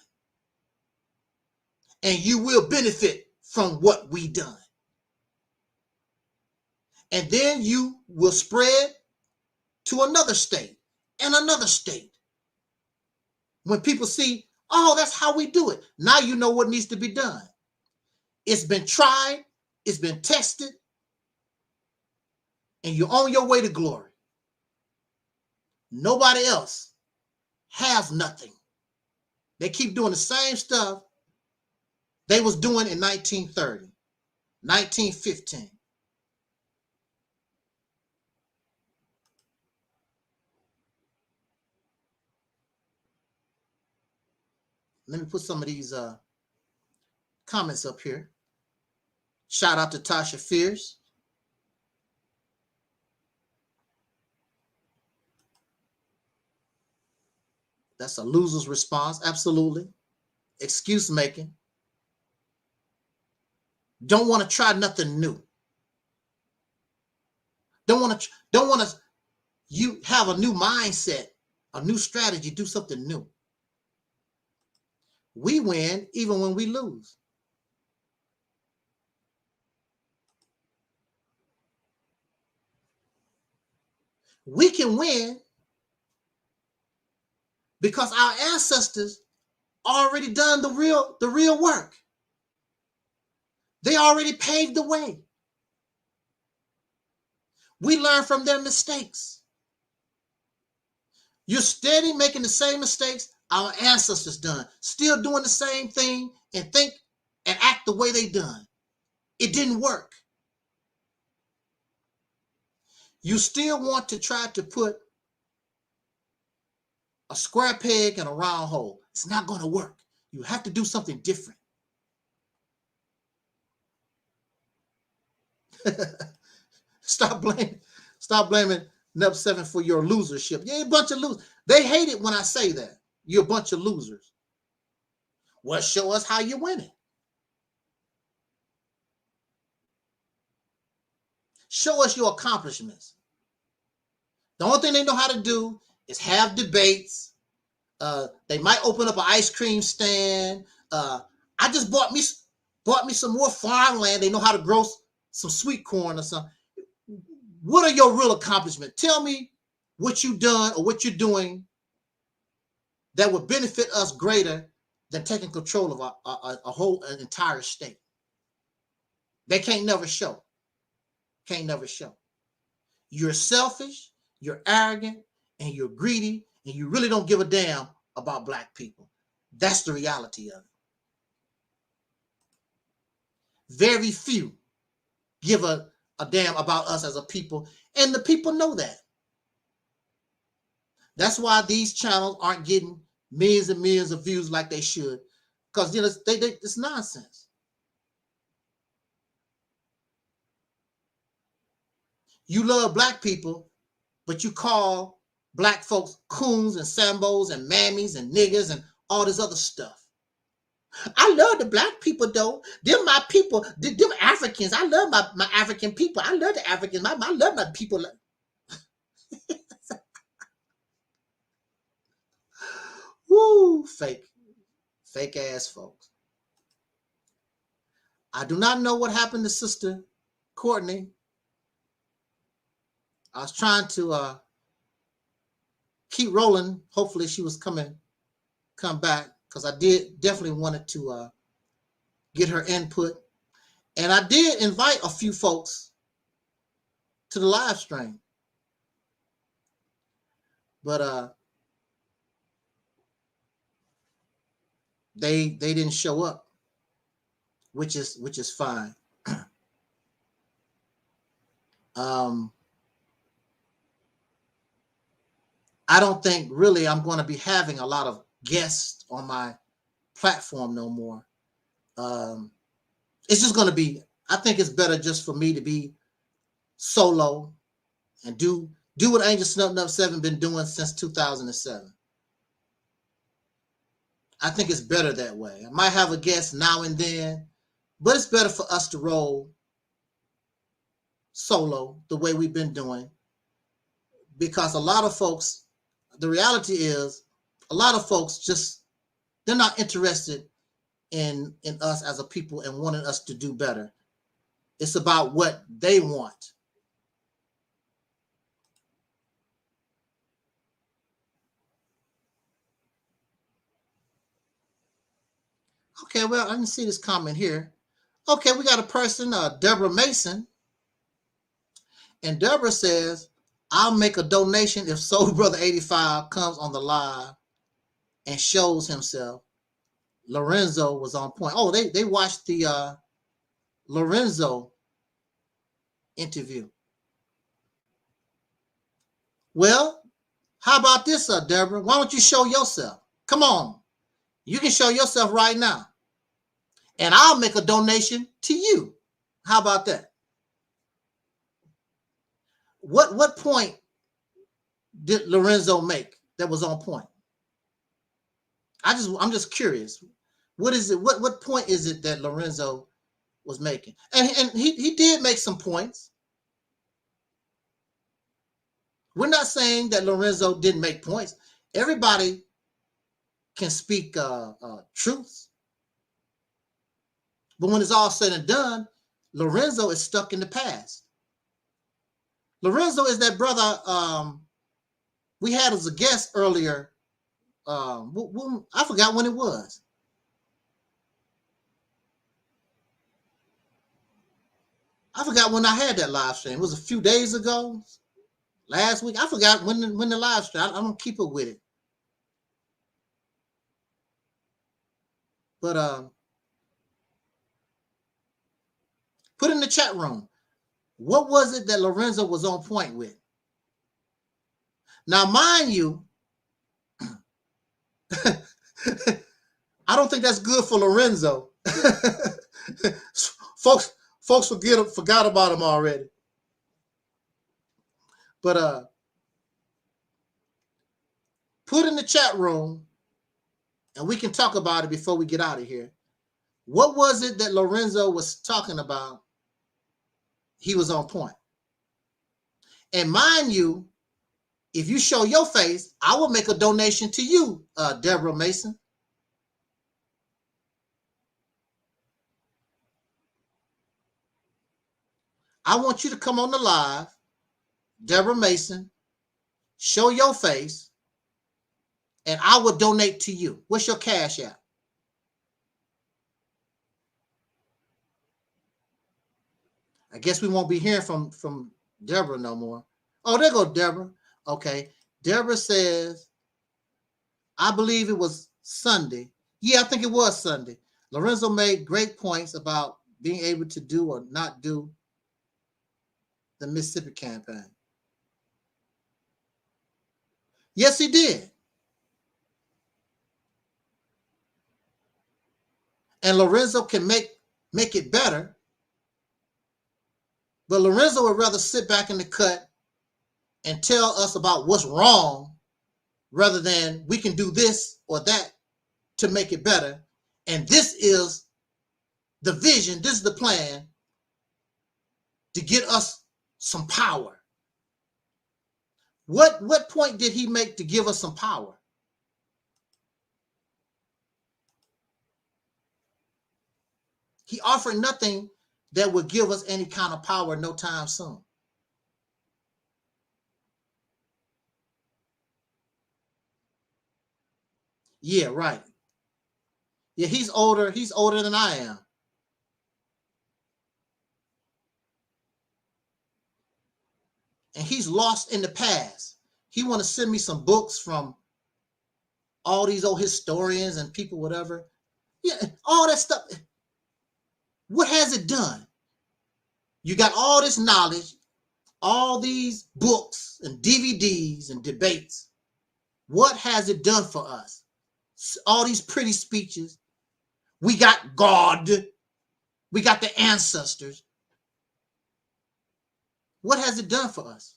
And you will benefit from what we done. And then you will spread to another state and another state When people see, oh, that's how we do it. Now you know what needs to be done. It's been tried, it's been tested, and you're on your way to glory. Nobody else has nothing. They keep doing the same stuff they was doing in 1930, 1915. Let me put some of these comments up here. Shout out to Tasha Fierce. That's a loser's response. Absolutely. Excuse making. Don't want to try nothing new. Don't want to you have a new mindset, a new strategy, do something new. We win even when we lose. We can win because our ancestors already done the real work. They already paved the way. We learn from their mistakes. You're steady making the same mistakes our ancestors done, still doing the same thing and think and act the way they done. It didn't work. You still want to try to put a square peg in a round hole. It's not going to work. You have to do something different. Stop blaming Nub 7 for your losership. You're a bunch of losers. They hate it when I say that. You're a bunch of losers. Well, show us how you're winning. Show us your accomplishments. The only thing they know how to do is have debates. They might open up an ice cream stand. I just bought me some more farmland. They know how to grow some sweet corn or something. What are your real accomplishments? Tell me what you've done or what you're doing that would benefit us greater than taking control of an entire state. They can't never show. Can't never show. You're selfish, you're arrogant, and you're greedy, and you really don't give a damn about Black people. That's the reality of it. Very few give a damn about us as a people, and the people know that. That's why these channels aren't getting millions and millions of views like they should, because it's nonsense. You love Black people, but you call Black folks coons and sambos and mammies and niggas and all this other stuff. I love the Black people though. Them my people, them Africans. I love my African people. I love the Africans. I love my people. Woo, fake ass folks. I do not know what happened to Sister Courtney. I was trying to keep rolling. Hopefully she was come back, because I definitely wanted to get her input. And I did invite a few folks to the live stream. But they didn't show up, which is fine. I don't think really I'm going to be having a lot of guests on my platform no more. It's just going to be, I think it's better just for me to be solo and do what Angel Snub 7 been doing since 2007. I think it's better that way. I might have a guest now and then, but it's better for us to roll solo the way we've been doing, because a lot of folks, the reality is a lot of folks just, they're not interested in us as a people and wanting us to do better. It's about what they want. Okay, well, I didn't see this comment here. Okay, we got a person, Deborah Mason. And Deborah says, I'll make a donation if Soul Brother 85 comes on the live and shows himself. Lorenzo was on point. Oh, they watched the Lorenzo interview. Well, how about this, Deborah? Why don't you show yourself? Come on. You can show yourself right now. And I'll make a donation to you. How about that? What point did Lorenzo make that was on point? I'm just curious. What is it? What point is it that Lorenzo was making? And he did make some points. We're not saying that Lorenzo didn't make points. Everybody can speak truths. But when it's all said and done, Lorenzo is stuck in the past. Lorenzo is that brother we had as a guest earlier. I forgot when it was. I forgot when I had that live stream. It was a few days ago, last week. I forgot when the live stream. I don't keep up with it. But put in the chat room, what was it that Lorenzo was on point with? Now, mind you, I don't think that's good for Lorenzo. Folks forgot about him already. But put in the chat room, and we can talk about it before we get out of here. What was it that Lorenzo was talking about? He was on point. And mind you, if you show your face, I will make a donation to you, Deborah Mason. I want you to come on the live, Deborah Mason, show your face, and I will donate to you. What's your Cash App? I guess we won't be hearing from Deborah no more. Oh, there goes Deborah. Okay. Deborah says, I believe it was Sunday. Yeah, I think it was Sunday. Lorenzo made great points about being able to do or not do the Mississippi campaign. Yes, he did. And Lorenzo can make it better. But Lorenzo would rather sit back in the cut and tell us about what's wrong rather than we can do this or that to make it better. And this is the vision, this is the plan to get us some power. What point did he make to give us some power? He offered nothing that would give us any kind of power no time soon. Yeah, right. Yeah, he's older than I am. And he's lost in the past. He want to send me some books from all these old historians and people, whatever. Yeah, all that stuff. What has it done? You got all this knowledge, all these books and DVDs and debates. What has it done for us? All these pretty speeches. We got God. We got the ancestors. What has it done for us?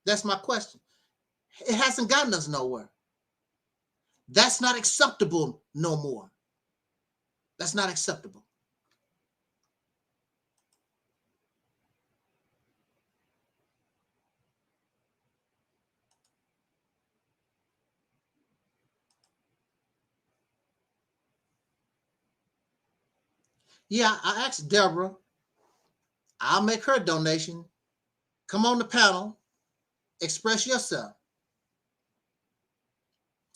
That's my question. It hasn't gotten us nowhere. That's not acceptable no more. That's not acceptable. Yeah, I asked Deborah. I'll make her a donation. Come on the panel. Express yourself.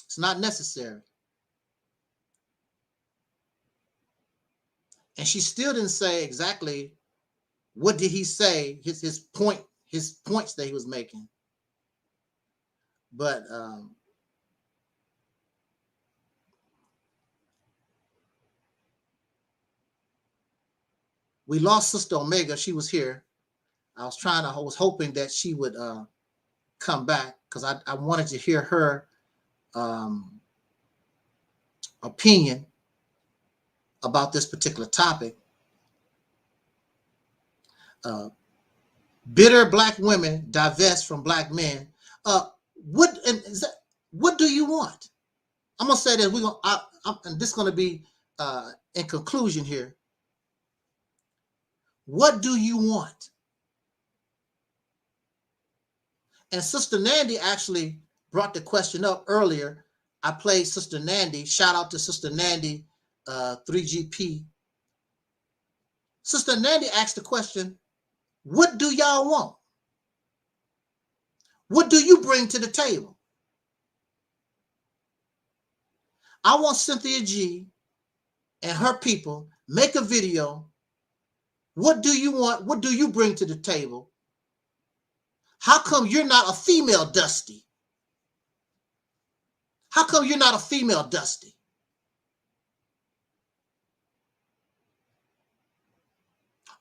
It's not necessary. And she still didn't say exactly what did he say, his points that he was making. But we lost Sister Omega. She was here. I was hoping that she would come back because I wanted to hear her opinion about this particular topic. Bitter black women divest from black men. What do you want? I'm gonna say that and this is gonna be in conclusion here. What do you want? And Sister Nandy actually brought the question up earlier. I played Sister Nandy. Shout out to Sister Nandy, 3GP. Sister Nandy asked the question, what do y'all want? What do you bring to the table? I want Cynthia G and her people make a video. What do you want? What do you bring to the table? How come you're not a female Dusty? How come you're not a female Dusty?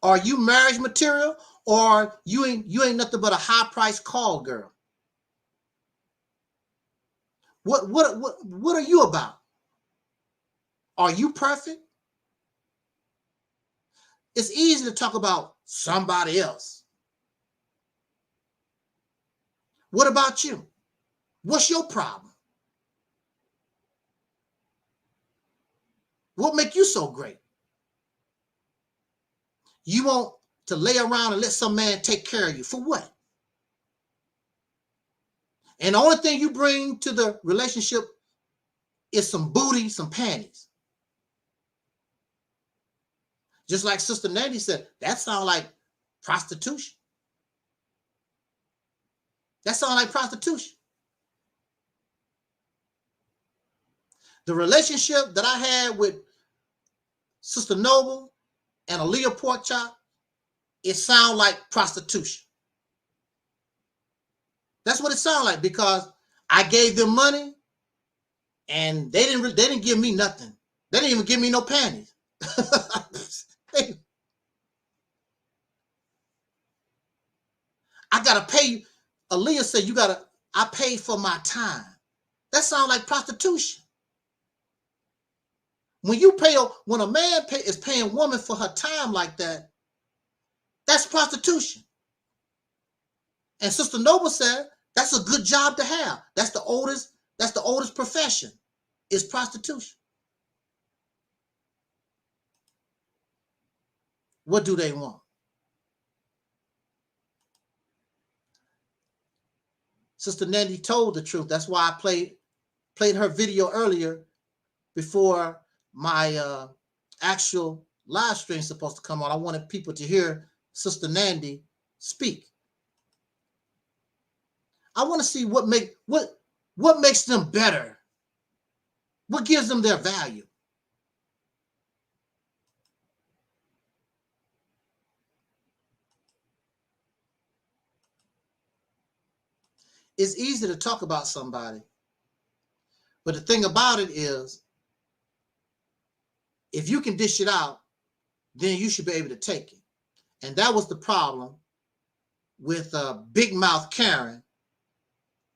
Are you marriage material, or you ain't nothing but a high price call girl? What are you about? Are you perfect? It's easy to talk about somebody else. What about you? What's your problem? What make you so great? You want to lay around and let some man take care of you. For what? And the only thing you bring to the relationship is some booty, some panties. Just like Sister Nandy said, that sounds like prostitution. That sounds like prostitution. The relationship that I had with Sister Noble and Aleeyah Porkchop, it sounds like prostitution. That's what it sounds like, because I gave them money and they didn't give me nothing. They didn't even give me no panties. I gotta pay you. Aleeyah said, I pay for my time. That sounds like prostitution. When a man is paying a woman for her time like that, that's prostitution. And Sister Noble said, that's a good job to have. That's the oldest profession, is prostitution. What do they want? Sister Nandy told the truth. That's why I played her video earlier before my actual live stream is supposed to come on. I wanted people to hear Sister Nandy speak. I want to see what makes them better. What gives them their value? It's easy to talk about somebody, but the thing about it is, if you can dish it out, then you should be able to take it. And that was the problem with Big Mouth Karen.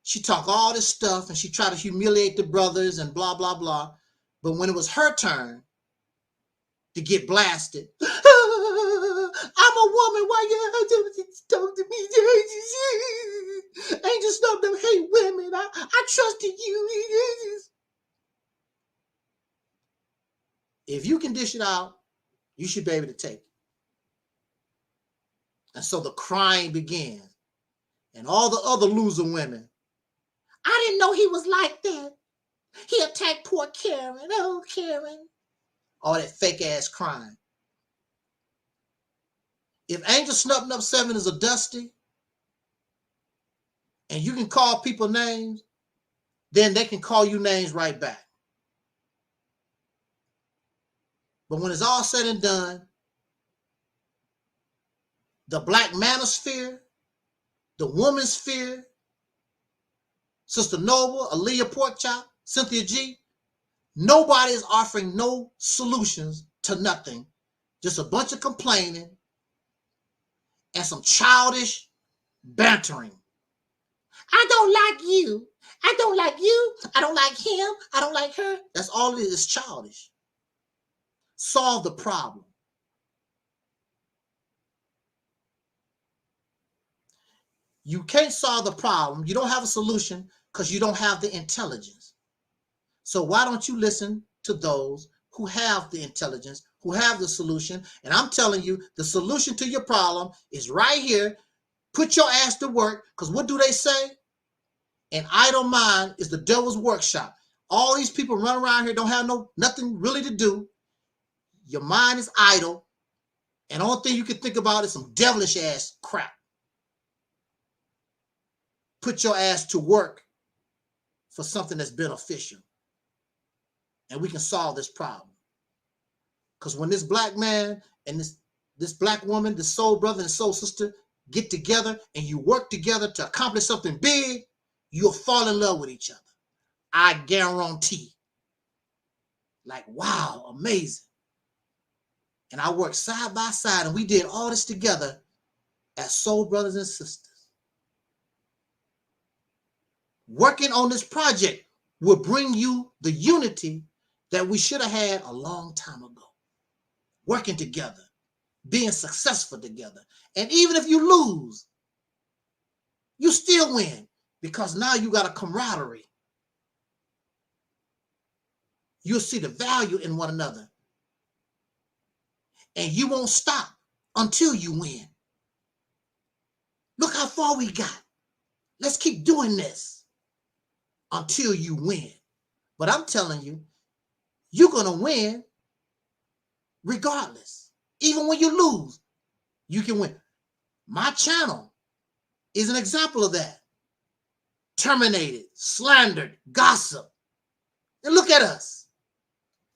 She talked all this stuff and she tried to humiliate the brothers and blah, blah, blah. But when it was her turn to get blasted, I'm a woman, why you talk to me? Ain't just stop them hate women. I trusted you. If you can dish it out, you should be able to take it. And so the crying began. And all the other loser women, I didn't know he was like that. He attacked poor Karen. Oh, Karen. All that fake ass crying. If Angel Snubbing Up 7 is a Dusty, and you can call people names, then they can call you names right back. But when it's all said and done, the black manosphere, the woman's sphere, Sister Noble, Aleeyah Porkchop, Cynthia G, nobody is offering no solutions to nothing. Just a bunch of complaining and some childish bantering. I don't like you. I don't like you. I don't like him. I don't like her. That's all it is, childish. Solve the problem. You can't solve the problem. You don't have a solution because you don't have the intelligence. So why don't you listen to those who have the intelligence, who have the solution? And I'm telling you, the solution to your problem is right here. Put your ass to work, because what do they say? An idle mind is the devil's workshop. All these people run around here don't have nothing really to do. Your mind is idle, and the only thing you can think about is some devilish ass crap. Put your ass to work for something that's beneficial, and we can solve this problem. Because when this black man and this black woman, this soul brother and soul sister get together and you work together to accomplish something big, you'll fall in love with each other. I guarantee. Like, wow, amazing. And I worked side by side, and we did all this together as soul brothers and sisters. Working on this project will bring you the unity that we should have had a long time ago. Working together, being successful together. And even if you lose, you still win, because now you got a camaraderie. You'll see the value in one another. And you won't stop until you win. Look how far we got. Let's keep doing this until you win. But I'm telling you, you're going to win regardless. Even when you lose, you can win. My channel is an example of that. Terminated, slandered, gossip. And look at us.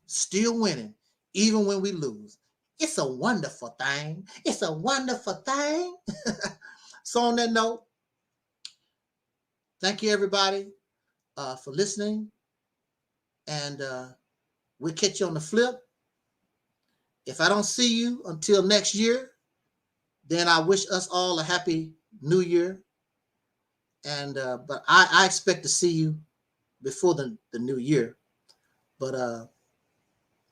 Still winning, even when we lose. It's a wonderful thing. It's a wonderful thing. So on that note, thank you everybody for listening. And we'll catch you on the flip. If I don't see you until next year, then I wish us all a happy new year. And but I expect to see you before the new year. But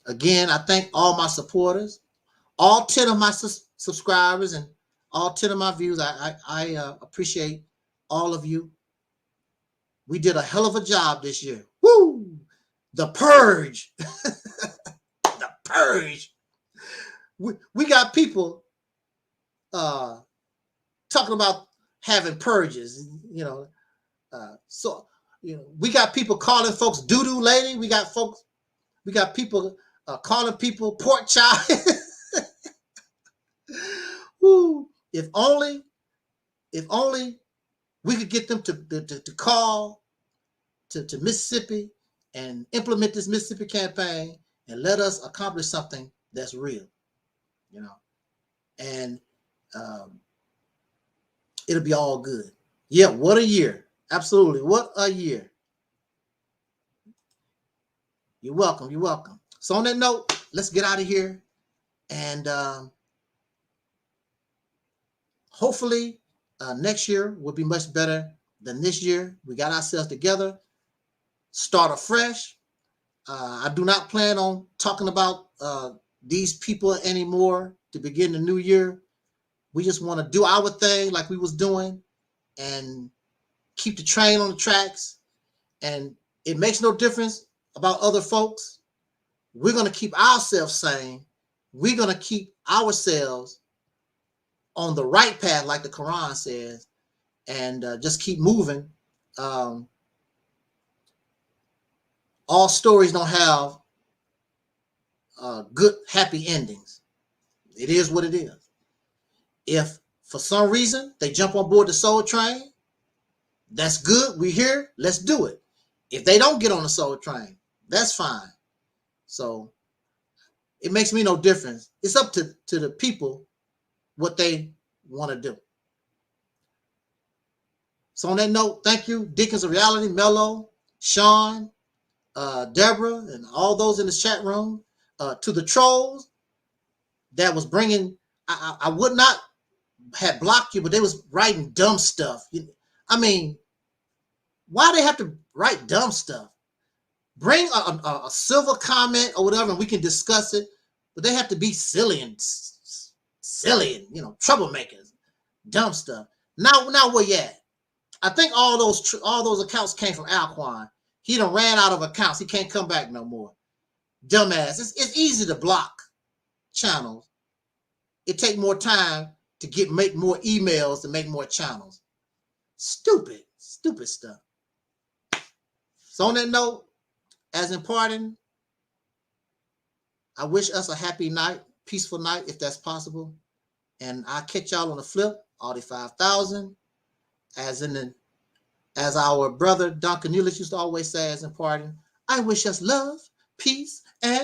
again, I thank all my supporters, all 10 of my subscribers, and all 10 of my views. I appreciate all of you. We did a hell of a job this year. Woo! The purge. The purge. We got people talking about having purges, you know. So, you know, we got people calling folks doo-doo lady. We got people calling people pork chop. Woo. If only we could get them to call to Mississippi and implement this Mississippi campaign and let us accomplish something that's real, you know. And it'll be all good. Yeah, what a year. Absolutely. What a year. You're welcome. You're welcome. So on that note, let's get out of here. And hopefully next year will be much better than this year. We got ourselves together, start afresh. I do not plan on talking about these people anymore to begin the new year. We just want to do our thing like we was doing and keep the train on the tracks. And it makes no difference about other folks. We're going to keep ourselves sane. We're going to keep ourselves on the right path, like the Quran says, and just keep moving. All stories don't have good, happy endings. It is what it is. If for some reason they jump on board the soul train, that's good. We're here. Let's do it. If they don't get on the soul train, that's fine. So It makes me no difference. It's up to the people what they want to do. So on that note, thank you, Deacons of Reality, Mello, Sean, Deborah, and all those in the chat room. To the trolls that was bringing, I would not have blocked you, but they was writing dumb stuff. I mean, why they have to write dumb stuff? Bring a civil comment or whatever, and we can discuss it. But they have to be silly and troublemakers, dumb stuff. Now where you at? I think all those accounts came from Alquan. He done ran out of accounts. He can't come back no more. Dumbass. It's easy to block channels. It take more time to make more emails to make more channels. Stupid stuff. So on that note, as in parting, I wish us a happy night, peaceful night, if that's possible. And I'll catch y'all on the flip, all the 5,000. As our brother Don Cornelius used to always say, as in parting, I wish us love, peace, and